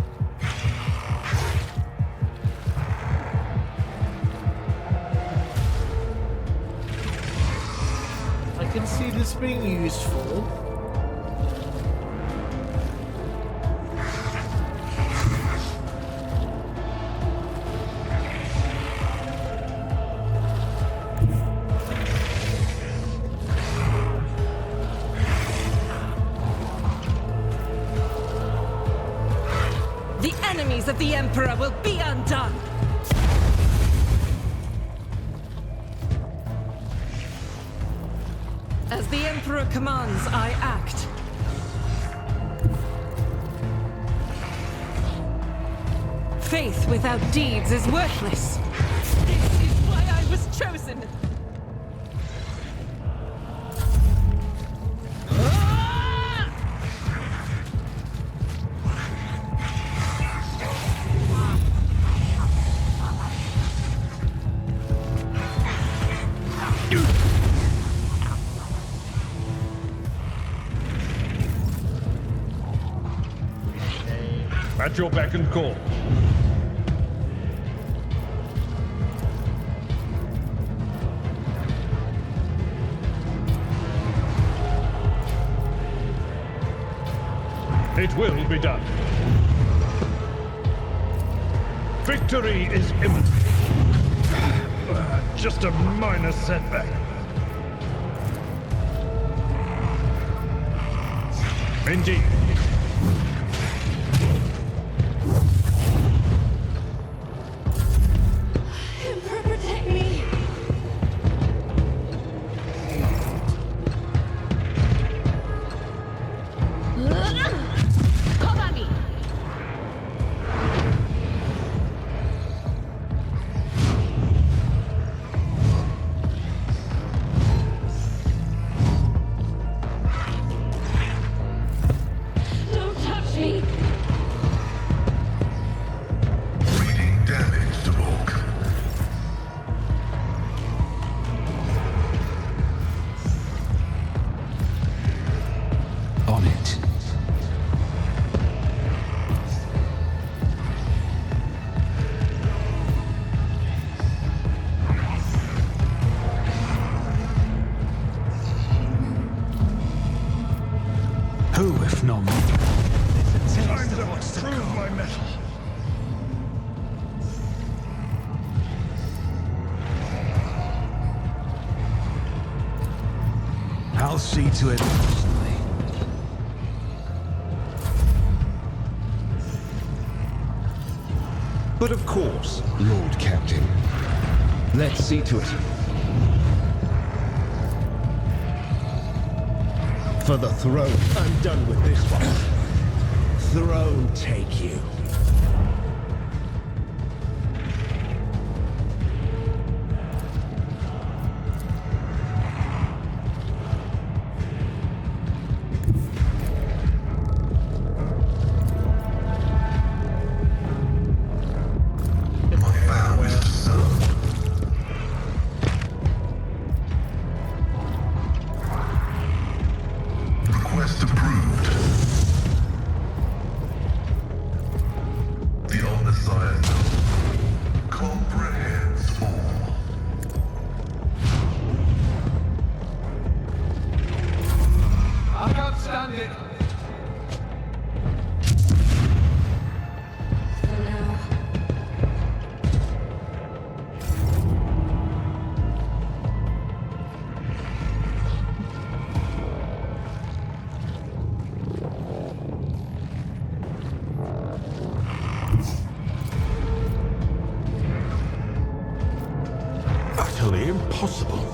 I can see this being useful. The enemies of the Emperor will be undone! As the Emperor commands, I act. Faith without deeds is worthless. This is why I was chosen! At your beck and call. It will be done. Victory is imminent. Just a minor setback. Indeed. Protect me. Cover me. Don't touch me. Reading damage to bulk. On it. Who, if not me? Time to prove my mettle. I'll see to it personally. But of course, Lord Captain. Let's see to it. For the throne. I'm done with this one. throne take you. Request approved. The Omnissiah comprehends all. I can't stand it. Utterly impossible.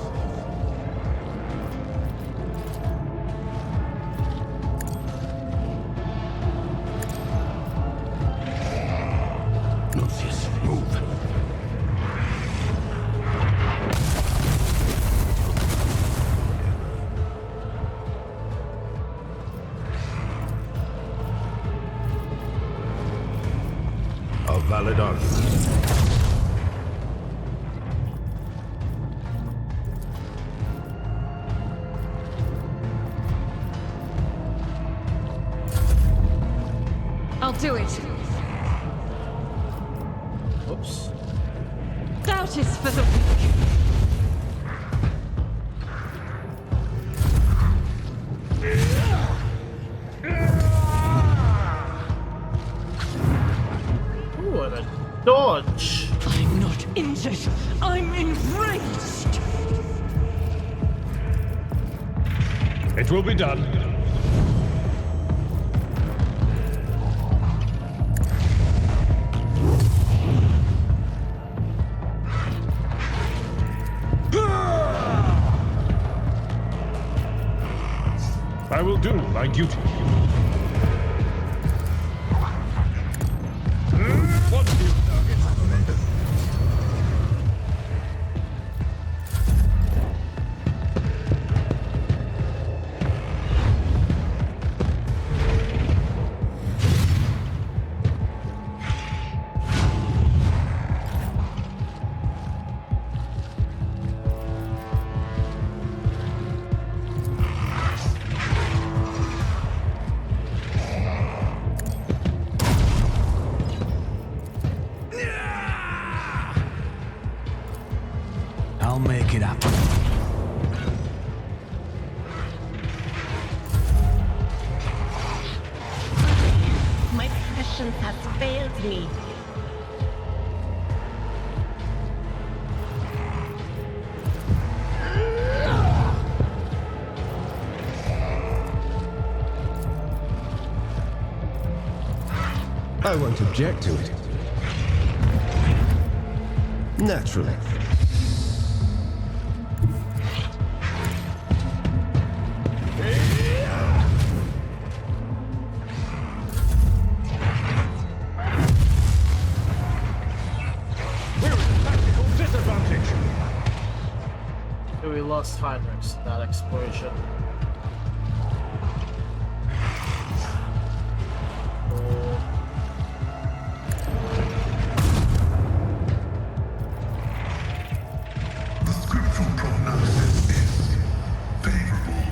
Nonsense. Move. A valid argument. I'll do it. Oops. Doubt is for the weak. Ooh, and a dodge. I'm not injured. I'm enraged. It will be done. I will do my duty. One new target. I'll make it happen. My patience has failed me. I won't object to it. Naturally. We're at a tactical disadvantage. Okay, we lost Heinrichs in that explosion. The scriptural prognosis is favorable.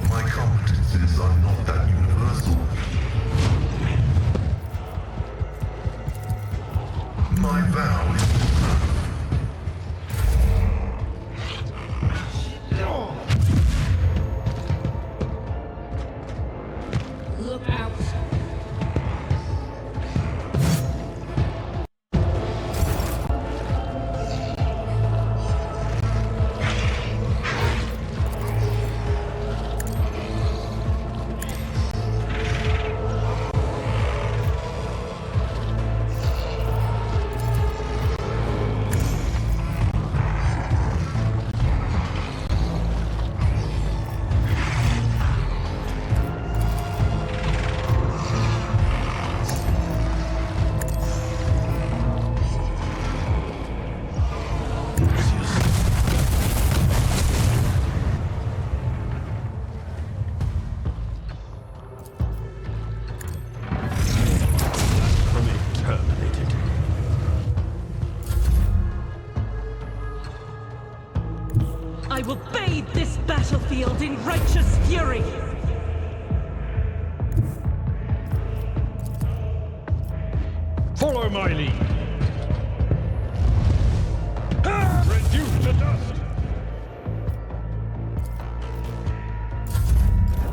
My competences are not that universal. My vow is to serve. Look out. fury! Follow my lead. Reduce to dust.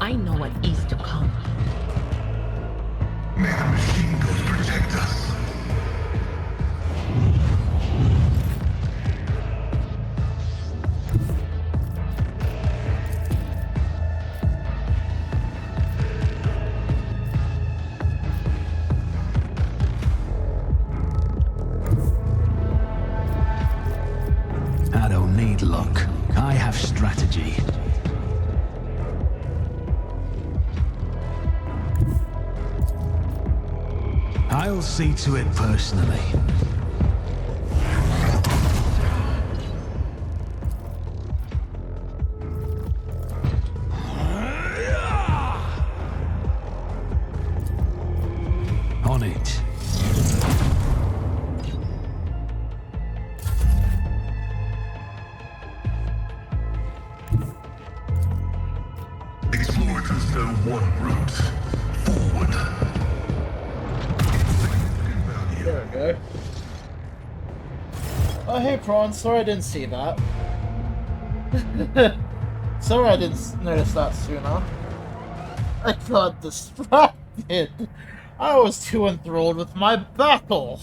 I know what is to come. May the machine gods protect us. I don't need luck. I have strategy. I'll see to it personally. On it. Exploiters know one route. Forward. There we go. Oh, hey, Prawn. Sorry I didn't see that. Sorry I didn't notice that sooner. I got distracted. I was too enthralled with my battle.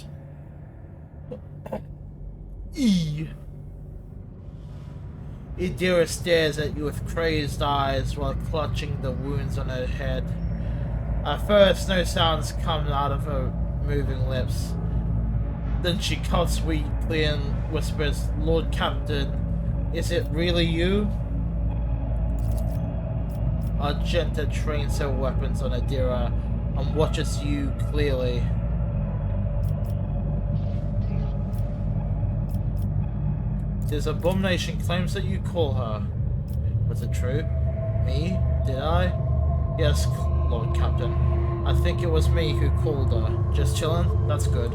Idira stares at you with crazed eyes while clutching the wounds on her head. At first, no sounds come out of her moving lips. Then she coughs weakly and whispers, "Lord Captain, is it really you?" Argenta trains her weapons on Idira and watches you clearly. This abomination claims that you call her. Was it true? Me? Did I? Yes, Lord Captain. I think it was me who called her. Just chillin'? That's good.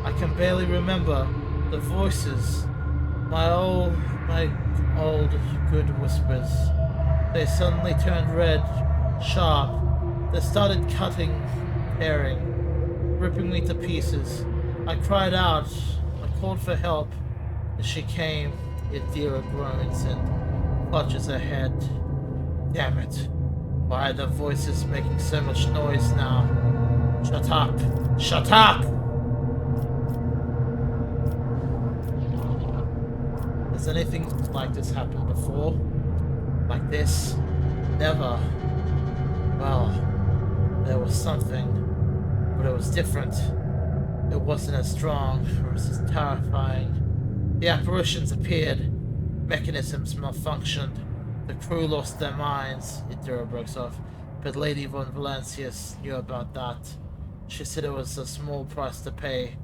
I can barely remember the voices. My old good whispers. They suddenly turned red, sharp. They started cutting, tearing, ripping me to pieces. I cried out. I called for help. As she came, Idira groans and clutches her head. Damn it. Why are the voices making so much noise now? Shut up! Shut up! Has anything like this happened before? Like this? Never. Well, there was something, but it was different. It wasn't as strong, it was as terrifying. The apparitions appeared, mechanisms malfunctioned, the crew lost their minds, Idira breaks off, but Lady von Valancius knew about that. She said it was a small price to pay,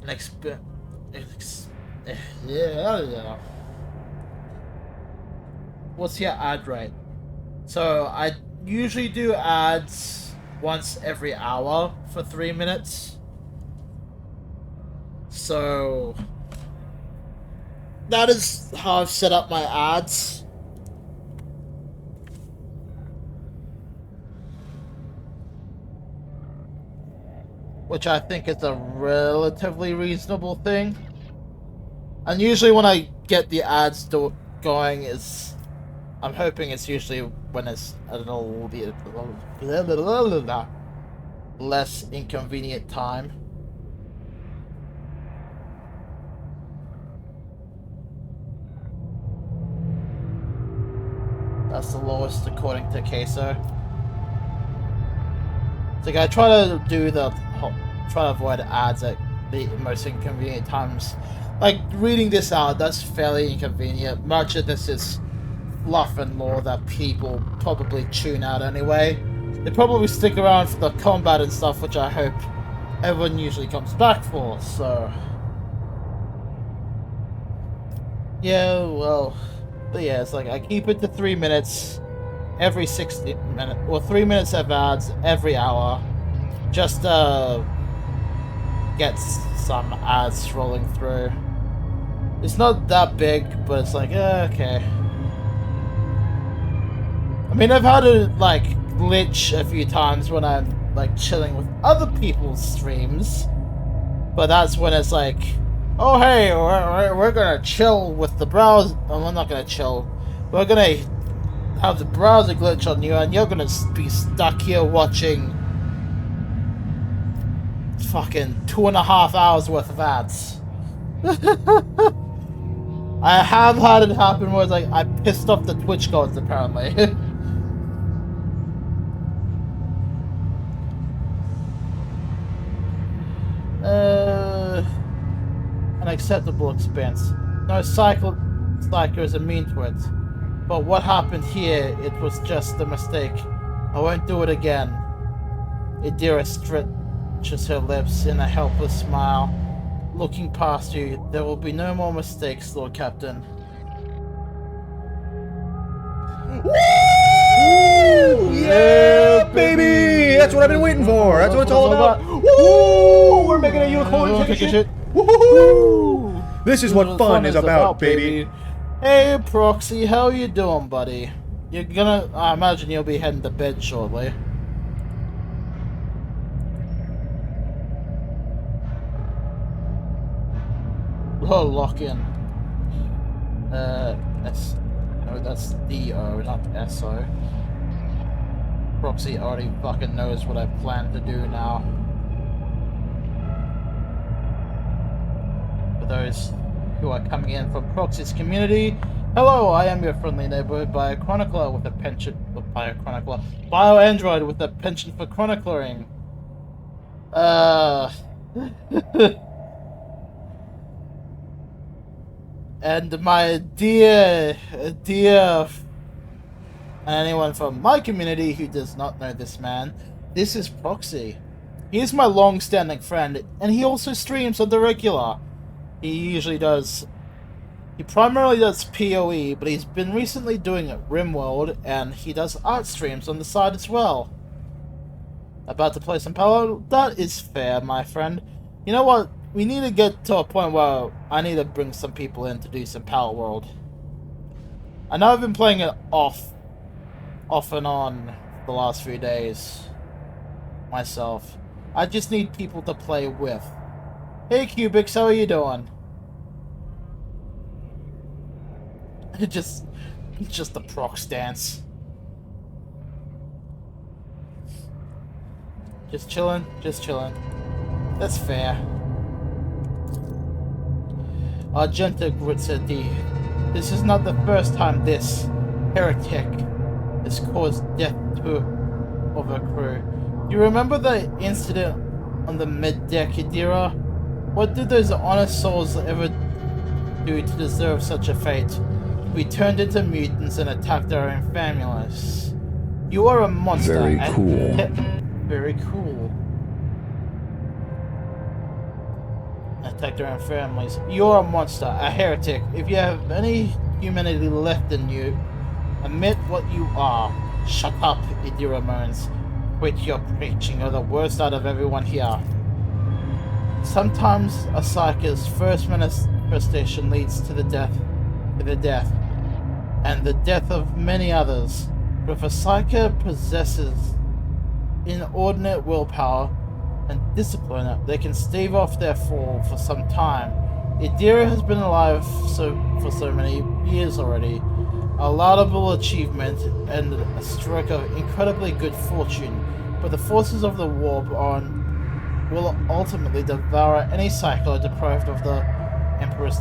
an yeah. What's your ad rate? So I usually do ads once every hour for 3 minutes. So that is how I've set up my ads. Which I think is a relatively reasonable thing. And usually when I get the ads going is... I'm hoping it's usually when it's a little less inconvenient time. That's the lowest according to Queso. It's like I try to avoid ads at the most inconvenient times. Like reading this out, that's fairly inconvenient. Much of this is fluff and lore that people probably tune out anyway. They probably stick around for the combat and stuff, which I hope everyone usually comes back for, so... Yeah, well... But yeah, it's like I keep it to 3 minutes every 60 minutes, or 3 minutes of ads every hour. Just get some ads scrolling through. It's not that big, but it's like, okay. mean, I've had it, like, glitch a few times when I'm, like, chilling with other people's streams. But that's when it's like, oh, hey, we're gonna chill with the browser. Oh, we're not gonna chill. We're gonna have the browser glitch on you, and you're gonna be stuck here watching fucking 2.5 hours worth of ads. I have had it happen where it's like, I pissed off the Twitch gods, apparently. An acceptable expense. No psycho is immune to it. But what happened here, it was just a mistake. I won't do it again. Idira stretches her lips in a helpless smile. Looking past you, there will be no more mistakes, Lord Captain. Woo! Yeah, baby! That's what I've been waiting for. That's what it's all about. Woo! We're making a unicorn shit. Woo! This is what fun is about, baby. Hey, Proxy, how you doing, buddy? You're gonna... I imagine you'll be heading to bed shortly. Oh, lock in. S... No, that's D-O, not S-O. Proxy already fucking knows what I plan to do now. For those who are coming in from Proxy's community, hello, I am your friendly neighborhood bio-chronicler with a penchant... Bio-android with a penchant for chronicling. And my dear, anyone from my community who does not know this man, this is Proxy. He is my long-standing friend, and he also streams on the regular. He primarily does PoE, but he's been recently doing RimWorld, and he does art streams on the side as well. About to play some Palo? That is fair, my friend. You know what? We need to get to a point where I need to bring some people in to do some Power World. I know I've been playing it off and on the last few days myself. I just need people to play with. Hey Cubics, how are you doing? Just the proc stance. Just chilling. That's fair. Argenta Gritsa D. This is not the first time this heretic has caused death to of a crew. Do you remember the incident on the mid-deck, Idira? What did those honest souls ever do to deserve such a fate? We turned into mutants and attacked our own families. You are a monster. Very cool. Very cool. Attacked our own families. You're a monster, a heretic. If you have any humanity left in you, admit what you are. Shut up, Idira moans. Quit your preaching. You're the worst out of everyone here. Sometimes a psyker's first manifestation leads to the death, and the death of many others. But if a psyker possesses inordinate willpower and discipline, they can stave off their fall for some time. Idira has been alive for so many years already. A laudable achievement and a stroke of incredibly good fortune, but the forces of the warp will ultimately devour any psycho deprived of the Emperor's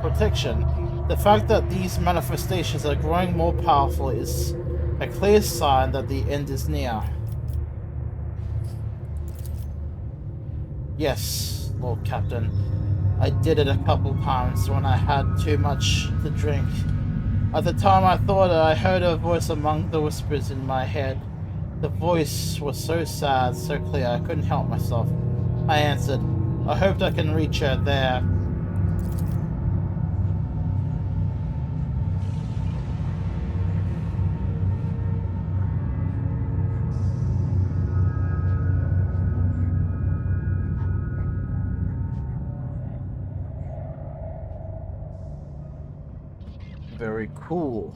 protection. The fact that these manifestations are growing more powerful is a clear sign that the end is near. Yes, Lord Captain. I did it a couple times when I had too much to drink. At the time I thought I heard a voice among the whispers in my head. The voice was so sad, so clear, I couldn't help myself. I answered, I hoped I can reach her there. Very cool.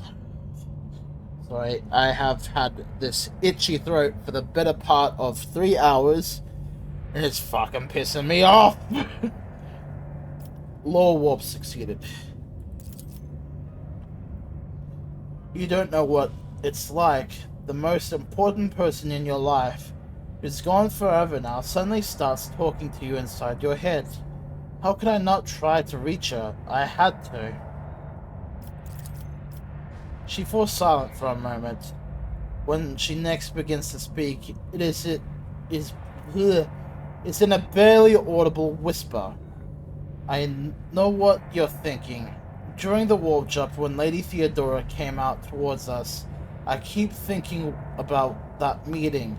Sorry, I have had this itchy throat for the better part of 3 hours, and it's fucking pissing me off. Lore warp succeeded. You don't know what it's like. The most important person in your life, who's gone forever now, suddenly starts talking to you inside your head. How could I not try to reach her? I had to. She falls silent for a moment. When she next begins to speak, it's in a barely audible whisper. I know what you're thinking. During the warp jump, when Lady Theodora came out towards us, I keep thinking about that meeting.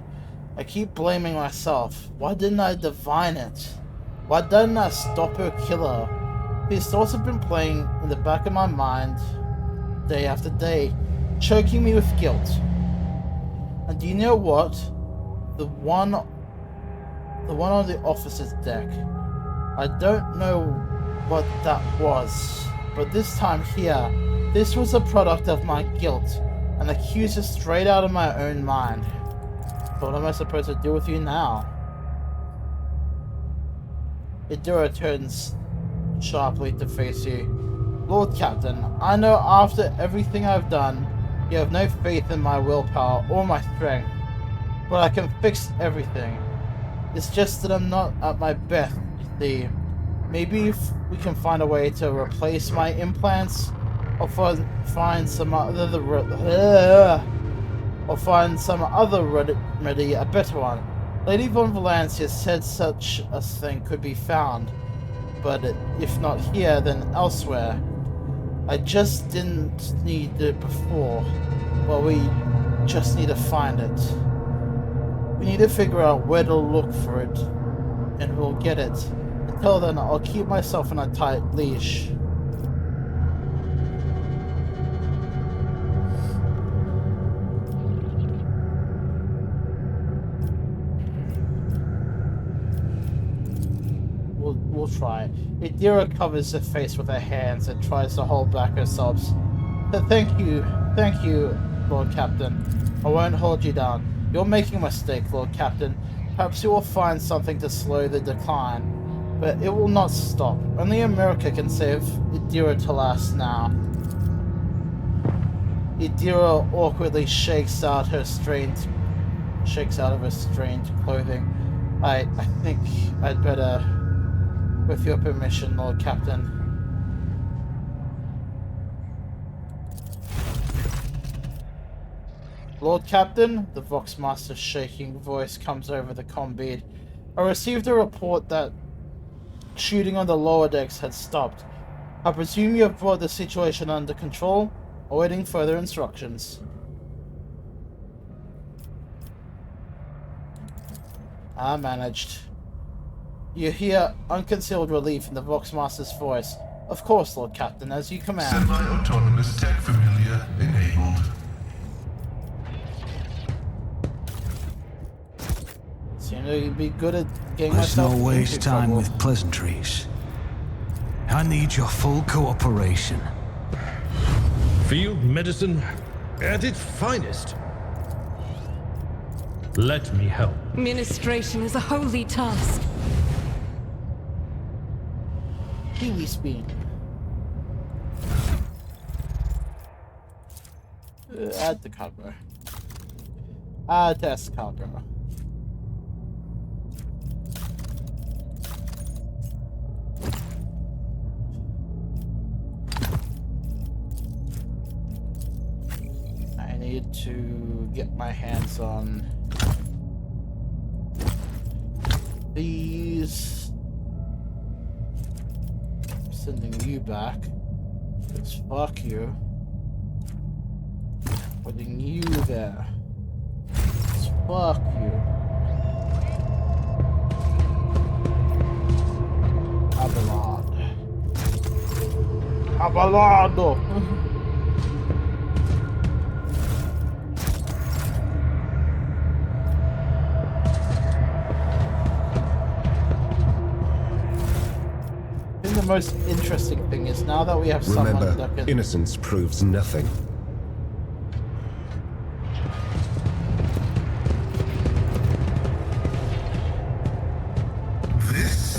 I keep blaming myself. Why didn't I divine it? Why didn't I stop her killer? These thoughts have been playing in the back of my mind day after day, choking me with guilt. And do you know what? The one on the officer's deck. I don't know what that was, but this time here, this was a product of my guilt, an accuser straight out of my own mind. What am I supposed to do with you now? Idura turns sharply to face you. Lord Captain, I know after everything I've done, you have no faith in my willpower or my strength, but I can fix everything. It's just that I'm not at my best, you see. Maybe if we can find a way to replace my implants, or find some other remedy, a better one. Lady von Valancia said such a thing could be found, but if not here, then elsewhere. I just didn't need it before. Well, we just need to find it. We need to figure out where to look for it, and we'll get it. Until then, I'll keep myself on a tight leash. We'll try. Idira covers her face with her hands and tries to hold back her sobs. Thank you, Lord Captain. I won't hold you down. You're making a mistake, Lord Captain. Perhaps you will find something to slow the decline. But it will not stop. Only America can save Idira to last now. Idira awkwardly shakes out of her strained clothing. I think I'd better, with your permission, Lord Captain. Lord Captain, the Voxmaster's shaking voice comes over the comm bead. I received a report that shooting on the lower decks had stopped. I presume you have brought the situation under control, awaiting further instructions. I managed. You hear unconcealed relief in the Voxmaster's voice. Of course, Lord Captain, as you command. Semi-autonomous tech familiar enabled. Seem to be good at getting Let's myself not waste into time trouble. with pleasantries. I need your full cooperation. Field medicine at its finest. Let me help. Ministration is a holy task. Kiwi Spin. Add the cargo. Add test cargo. I need to get my hands on these. I'm sending you back. Because fuck you. Putting you there. Because fuck you. Abelard. Abelardo! The most interesting thing is now that we have someone Remember, that can... innocence proves nothing.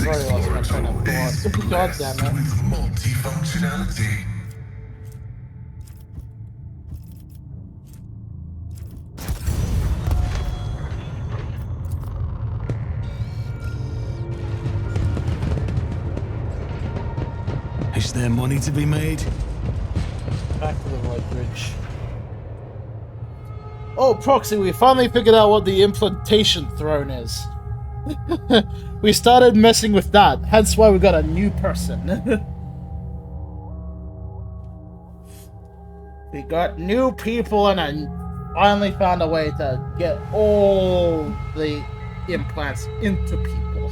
already lost my train of thought. God damn it. With multifunctionality. Is there money to be made? Back to the Void Bridge. Oh, Proxy, we finally figured out what the implantation throne is. We started messing with that, hence why we got a new person. We got new people and I finally found a way to get all the implants into people.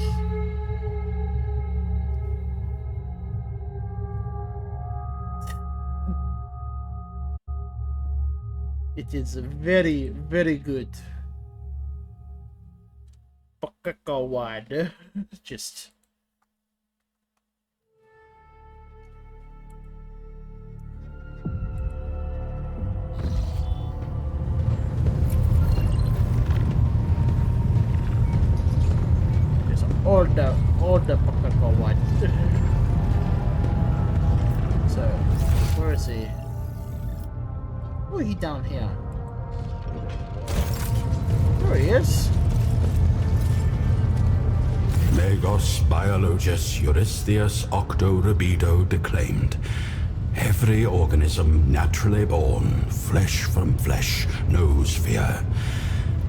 It is very, very good. Wide. Just. Just all the wide. So, where is he? Oh, he down here. There he is. Megos biologus Eurystheus octo rebido declaimed. Every organism naturally born, flesh from flesh, knows fear.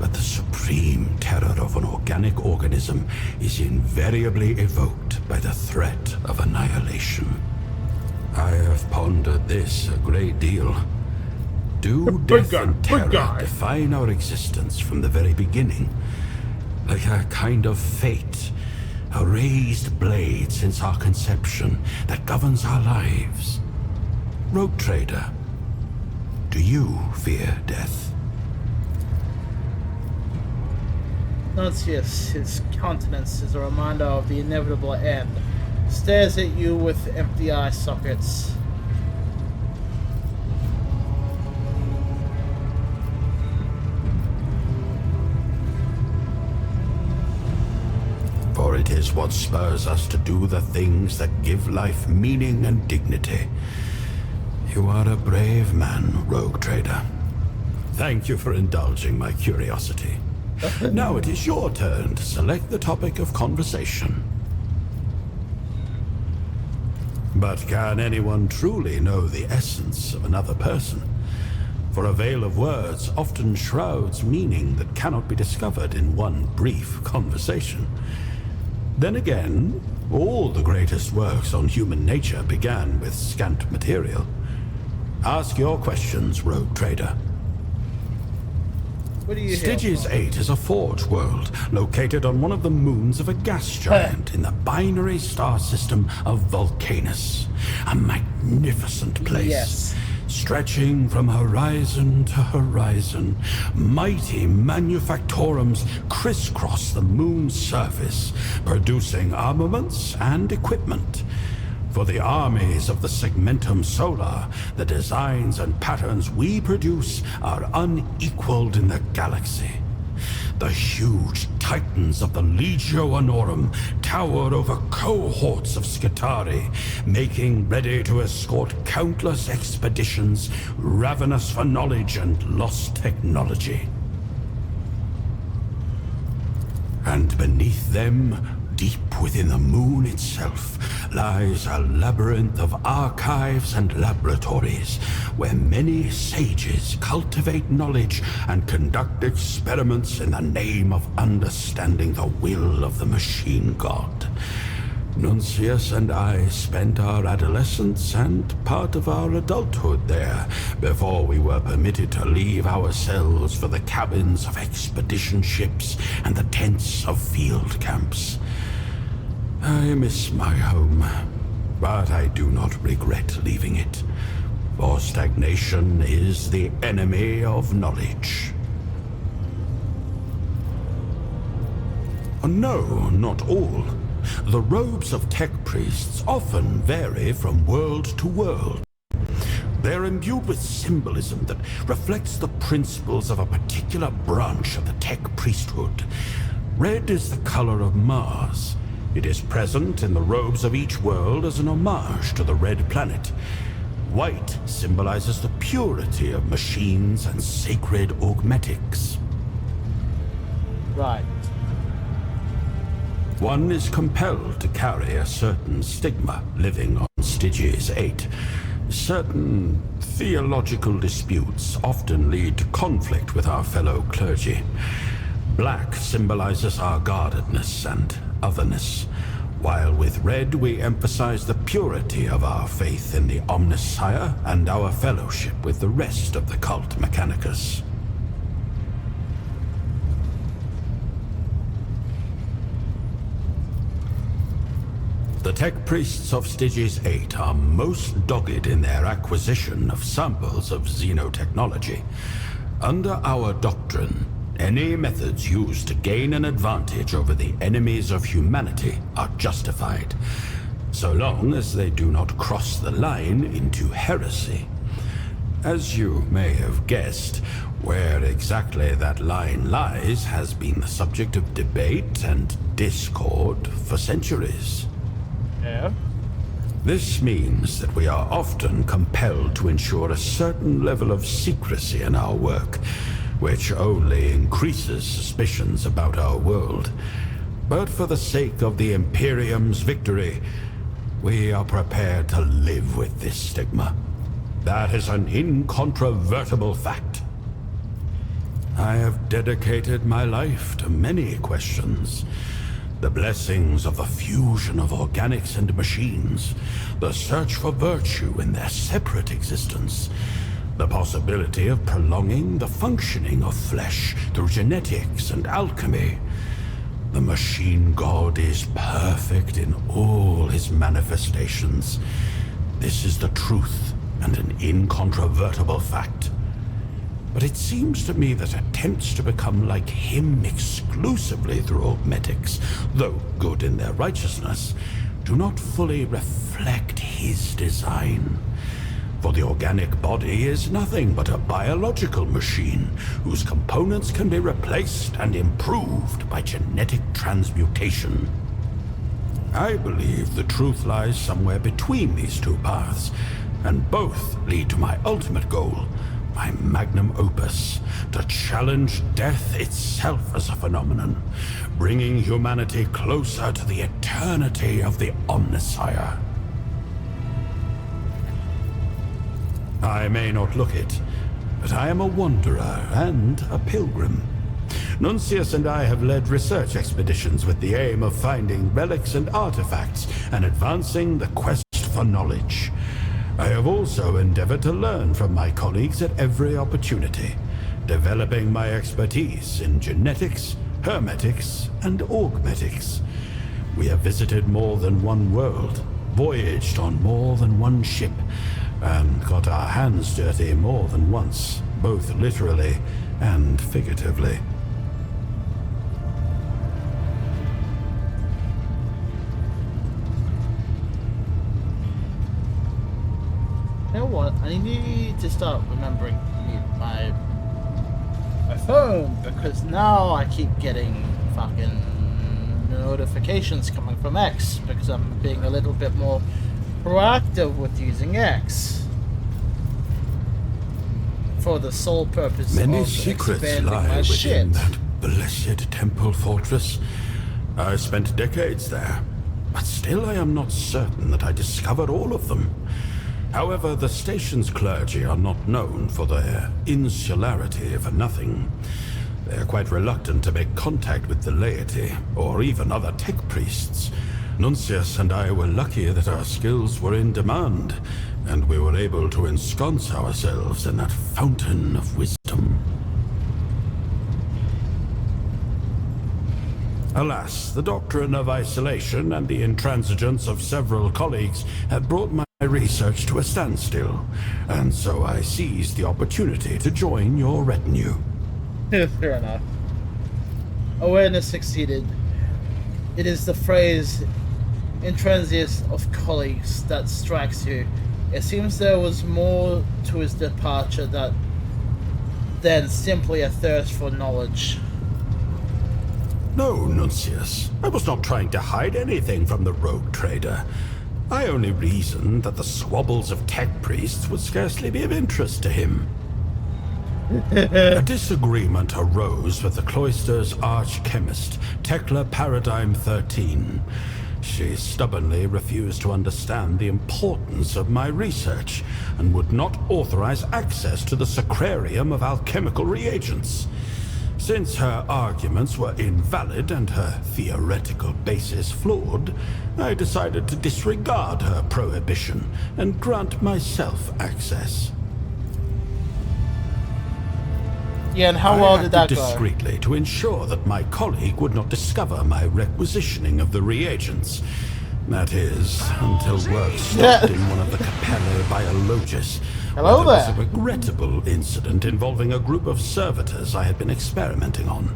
But the supreme terror of an organic organism is invariably evoked by the threat of annihilation. I have pondered this a great deal. Do death and terror define our existence from the very beginning? Like a kind of fate, a raised blade since our conception that governs our lives. Rogue Trader, do you fear death? Nuncius, his countenance is a reminder of the inevitable end, stares at you with empty eye sockets. For it is what spurs us to do the things that give life meaning and dignity. You are a brave man, Rogue Trader. Thank you for indulging my curiosity. Now it is your turn to select the topic of conversation. But can anyone truly know the essence of another person? For a veil of words often shrouds meaning that cannot be discovered in one brief conversation. Then again, all the greatest works on human nature began with scant material. Ask your questions, Rogue Trader. Stygius 8 is a forge world located on one of the moons of a gas giant in the binary star system of Vulcanus. A magnificent place. Yes. Stretching from horizon to horizon, mighty manufactorums crisscross the moon's surface, producing armaments and equipment. For the armies of the Segmentum Solar, the designs and patterns we produce are unequaled in the galaxy. The huge titans of the Legio Honorum tower over cohorts of Skitarii, making ready to escort countless expeditions, ravenous for knowledge and lost technology. And beneath them, deep within the moon itself, lies a labyrinth of archives and laboratories, where many sages cultivate knowledge and conduct experiments in the name of understanding the will of the machine god. Nuncius and I spent our adolescence and part of our adulthood there before we were permitted to leave our cells for the cabins of expedition ships and the tents of field camps. I miss my home, but I do not regret leaving it, for stagnation is the enemy of knowledge. No, not all. The robes of tech priests often vary from world to world. They're imbued with symbolism that reflects the principles of a particular branch of the tech priesthood. Red is the color of Mars, It is present in the robes of each world as an homage to the Red Planet. White symbolizes the purity of machines and sacred augmetics. Right. One is compelled to carry a certain stigma living on Stygies 8. Certain theological disputes often lead to conflict with our fellow clergy. Black symbolizes our guardedness and otherness, while with red we emphasize the purity of our faith in the Omnissiah and our fellowship with the rest of the cult Mechanicus. The tech priests of Stygies 8 are most dogged in their acquisition of samples of xenotechnology. Under our doctrine, any methods used to gain an advantage over the enemies of humanity are justified, so long as they do not cross the line into heresy. As you may have guessed, where exactly that line lies has been the subject of debate and discord for centuries. Yeah. This means that we are often compelled to ensure a certain level of secrecy in our work, which only increases suspicions about our world. But for the sake of the Imperium's victory, we are prepared to live with this stigma. That is an incontrovertible fact. I have dedicated my life to many questions. The blessings of the fusion of organics and machines, the search for virtue in their separate existence, the possibility of prolonging the functioning of flesh through genetics and alchemy. The machine god is perfect in all his manifestations. This is the truth and an incontrovertible fact. But it seems to me that attempts to become like him exclusively through augmetics, though good in their righteousness, do not fully reflect his design. For the organic body is nothing but a biological machine whose components can be replaced and improved by genetic transmutation. I believe the truth lies somewhere between these two paths, and both lead to my ultimate goal, my magnum opus, to challenge death itself as a phenomenon, bringing humanity closer to the eternity of the Omnissiah. I may not look it, but I am a wanderer and a pilgrim. Nuncius and I have led research expeditions with the aim of finding relics and artifacts and advancing the quest for knowledge. I have also endeavored to learn from my colleagues at every opportunity, developing my expertise in genetics, hermetics, and augmetics. We have visited more than one world, voyaged on more than one ship, and got our hands dirty more than once, both literally and figuratively. You know what? I need to start remembering my phone, because now I keep getting fucking notifications coming from X, because I'm being a little bit more proactive with using X for the sole purpose Many of secrets expanding lie my within shit. that blessed temple fortress. I spent decades there, but still I am not certain that I discovered all of them. However, the station's clergy are not known for their insularity for nothing. They are quite reluctant to make contact with the laity, or even other tech priests. Nuncius and I were lucky that our skills were in demand, and we were able to ensconce ourselves in that fountain of wisdom. Alas, the doctrine of isolation and the intransigence of several colleagues have brought my research to a standstill, and so I seized the opportunity to join your retinue. Fair enough. Awareness succeeded. It is the phrase intransigence of colleagues that strikes you. It seems there was more to his departure than simply a thirst for knowledge. No, Nuncius. I was not trying to hide anything from the rogue trader. I only reasoned that the squabbles of tech priests would scarcely be of interest to him. A disagreement arose with the cloister's arch-chemist, Tekla Paradigm 13. She stubbornly refused to understand the importance of my research and would not authorize access to the sacrarium of alchemical reagents. Since her arguments were invalid and her theoretical basis flawed, I decided to disregard her prohibition and grant myself access. Yeah, and how well did that go? Discreetly to ensure that my colleague would not discover my requisitioning of the reagents. That is, until work stopped in one of the Capellae Biologists. Hello there there. was a regrettable incident involving a group of servitors I had been experimenting on.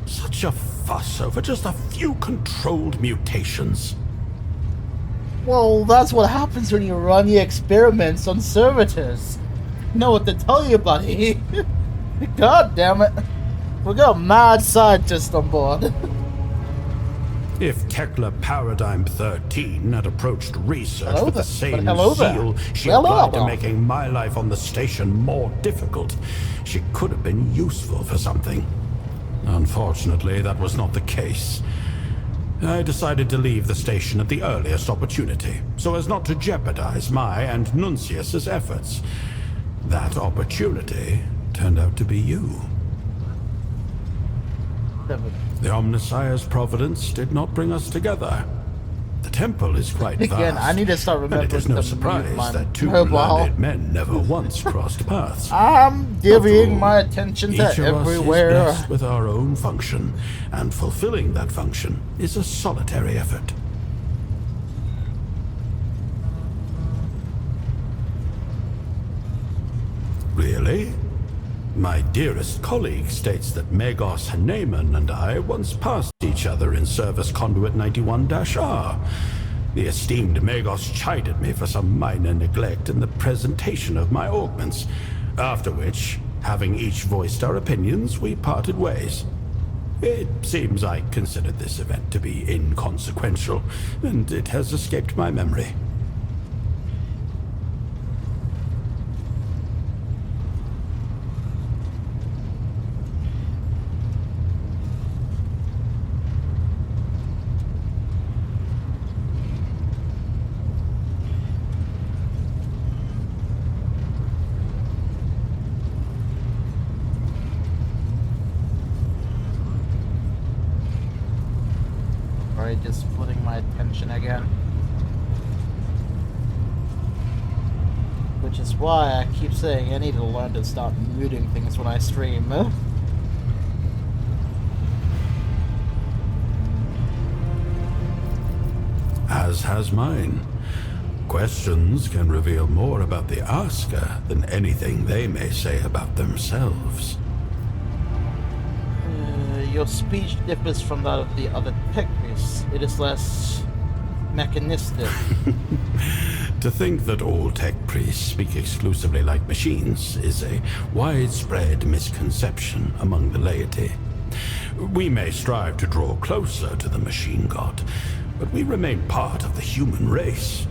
Such a fuss over just a few controlled mutations. Well, that's what happens when you run your experiments on servitors. You know what to tell you, buddy. God damn it. We got a mad scientist on board. If Tekla Paradigm 13 had approached research with the same zeal she applied to making my life on the station more difficult, she could have been useful for something. Unfortunately, that was not the case. I decided to leave the station at the earliest opportunity, so as not to jeopardize my and Nuncius's efforts. That opportunity turned out to be you. The Omnissiah's providence did not bring us together. The temple is quite vast. Again, I need to start remembering. And it is no surprise that two mobile learned men never once crossed paths. I'm divvying my attention to everywhere. Each of us is blessed with our own function, and fulfilling that function is a solitary effort. Really? My dearest colleague states that Magos Haneman and I once passed each other in Service Conduit 91-R. The esteemed Magos chided me for some minor neglect in the presentation of my augments, after which, having each voiced our opinions, we parted ways. It seems I considered this event to be inconsequential, and it has escaped my memory. Just splitting my attention again. Which is why I keep saying I need to learn to stop muting things when I stream. As has mine. Questions can reveal more about the asker than anything they may say about themselves. Your speech differs from that of the other tech priests. It is less mechanistic. To think that all tech priests speak exclusively like machines is a widespread misconception among the laity. We may strive to draw closer to the machine god, but we remain part of the human race.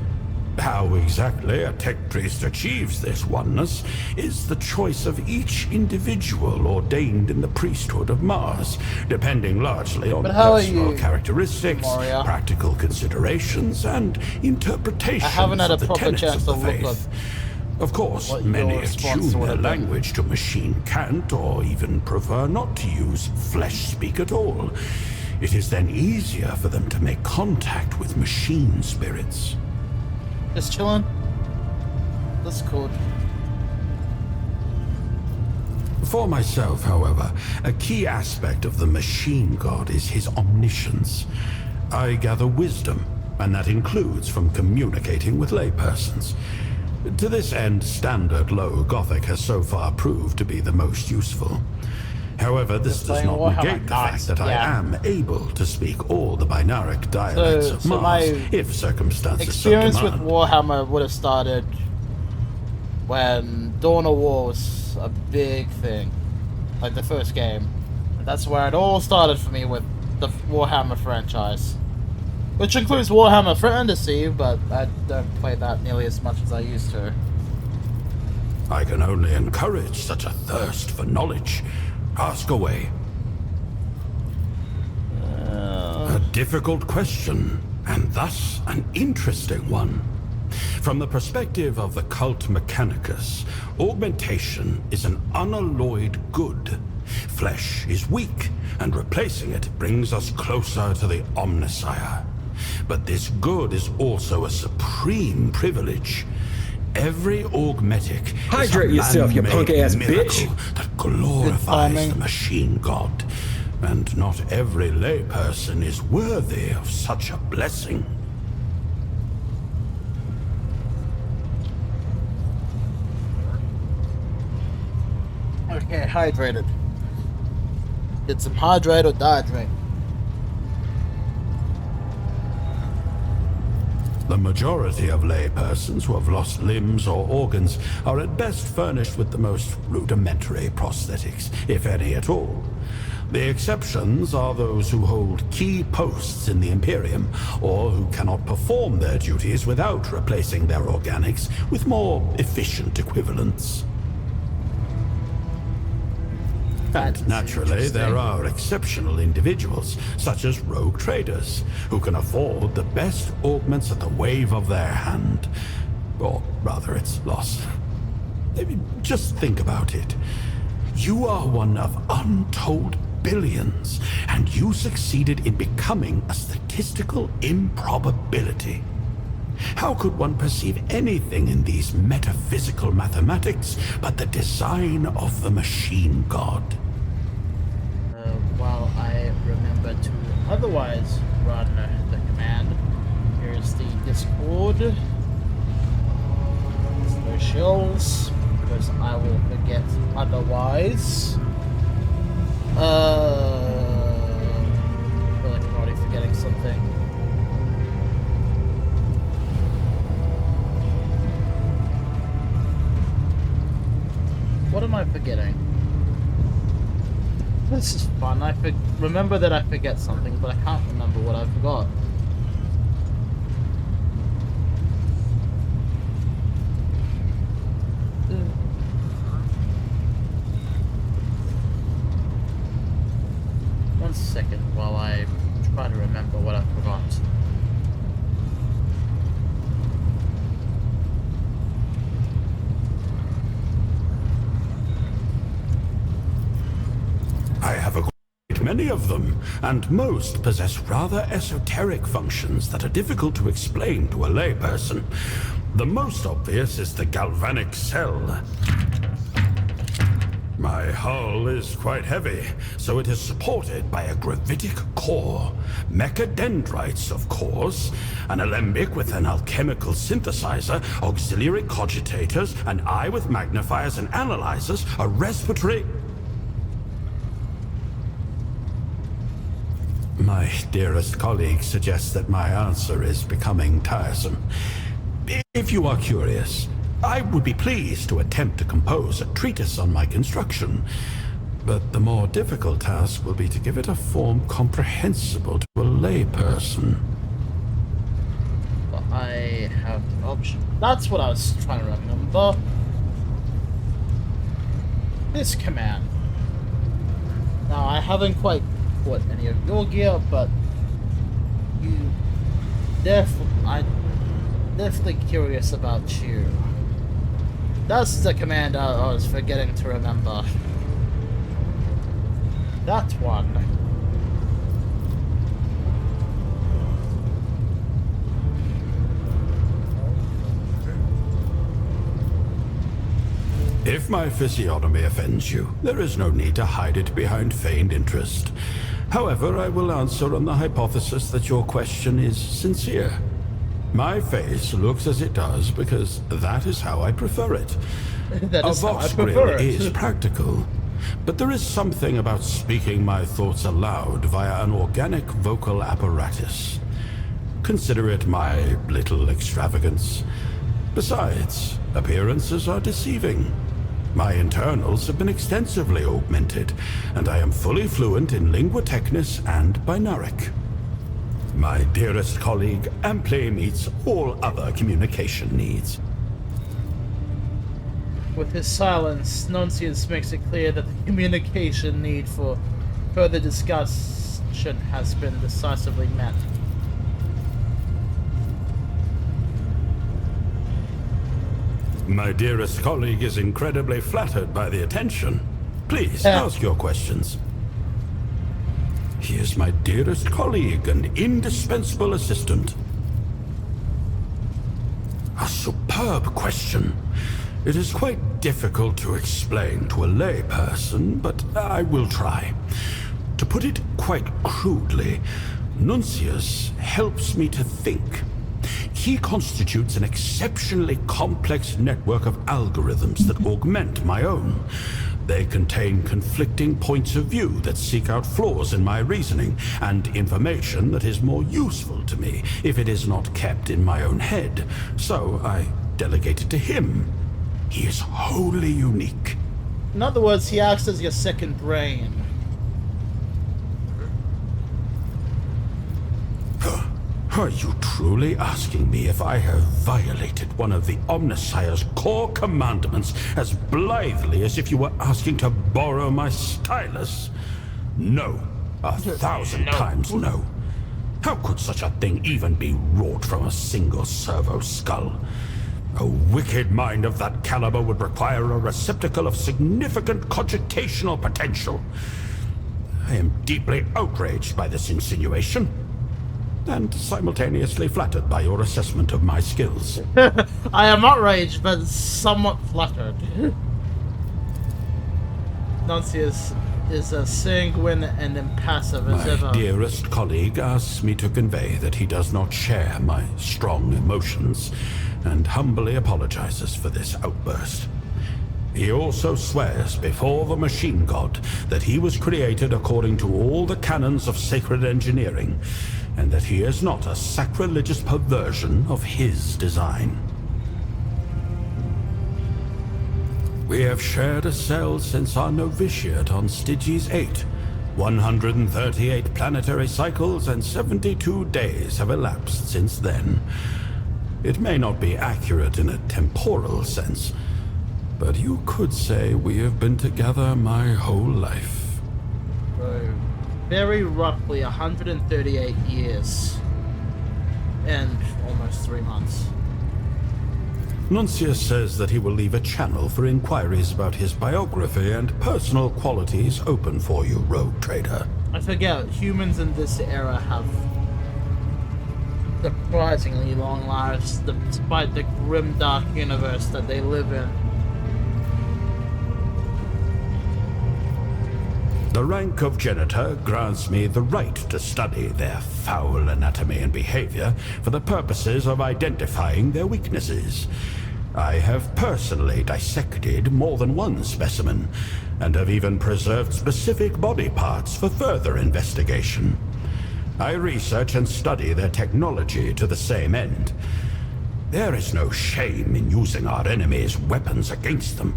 How exactly a tech priest achieves this oneness is the choice of each individual ordained in the priesthood of Mars, depending largely on personal characteristics, practical considerations, and interpretations of the tenets of the faith. Of course, many attune their language to machine cant or even prefer not to use flesh speak at all. It is then easier for them to make contact with machine spirits. Just chilling. That's cool. For myself, however, a key aspect of the machine god is his omniscience. I gather wisdom, and that includes from communicating with laypersons. To this end, standard low Gothic has so far proved to be the most useful. However, this does not negate the fact that I am able to speak all the binaric dialects of Mars, if circumstances so demand. Experience with Warhammer would have started when Dawn of War was a big thing, like the first game. That's where it all started for me with the Warhammer franchise. Which includes Warhammer Fantasy, but I don't play that nearly as much as I used to. I can only encourage such a thirst for knowledge. Ask away. A difficult question, and thus an interesting one. From the perspective of the cult Mechanicus, augmentation is an unalloyed good. Flesh is weak, and replacing it brings us closer to the Omnissiah. But this good is also a supreme privilege. Every augmetic Hydrate yourself, you punk-ass bitch! That glorifies the machine god. And not every layperson is worthy of such a blessing. Okay, hydrated. Get some hydrate or dihydrate. The majority of laypersons who have lost limbs or organs are at best furnished with the most rudimentary prosthetics, if any at all. The exceptions are those who hold key posts in the Imperium, or who cannot perform their duties without replacing their organics with more efficient equivalents. And naturally, there are exceptional individuals, such as rogue traders, who can afford the best augments at the wave of their hand. Or rather, it's lost. Just think about it. You are one of untold billions, and you succeeded in becoming a statistical improbability. How could one perceive anything in these metaphysical mathematics but the design of the machine god? While I remember to otherwise run the command, here's the Discord. There's no shells, because I will forget otherwise. I feel like I'm already forgetting something. What am I forgetting? This is fun. I remember that I forget something, but I can't remember what I forgot. One second while I try to remember what I forgot. I have a great many of them, and most possess rather esoteric functions that are difficult to explain to a layperson. The most obvious is the galvanic cell. My hull is quite heavy, so it is supported by a gravitic core, mechadendrites, of course, an alembic with an alchemical synthesizer, auxiliary cogitators, an eye with magnifiers and analyzers, a respiratory... My dearest colleague suggests that my answer is becoming tiresome. If you are curious, I would be pleased to attempt to compose a treatise on my construction, but the more difficult task will be to give it a form comprehensible to a layperson. But I have the option. That's what I was trying to remember. This command. Now, I haven't quite bought any of your gear, but I'm definitely curious about you. That's the command I was forgetting to remember. That one. If my physiognomy offends you, there is no need to hide it behind feigned interest. However, I will answer on the hypothesis that your question is sincere. My face looks as it does because that is how I prefer it. A vox grill is practical, but there is something about speaking my thoughts aloud via an organic vocal apparatus. Consider it my little extravagance. Besides, appearances are deceiving. My internals have been extensively augmented, and I am fully fluent in lingua technis and binaric. My dearest colleague amply meets all other communication needs. With his silence, Nuntius makes it clear that the communication need for further discussion has been decisively met. My dearest colleague is incredibly flattered by the attention. Please, ask your questions. He is my dearest colleague and indispensable assistant. A superb question. It is quite difficult to explain to a layperson, but I will try. To put it quite crudely, Nuncius helps me to think. He constitutes an exceptionally complex network of algorithms that augment my own. They contain conflicting points of view that seek out flaws in my reasoning, and information that is more useful to me if it is not kept in my own head. So I delegate it to him. He is wholly unique. In other words, he acts as your second brain. Are you truly asking me if I have violated one of the Omnissiah's core commandments as blithely as if you were asking to borrow my stylus? No. 1,000 times no. How could such a thing even be wrought from a single servo skull? A wicked mind of that caliber would require a receptacle of significant cogitational potential. I am deeply outraged by this insinuation, and simultaneously flattered by your assessment of my skills. I am outraged, but somewhat flattered. Nuncius is as sanguine and impassive as ever. My dearest colleague asks me to convey that he does not share my strong emotions, and humbly apologizes for this outburst. He also swears before the machine god that he was created according to all the canons of sacred engineering, and that he is not a sacrilegious perversion of his design. We have shared a cell since our novitiate on Styges 8. 138 planetary cycles and 72 days have elapsed since then. It may not be accurate in a temporal sense, but you could say we have been together my whole life. Very roughly 138 years. And almost 3 months. Nuncius says that he will leave a channel for inquiries about his biography and personal qualities open for you, rogue trader. I forget, humans in this era have surprisingly long lives, despite the grim, dark universe that they live in. The rank of Genitor grants me the right to study their foul anatomy and behavior for the purposes of identifying their weaknesses. I have personally dissected more than one specimen, and have even preserved specific body parts for further investigation. I research and study their technology to the same end. There is no shame in using our enemies' weapons against them,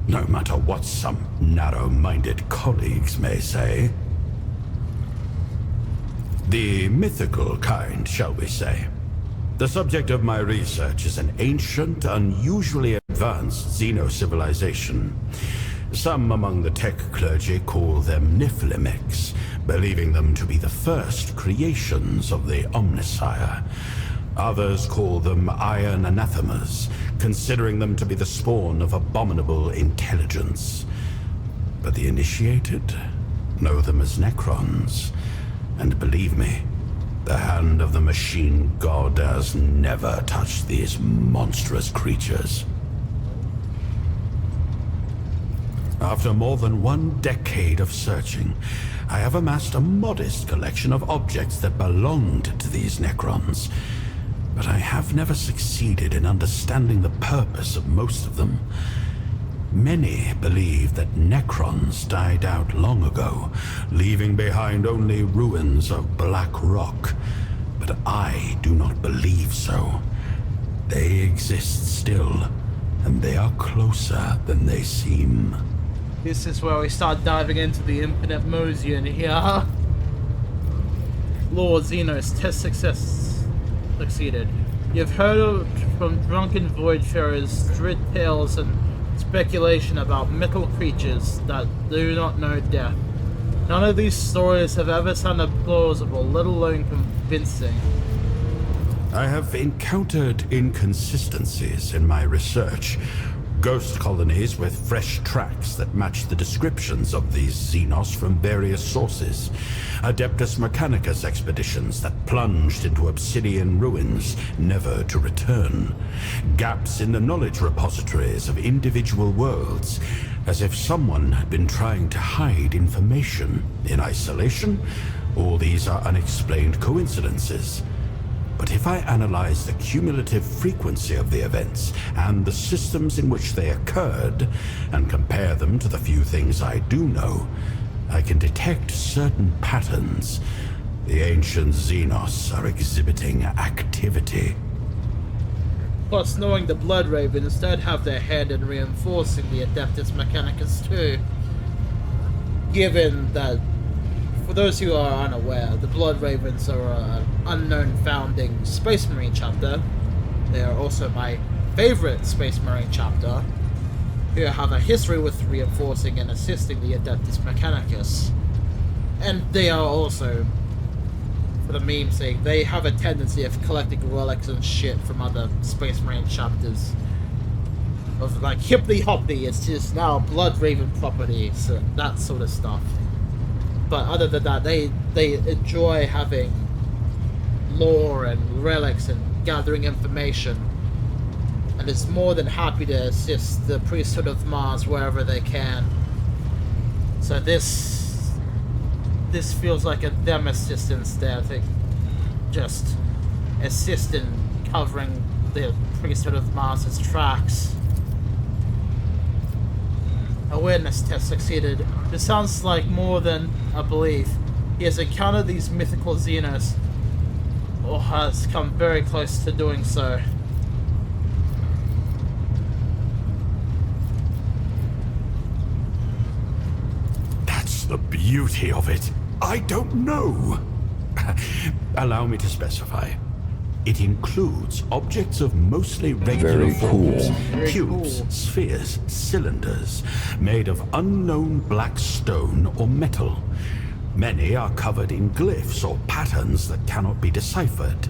no matter what some narrow-minded colleagues may say. The mythical kind, shall we say. The subject of my research is an ancient, unusually advanced xeno-civilization. Some among the tech clergy call them Niflimics, believing them to be the first creations of the Omnissiah. Others call them iron anathemas, considering them to be the spawn of abominable intelligence. But the initiated know them as Necrons, and believe me, the hand of the machine god has never touched these monstrous creatures. After more than 1 decade of searching, I have amassed a modest collection of objects that belonged to these Necrons. But I have never succeeded in understanding the purpose of most of them. Many believe that Necrons died out long ago, leaving behind only ruins of black rock. But I do not believe so. They exist still, and they are closer than they seem. This is where we start diving into the infinite Mosian here. Lord Xenos, test success succeeded. You've heard from drunken voidfarers street tales and speculation about mythical creatures that do not know death. None of these stories have ever sounded plausible, let alone convincing. I have encountered inconsistencies in my research. Ghost colonies with fresh tracks that match the descriptions of these Xenos from various sources. Adeptus Mechanicus expeditions that plunged into obsidian ruins, never to return. Gaps in the knowledge repositories of individual worlds, as if someone had been trying to hide information in isolation. All these are unexplained coincidences. But if I analyze the cumulative frequency of the events and the systems in which they occurred, and compare them to the few things I do know, I can detect certain patterns. The ancient Xenos are exhibiting activity. Plus, knowing the Blood Ravens don't have their hand in reinforcing the Adeptus Mechanicus too. Given that, for those who are unaware, the Blood Ravens are an unknown founding Space Marine chapter. They are also my favorite Space Marine chapter, who have a history with reinforcing and assisting the Adeptus Mechanicus. And they are also, for the meme's sake, they have a tendency of collecting relics and shit from other Space Marine chapters. Of like hippity-hoppity, it's just now Blood Raven property, so that sort of stuff. But other than that, they enjoy having lore and relics and gathering information, and is more than happy to assist the Priesthood of Mars wherever they can. So this feels like a them assistance there to just assist in covering the Priesthood of Mars's tracks. Awareness test succeeded. This sounds like more than a belief. He has encountered these mythical Xenos, or has come very close to doing so. That's the beauty of it. I don't know. Allow me to specify. It includes objects of mostly regular forms, cubes, spheres, cylinders, made of unknown black stone or metal. Many are covered in glyphs or patterns that cannot be deciphered.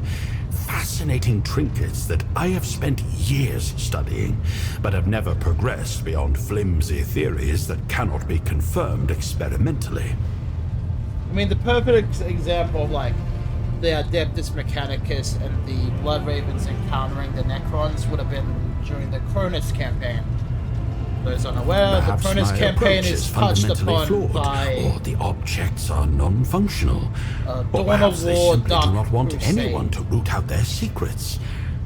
Fascinating trinkets that I have spent years studying, but have never progressed beyond flimsy theories that cannot be confirmed experimentally. I mean, the perfect example of like the Adeptus Mechanicus and the Blood Ravens encountering the Necrons would have been during the Cronus campaign. Those unaware, Perhaps the Cronus campaign is touched upon flawed, by... or the objects are non-functional. Or Dawn perhaps of they War, simply Dark do not want Crusade. anyone to root out their secrets.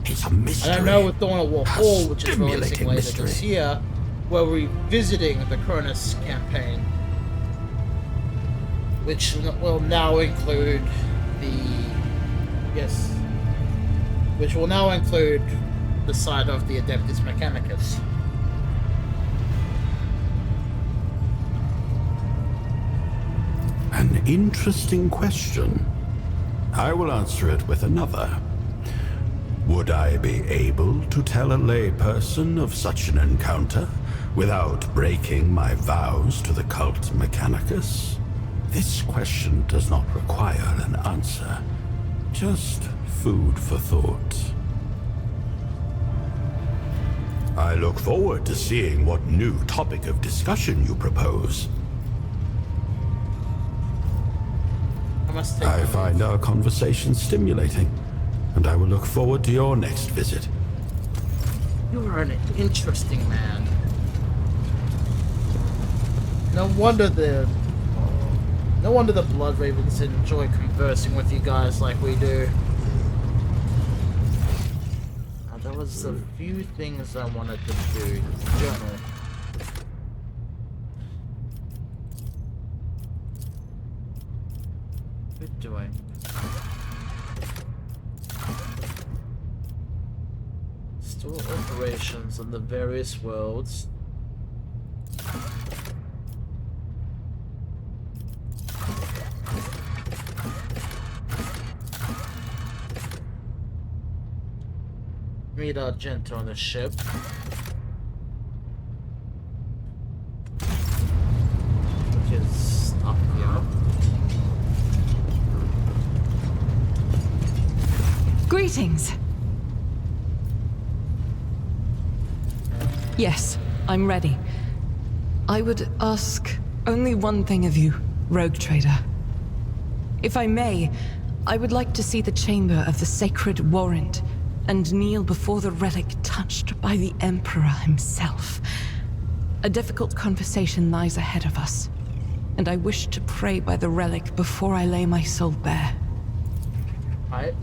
It's a mystery. And I know with Dawn of War 4, A which is releasing stimulating later mystery. this year, we're revisiting the Cronus campaign, which will now include which will now include the side of the Adeptus Mechanicus. An interesting question. I will answer it with another. Would I be able to tell a layperson of such an encounter without breaking my vows to the cult Mechanicus? This question does not require an answer. Just food for thought. I look forward to seeing what new topic of discussion you propose. I find our conversation stimulating, and I will look forward to your next visit. You are an interesting man. No wonder the Blood Ravens enjoy conversing with you guys like we do. There was a few things I wanted to do. Journal. What do Store operations on the various worlds. Meet Argenta on the ship. Which is up here. Greetings. Yes, I'm ready. I would ask only one thing of you, Rogue Trader. If I may, I would like to see the chamber of the Sacred Warrant and kneel before the relic touched by the Emperor himself. A difficult conversation lies ahead of us, and I wish to pray by the relic before I lay my soul bare. Alright.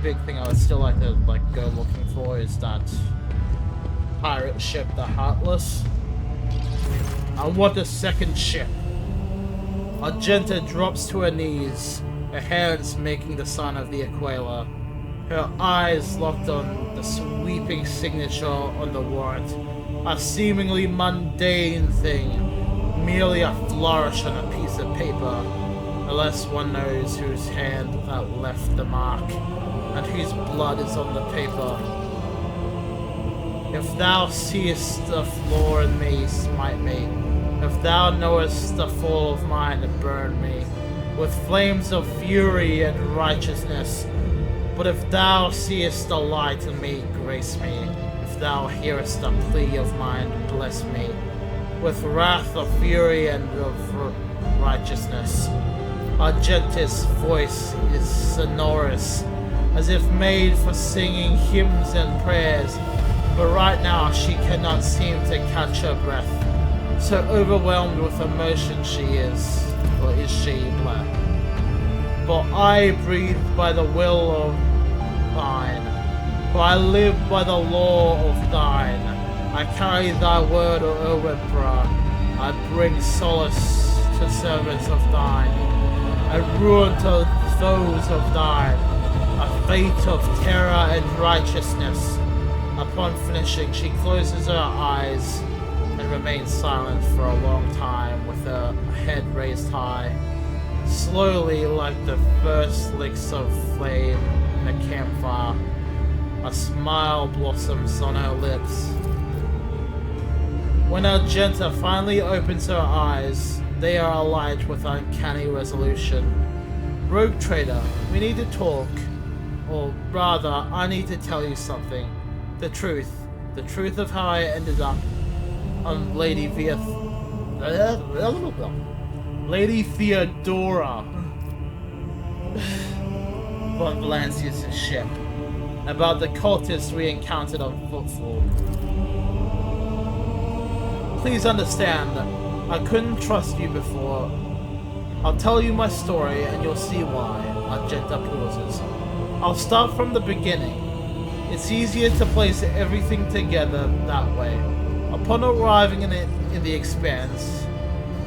Big thing I would still like to go looking for is that pirate ship, the Heartless. I want a second ship. Argenta drops to her knees, her hands making the sign of the Aquila, her eyes locked on the sweeping signature on the warrant, a seemingly mundane thing, merely a flourish on a piece of paper, unless one knows whose hand that left the mark, and whose blood is on the paper. If thou seest the flaw in me, smite me. If thou knowest the fall of mine, burn me with flames of fury and righteousness. But if thou seest the light in me, grace me. If thou hearest the plea of mine, bless me with wrath of fury and of righteousness. Argenta's voice is sonorous, as if made for singing hymns and prayers, but right now she cannot seem to catch her breath. So overwhelmed with emotion she is, or is she black? But I breathe by the will of thine, for I live by the law of thine. I carry thy word, O Emperor. I bring solace to servants of thine, and ruin to foes of thine. A fate of terror and righteousness. Upon finishing, she closes her eyes and remains silent for a long time with her head raised high. Slowly, like the first licks of flame in a campfire, a smile blossoms on her lips. When Argenta finally opens her eyes, they are alight with uncanny resolution. Rogue Trader, we need to talk. Or rather, I need to tell you something. The truth. The truth of how I ended up on Lady Theodora von Valancius' ship. About the cultists we encountered on Footfall. Please understand, I couldn't trust you before. I'll tell you my story and you'll see why. Argenta pauses. I'll start from the beginning. It's easier to place everything together that way. Upon arriving in the expanse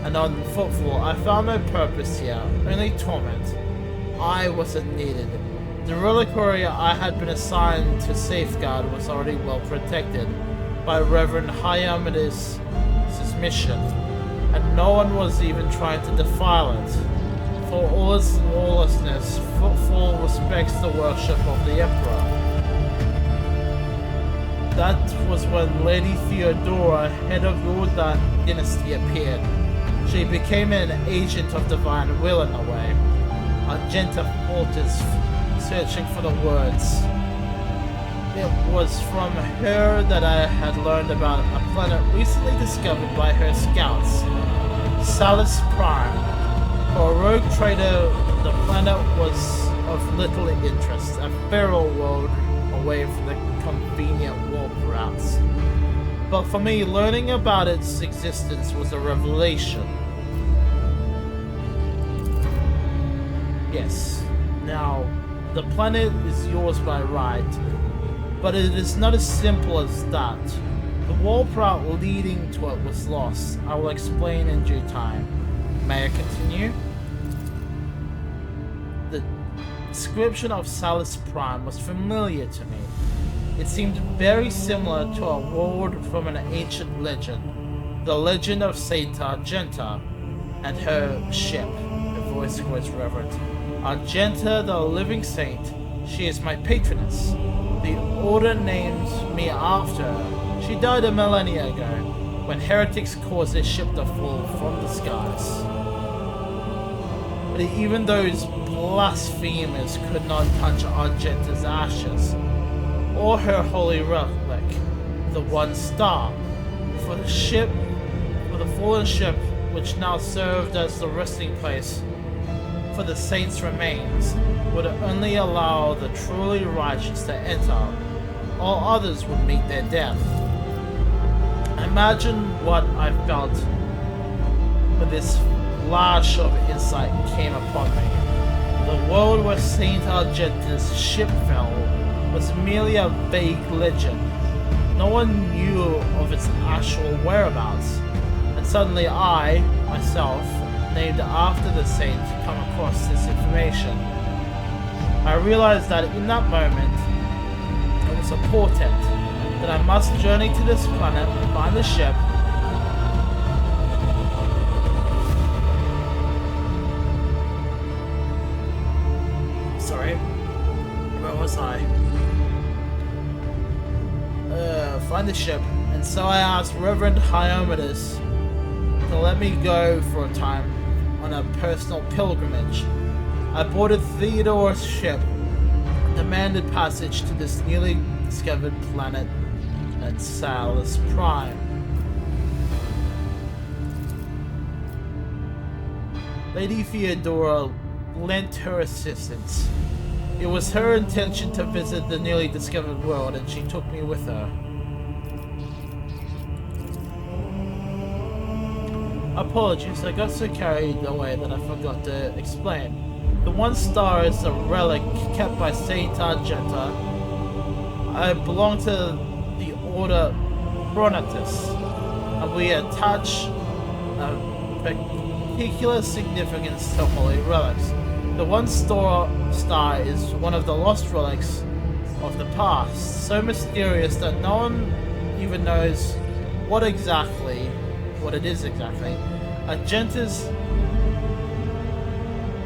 and on Footfall, I found no purpose here, only torment. I wasn't needed. The reliquary I had been assigned to safeguard was already well protected by Reverend Hyamidis' mission, and no one was even trying to defile it. For all its lawlessness, Footfall respects the worship of the Emperor. That was when Lady Theodora, head of your dynasty, appeared. She became an agent of divine will in a way. Argenta falters, searching for the words. It was from her that I had learned about a planet recently discovered by her scouts, Salus Prime. For a rogue trader, the planet was of little interest, a feral world away from the convenient warp routes. But for me, learning about its existence was a revelation. Yes. Now, The planet is yours by right, but it is not as simple as that. The wall route leading to it was lost. I will explain in due time. May I continue? The description of Salus Prime was familiar to me. It seemed very similar to a word from an ancient legend. The legend of Saint Argenta and her ship. Her voice was reverent. Argenta, the living saint. She is my patroness. The order names me after her. She died a millennia ago, when heretics caused their ship to fall from the skies. But even those blasphemers could not touch Argenta's ashes, or her holy relic, the one star. For the fallen ship, which now served as the resting place for the saints' remains, would only allow the truly righteous to enter. All others would meet their death. Imagine what I felt when this flash of insight came upon me. The world where Saint Argenta's ship fell was merely a vague legend. No one knew of its actual whereabouts, and suddenly I, myself, named after the saint, come across this information. I realized that in that moment, it was a portent that I must journey to this planet and find the ship. Sorry, where was I? Find the ship, and so I asked Reverend Hyomedes to let me go for a time on a personal pilgrimage. I boarded Theodore's ship and demanded passage to this newly discovered planet at Salus Prime. Lady Theodora lent her assistance. It was her intention to visit the newly discovered world, and she took me with her. Apologies, I got so carried away that I forgot to explain. The one star is a relic kept by Saint Argenta. I belong to the Order Bronatus, and we attach a particular significance to holy relics. The one star is one of the lost relics of the past, so mysterious that no one even knows what it is exactly. Argenta's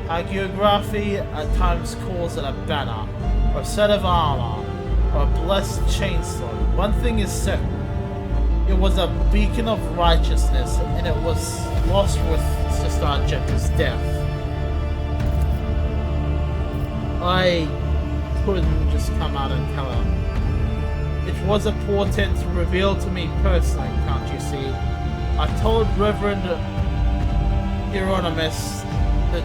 hagiography at times calls it a banner, or a set of armor, or a blessed chainsword. One thing is certain, it was a beacon of righteousness, and it was lost with Sister Argenta's death. I couldn't just come out and tell her. It was a portent revealed to me personally, can't you see? I told Reverend Hieronymus the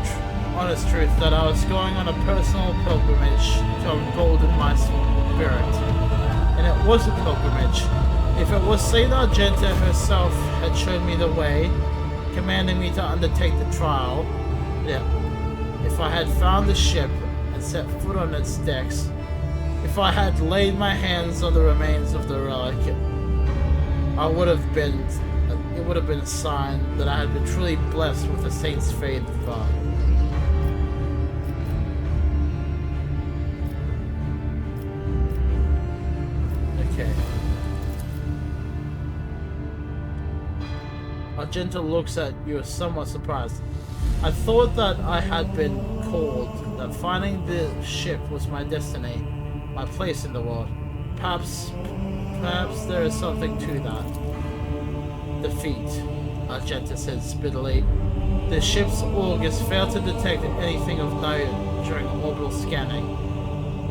honest truth that I was going on a personal pilgrimage to embolden my spirit. And it was a pilgrimage. If it was Saint Argenta herself had shown me the way, commanding me to undertake the trial, yeah. If I had found the ship and set foot on its decks, if I had laid my hands on the remains of the relic, it would have been a sign that I had been truly blessed with the saint's favor. Okay. Argenta looks at you somewhat surprised. I thought that I had been called, that finding the ship was my destiny, my place in the world. Perhaps there is something to that. Defeat, Argenta said spittily. The ship's augurs failed to detect anything of note during orbital scanning.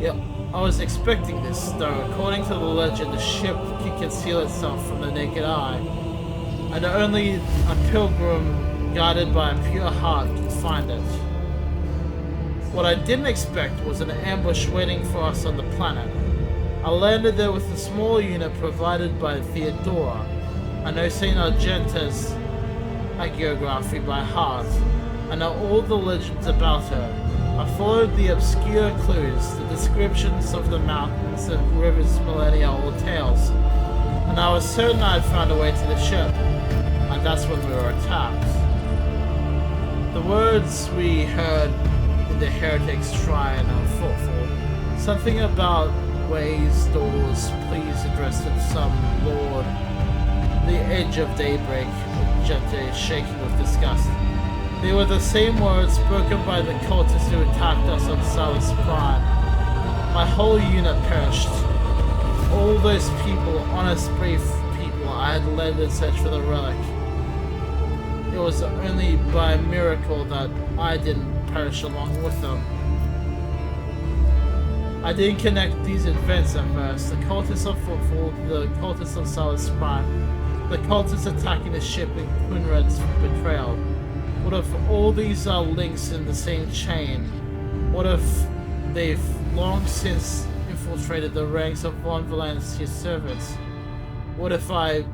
Yep, I was expecting this, though according to the legend, the ship can conceal itself from the naked eye, and only a pilgrim guided by a pure heart can find it. What I didn't expect was an ambush waiting for us on the planet. I landed there with a small unit provided by Theodora. I know Saint Argenta's hagiography by heart. I know all the legends about her. I followed the obscure clues, the descriptions of the mountains and rivers, millennia old tales, and I was certain I had found a way to the ship, and that's when we were attacked. The words we heard in the Heretics' Shrine of Footfall, something about ways, doors, please addressed to some lord, the edge of daybreak, gently shaking with disgust. They were the same words spoken by the cultists who attacked us on Salus Prime. My whole unit perished. All those people, honest, brave people I had led in search for the relic. It was only by a miracle that I didn't perish along with them. I didn't connect these events at first. The cultists of Footfall, the cultists of Salus Prime, the cultists attacking the ship in Kunrad's betrayal. What if all these are links in the same chain? What if they've long since infiltrated the ranks of Von Valencia's servants? What if I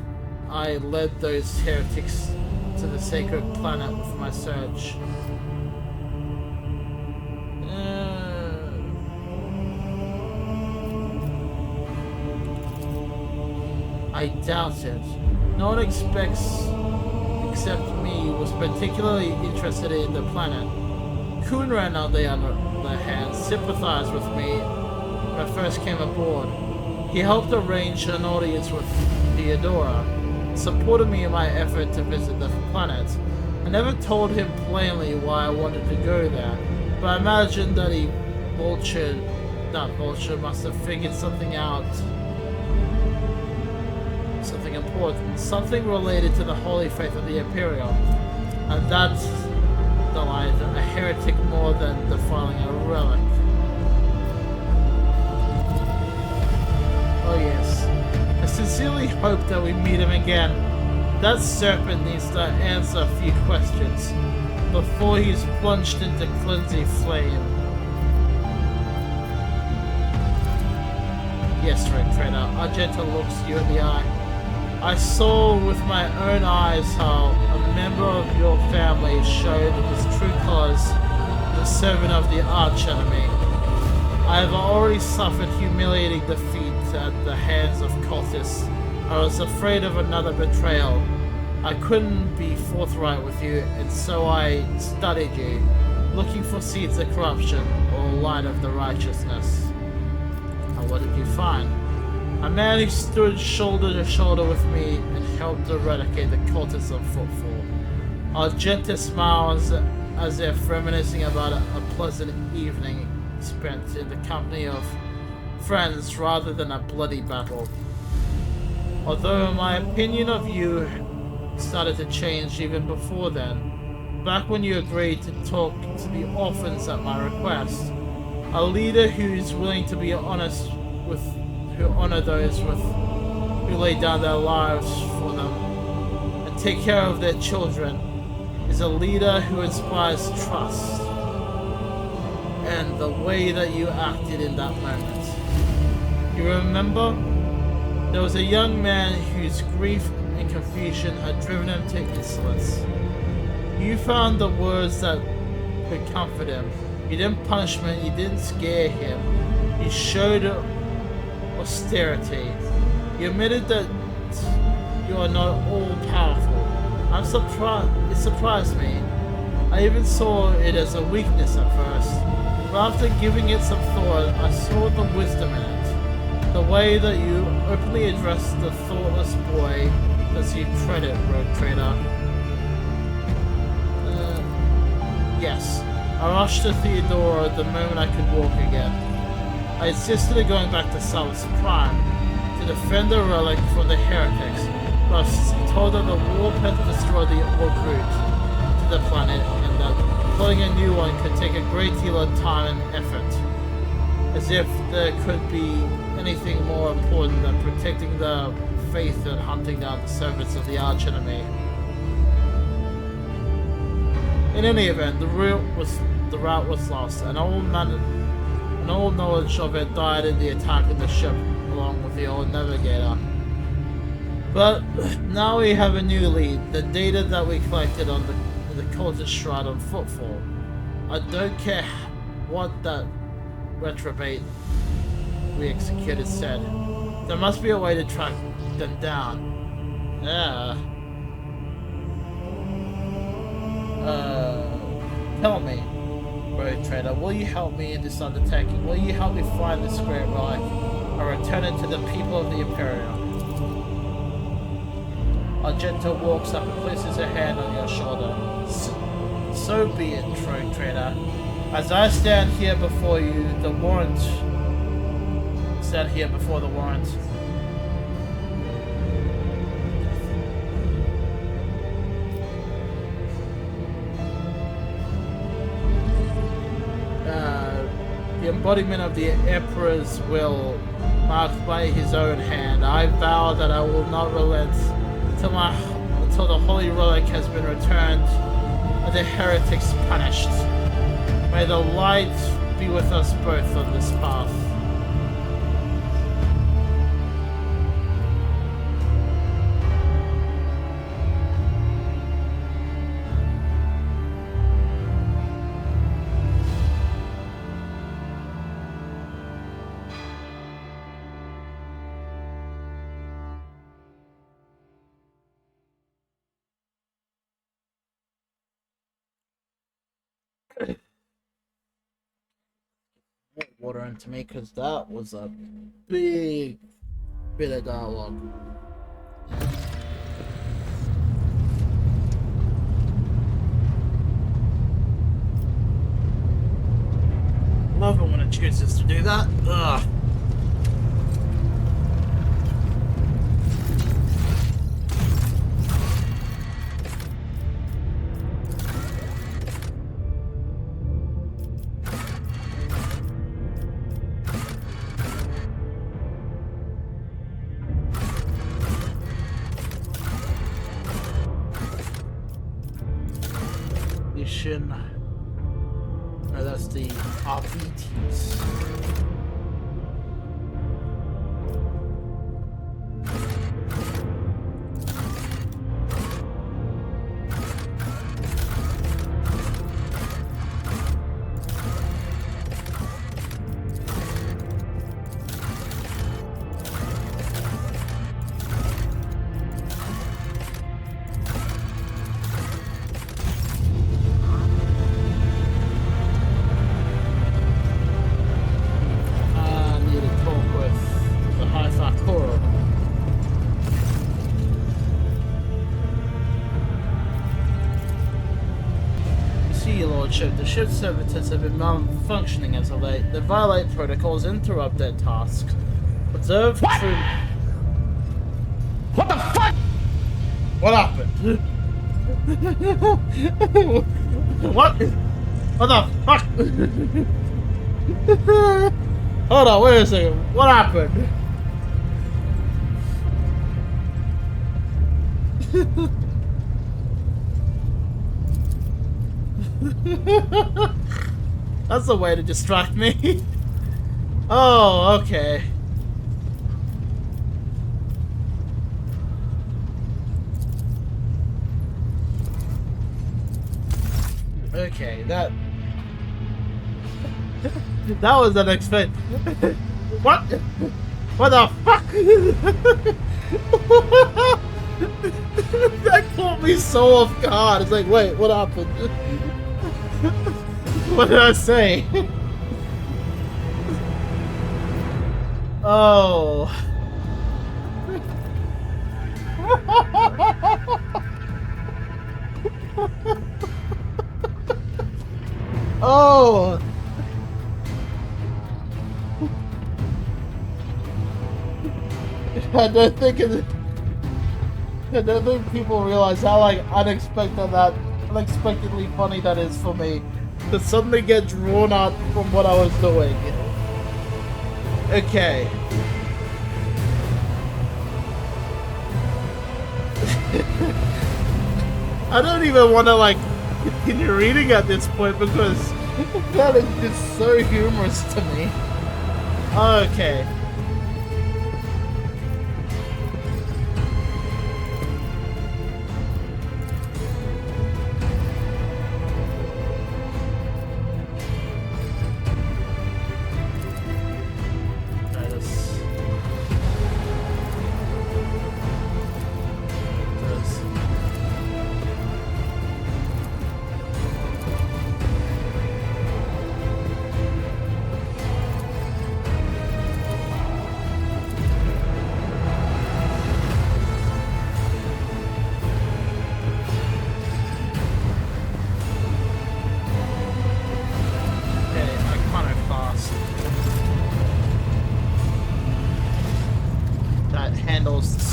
led those heretics to the sacred planet with my search? I doubt it. No one except me was particularly interested in the planet. Kunran, on the other hand, sympathized with me when I first came aboard. He helped arrange an audience with Theodora, supported me in my effort to visit the planet. I never told him plainly why I wanted to go there, but I imagined that Vulture must have figured something out. Something important, something related to the holy faith of the Imperial, and that's delight a heretic more than defiling a relic. Oh yes, I sincerely hope that we meet him again. That serpent needs to answer a few questions before he's plunged into cleansing flame. Yes, Red Trader, Argenta looks you in the eye. I saw with my own eyes how a member of your family showed his true colors, the servant of the arch-enemy. I have already suffered humiliating defeat at the hands of cultists. I was afraid of another betrayal. I couldn't be forthright with you, and so I studied you, looking for seeds of corruption or light of the righteousness. And what did you find? A man who stood shoulder to shoulder with me and helped eradicate the cultists of Footfall. Argenta smiles as if reminiscing about a pleasant evening spent in the company of friends rather than a bloody battle. Although my opinion of you started to change even before then, back when you agreed to talk to the orphans at my request, a leader who's willing to be honest with who honor those who lay down their lives for them and take care of their children is a leader who inspires trust. And the way that you acted in that moment. You remember? There was a young man whose grief and confusion had driven him to insolence. You found the words that could comfort him. You didn't punish him, you didn't scare him. You showed austerity. You admitted that you are not all-powerful. I'm surprised. It surprised me. I even saw it as a weakness at first, but after giving it some thought, I saw the wisdom in it. The way that you openly addressed the thoughtless boy does you credit, Rogue Trader. Yes. I rushed to Theodora the moment I could walk again. I insisted on going back to Salus Prime to defend the relic from the heretics, but I was told that the warp had destroyed the orb route to the planet and that building a new one could take a great deal of time and effort. As if there could be anything more important than protecting the faith and hunting down the servants of the arch-enemy. In any event, the route was lost, and all knowledge of it died in the attack of the ship, along with the old navigator. But now we have a new lead, the data that we collected on the cultist shroud on Footfall. I don't care what that retrobate we executed said. There must be a way to track them down. Yeah. Tell me, Rogue Trader, will you help me in this undertaking? Will you help me find this great relic and return it to the people of the Imperium? Argento walks up and places her hand on your shoulder. So be it, Rogue Trader. As I stand here before you, the warrant... Stand here before the warrant. The embodiment of the Emperor's will, marked by his own hand. I vow that I will not relent until the holy relic has been returned and the heretics punished. May the light be with us both on this path. Water into me, because that was a big bit of dialogue. Love it when it chooses to do that. Ugh. No, that's the RPTs. The ship's servitors have been malfunctioning as of late. They violate protocols, interrupt their tasks. Observe true... What the fuck? What happened? What? What the fuck? Hold on, wait a second. What happened? That's a way to distract me. Oh, okay. Okay, that was unexpected. What? What the fuck? That caught me so off guard. It's like, wait, what happened? What did I say? Oh. Oh. I don't think people realize how unexpectedly funny that is for me. To suddenly get drawn out from what I was doing. Okay. I don't even want to like continue reading at this point because that is just so humorous to me. Okay.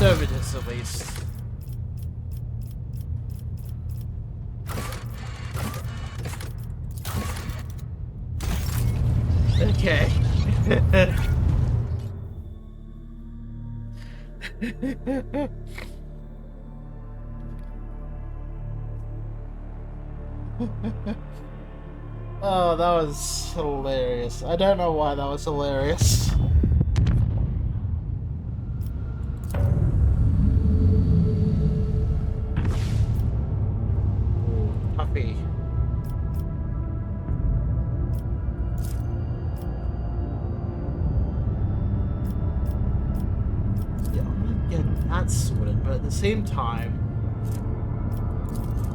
service at least. Okay. Oh, that was hilarious. I don't know why that was hilarious. Ooh, puppy. Yeah, I'm gonna get that sorted, but at the same time,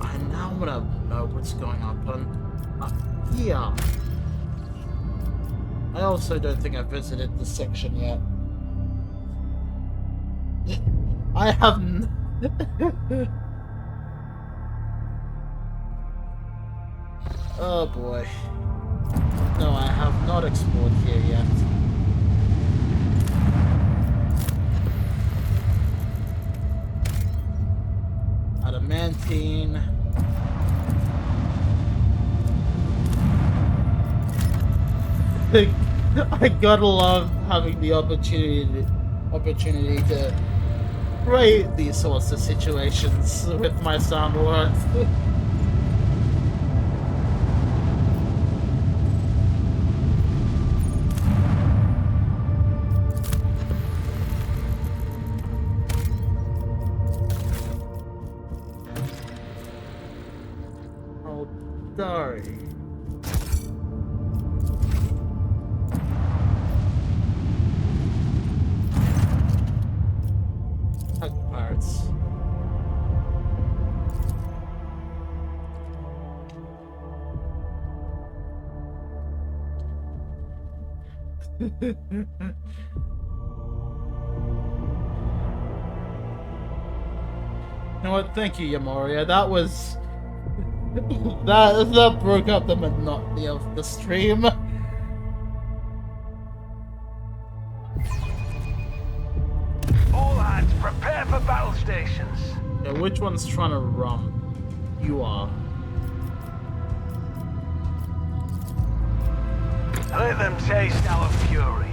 I now wanna know what's going on up here. I also don't think I visited this section yet. I haven't. Oh boy. No, I have not explored here yet. Adamantine. I gotta love having the opportunity to create these sorts of situations with my sound alerts. Oh, sorry. Pirates. You know what? Thank you, Yamoria. That was that broke up the monotony of the stream. All hands, prepare for battle stations. Yeah, which one's trying to run? You are. Let them taste our fury.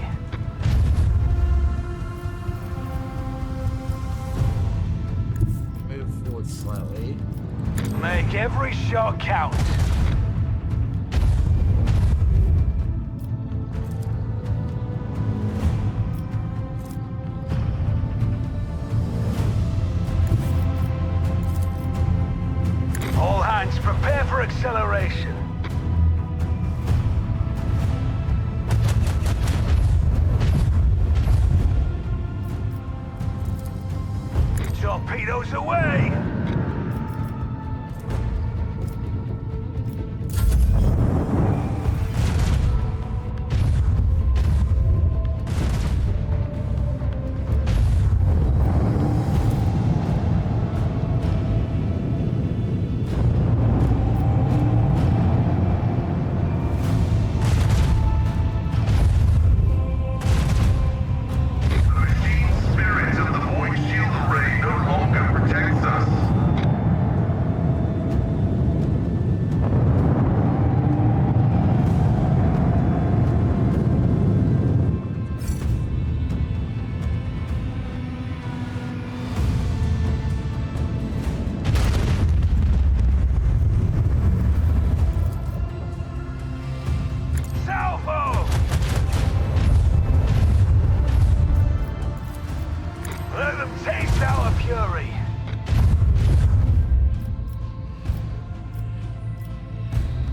Move forward slightly. Make every shot count. All hands, prepare for acceleration. Torpedoes away!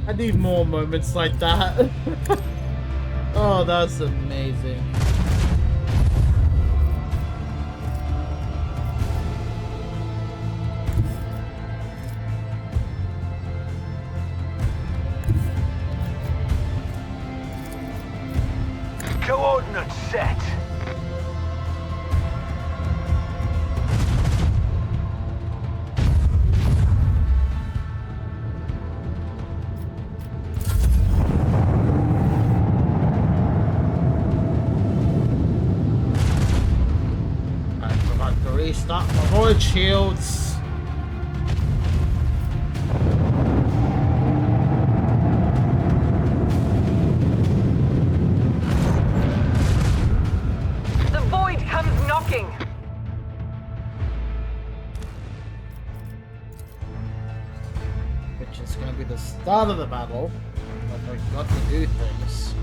I need more moments like that. Oh, that's amazing. Coordinates set. reload shields. The void comes knocking. Which is going to be the start of the battle. But I've got to do things.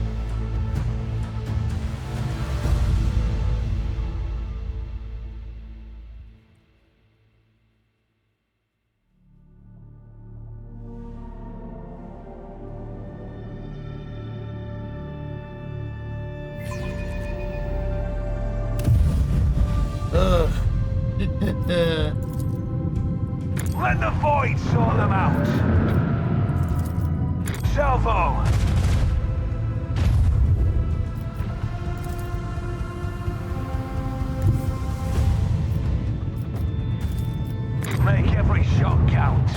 Let the void sort them out. Salvo. Make every shot count.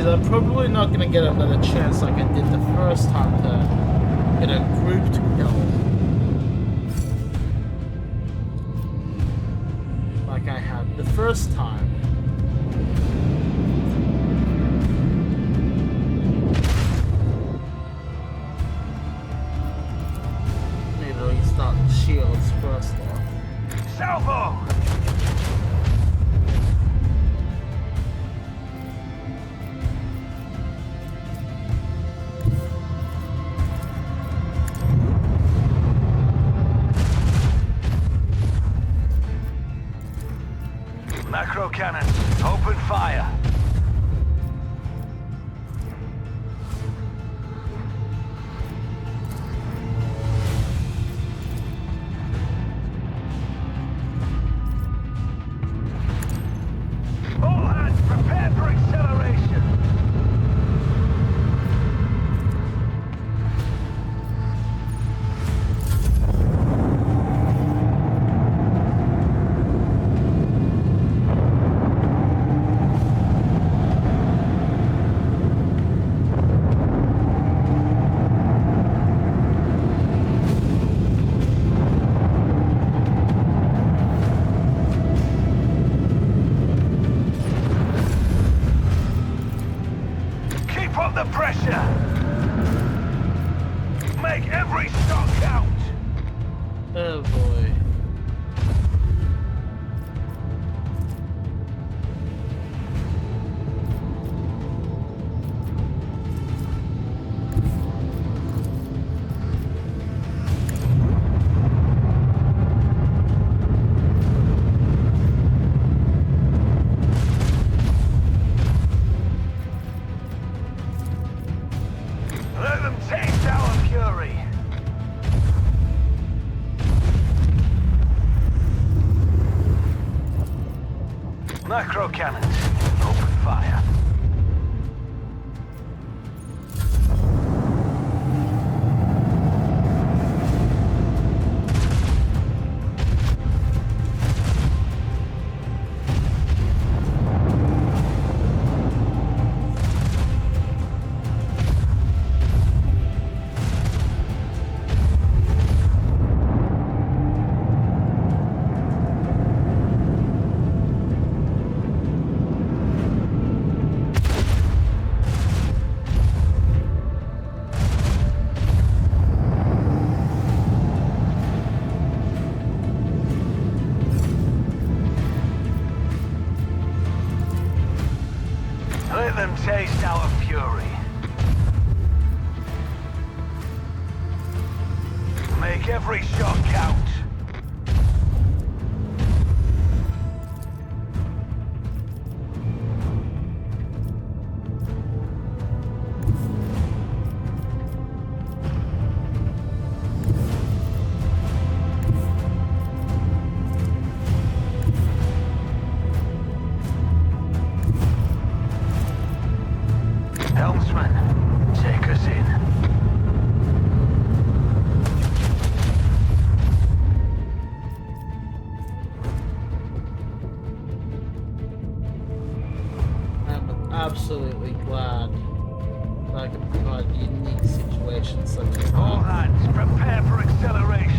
I'm probably not going to get another chance like I did the first time to get a grouped kill. Like I had the first time. Maybe restart the shields first off. Salvo! Macro cannons, open fire. All hands prepare for acceleration. The pressure! Make every shot count! Oh boy. Let them taste our fury! Macro cannons, open fire. Let them taste our fury. Make every shot count. Helmsman, take us in. I'm absolutely glad that I can provide unique situations such as that. All hands, prepare for acceleration.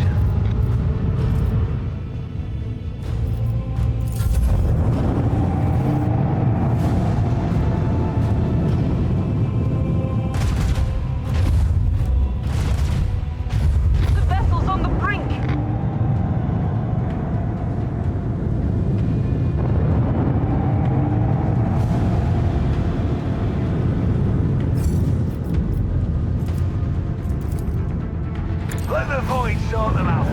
The vessel's on the brink! Let the void sort them out.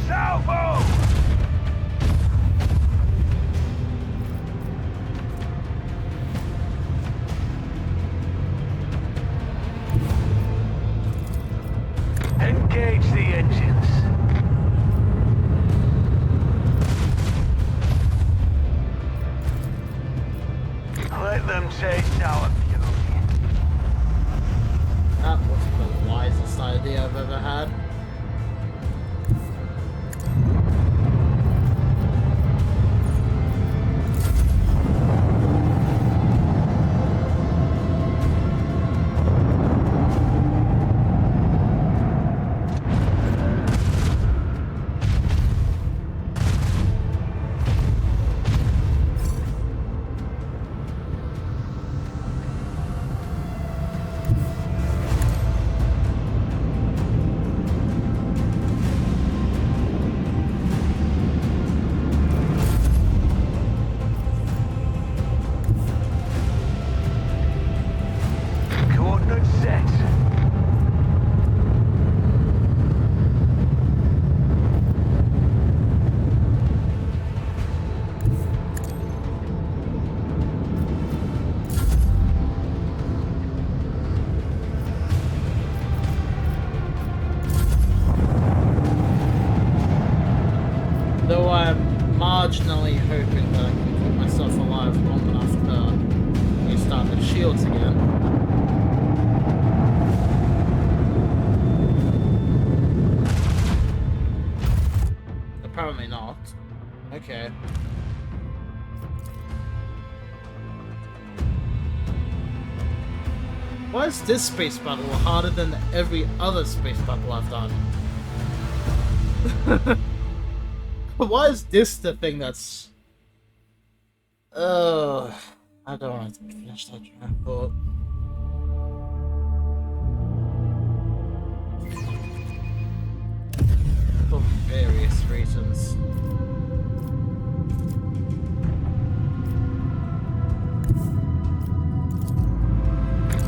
Salvo! Engage the engines. Let them taste our fury. That wasn't the wisest idea I've ever had. Coordinates set. Though I'm marginally hoping that I can keep myself alive long enough to restart the shields again. Apparently not. Okay. Why is this space battle harder than every other space battle I've done? Why is this the thing that's... I don't want to finish that train of thought. For various reasons.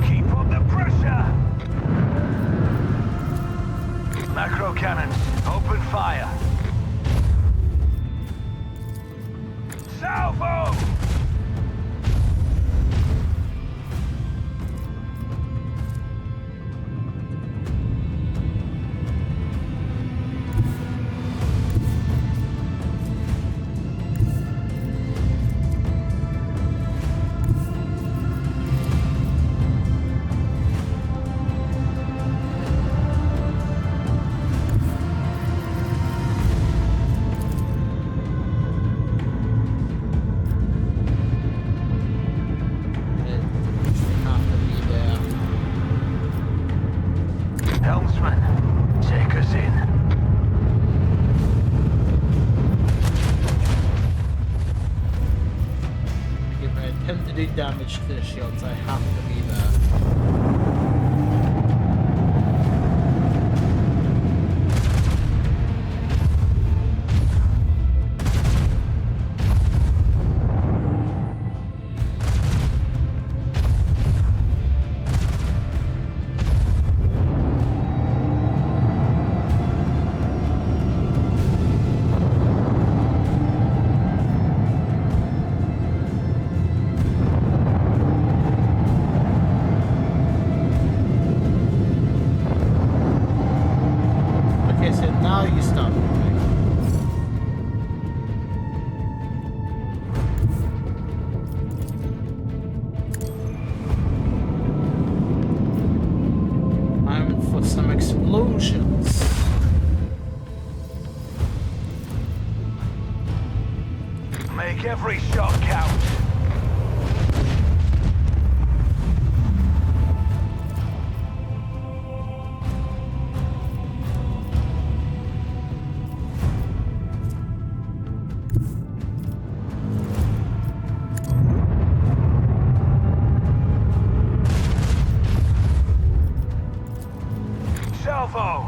Keep up the pressure! Macro cannons, open fire. Salvo! Helmsman, take us in. If I attempt to do damage to the shields, I have to be there. Make every shot count. Salvo!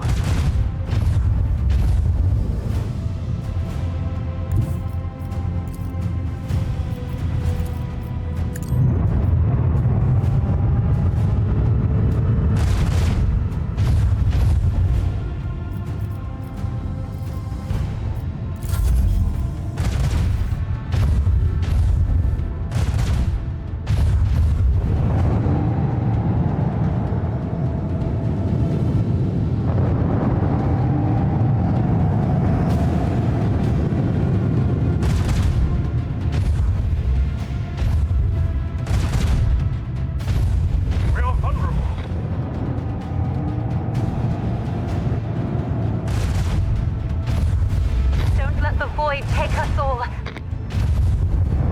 Take us all.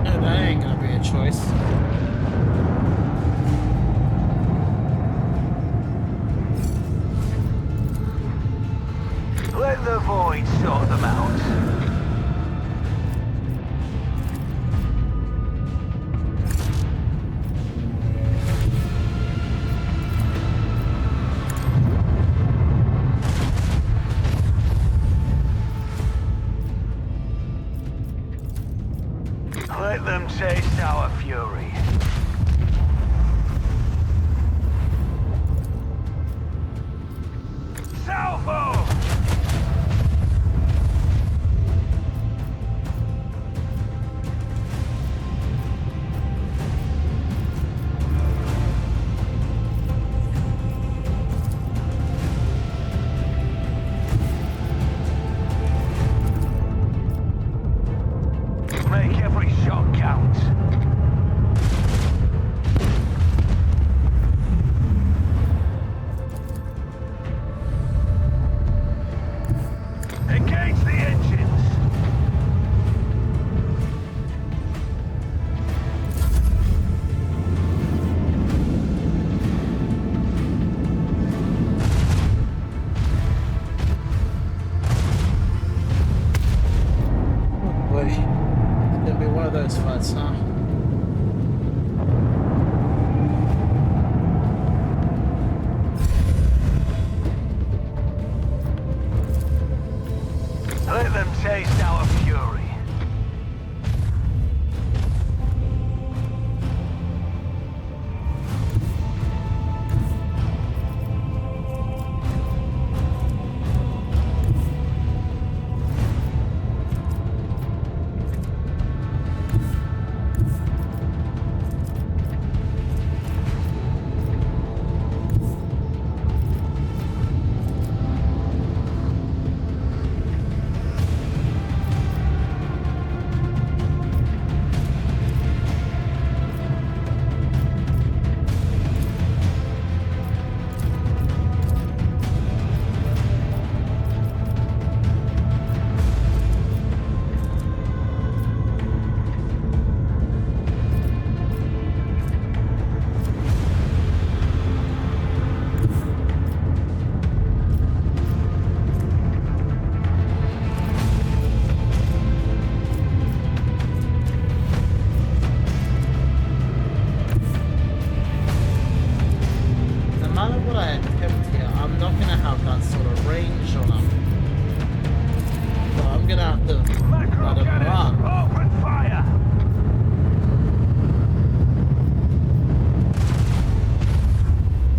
No, that ain't gonna be a choice. Let the void sort them out. Let them taste our fury. Salvo! Make every shot count. Engage the engines. Oh boy. It's gonna be one of those fights, huh? Let them taste our fury. No matter what I attempt here, I'm not gonna have that sort of range on them. So I'm gonna have to let them run. Open fire!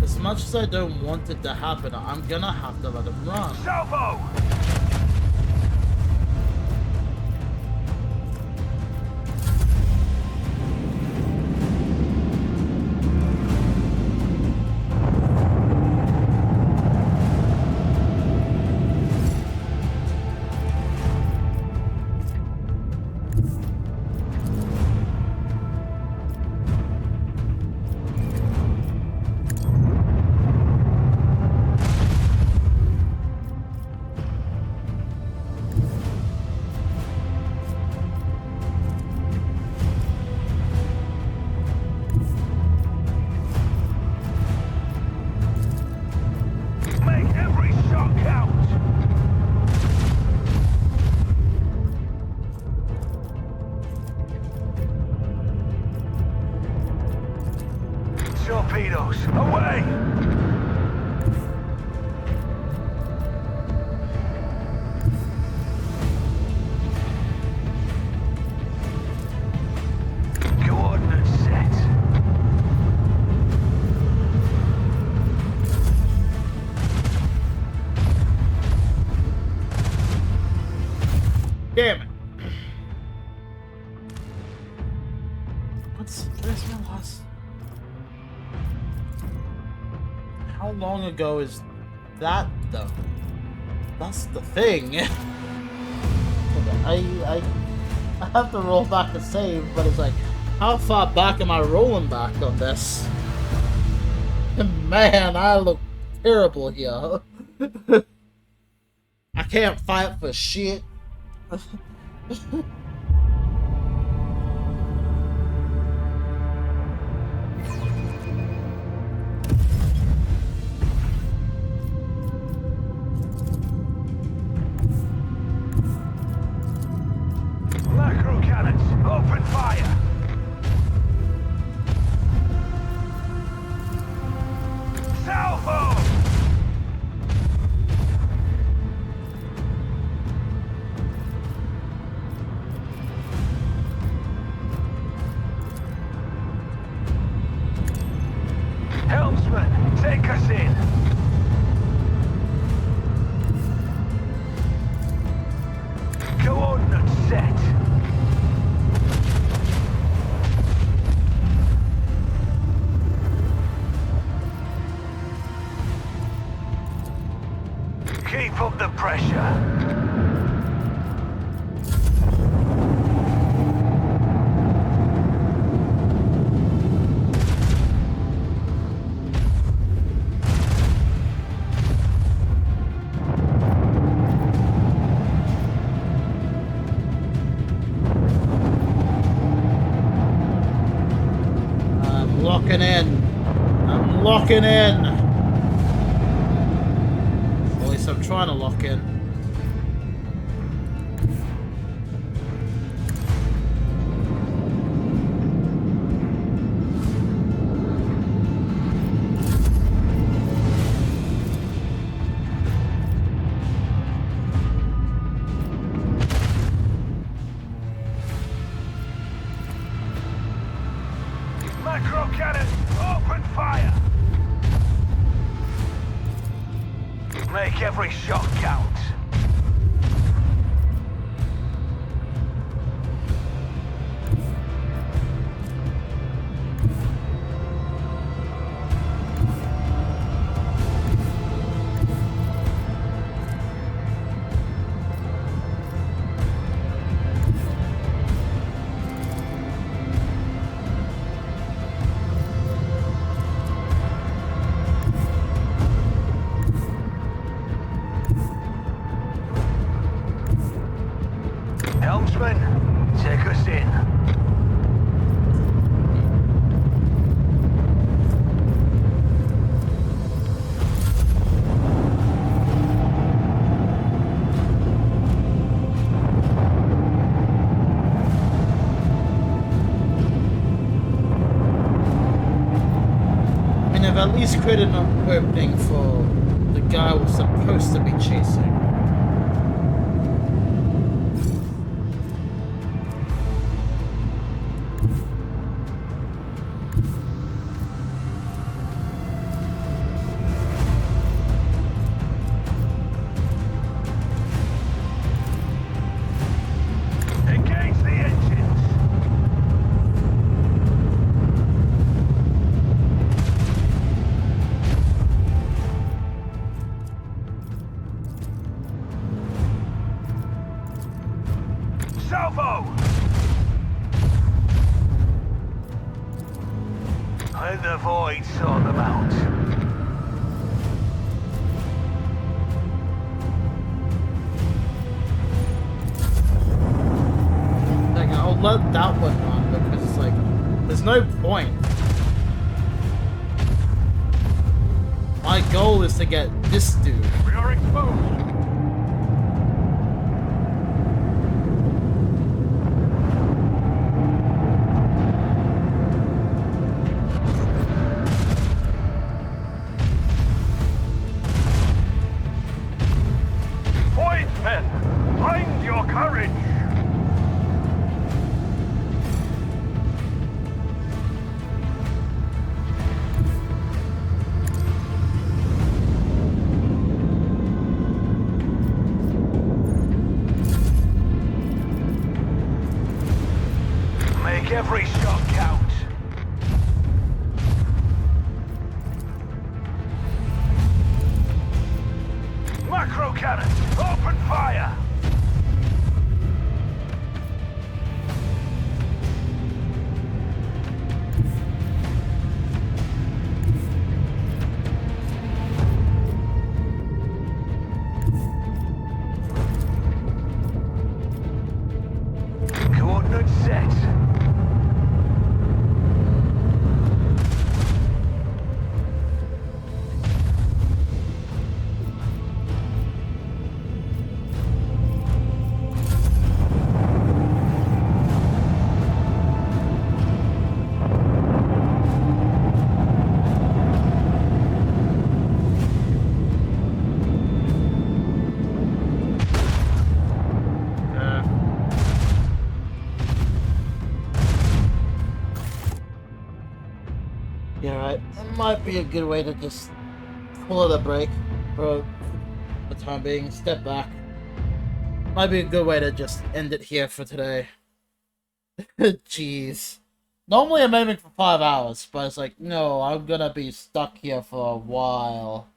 As much as I don't want it to happen, I'm gonna have to let them run. Salvo! torpedoes! Away! Coordinates set. Damn it. Where's my last? How long ago is that though? That's the thing. I have to roll back a save, but it's like, how far back am I rolling back on this? Man, I look terrible here. I can't fight for shit. Macro cannons, open fire! Salvo! Helmsman, take us in. Coordinates set. Keep up the pressure. I'm locking in. At least I'm trying to lock in. Macro cannon, open fire! Make every shot count. Helmsman, take us in. I mean, I've at least created an opening for the guy we're supposed to be chasing. Engage the engines. Salvo! Let the void sort them out. Like, I'll let that one run because it's like, there's no point. My goal is to get this dude. We are exposed. Make every shot count. Macro cannon, open fire! Coordinates set. Yeah, right. It might be a good way to just pull it a break for the time being. Step back. Might be a good way to just end it here for today. Jeez. Normally I'm aiming for 5 hours, but it's like, no, I'm gonna be stuck here for a while.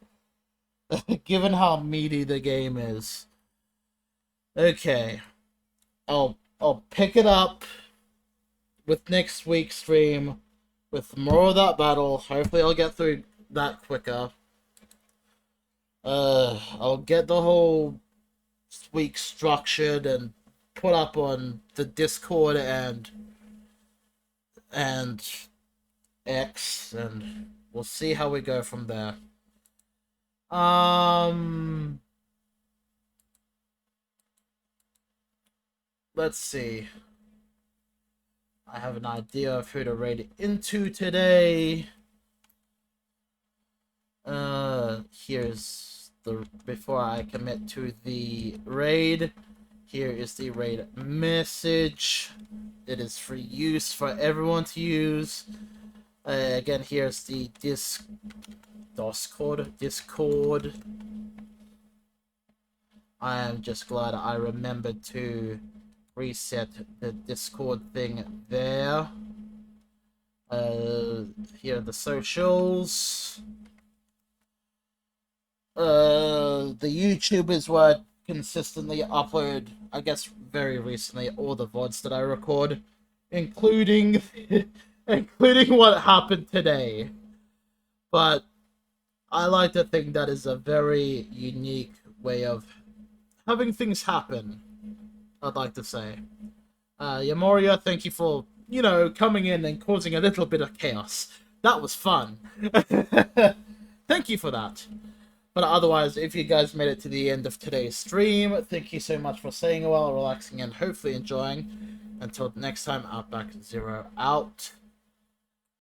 Given how meaty the game is. Okay. I'll pick it up with next week's stream with more of that battle. Hopefully I'll get through that quicker. I'll get the whole week structured and put up on the Discord and X, and we'll see how we go from there. Let's see. I have an idea of who to raid into today. Here's the, before I commit to the raid, here is the raid message. It is for use for everyone to use. Again, here's the Discord. I am just glad I remembered to reset the Discord thing there. Here are the socials. The YouTube is where I consistently upload, I guess very recently, all the VODs that I record, including including what happened today. But I like to think that is a very unique way of having things happen, I'd like to say. Yamoria, thank you for, you know, coming in and causing a little bit of chaos. That was fun. Thank you for that. But otherwise, if you guys made it to the end of today's stream, thank you so much for staying a while, relaxing, and hopefully enjoying. Until next time, Outback-Zero out.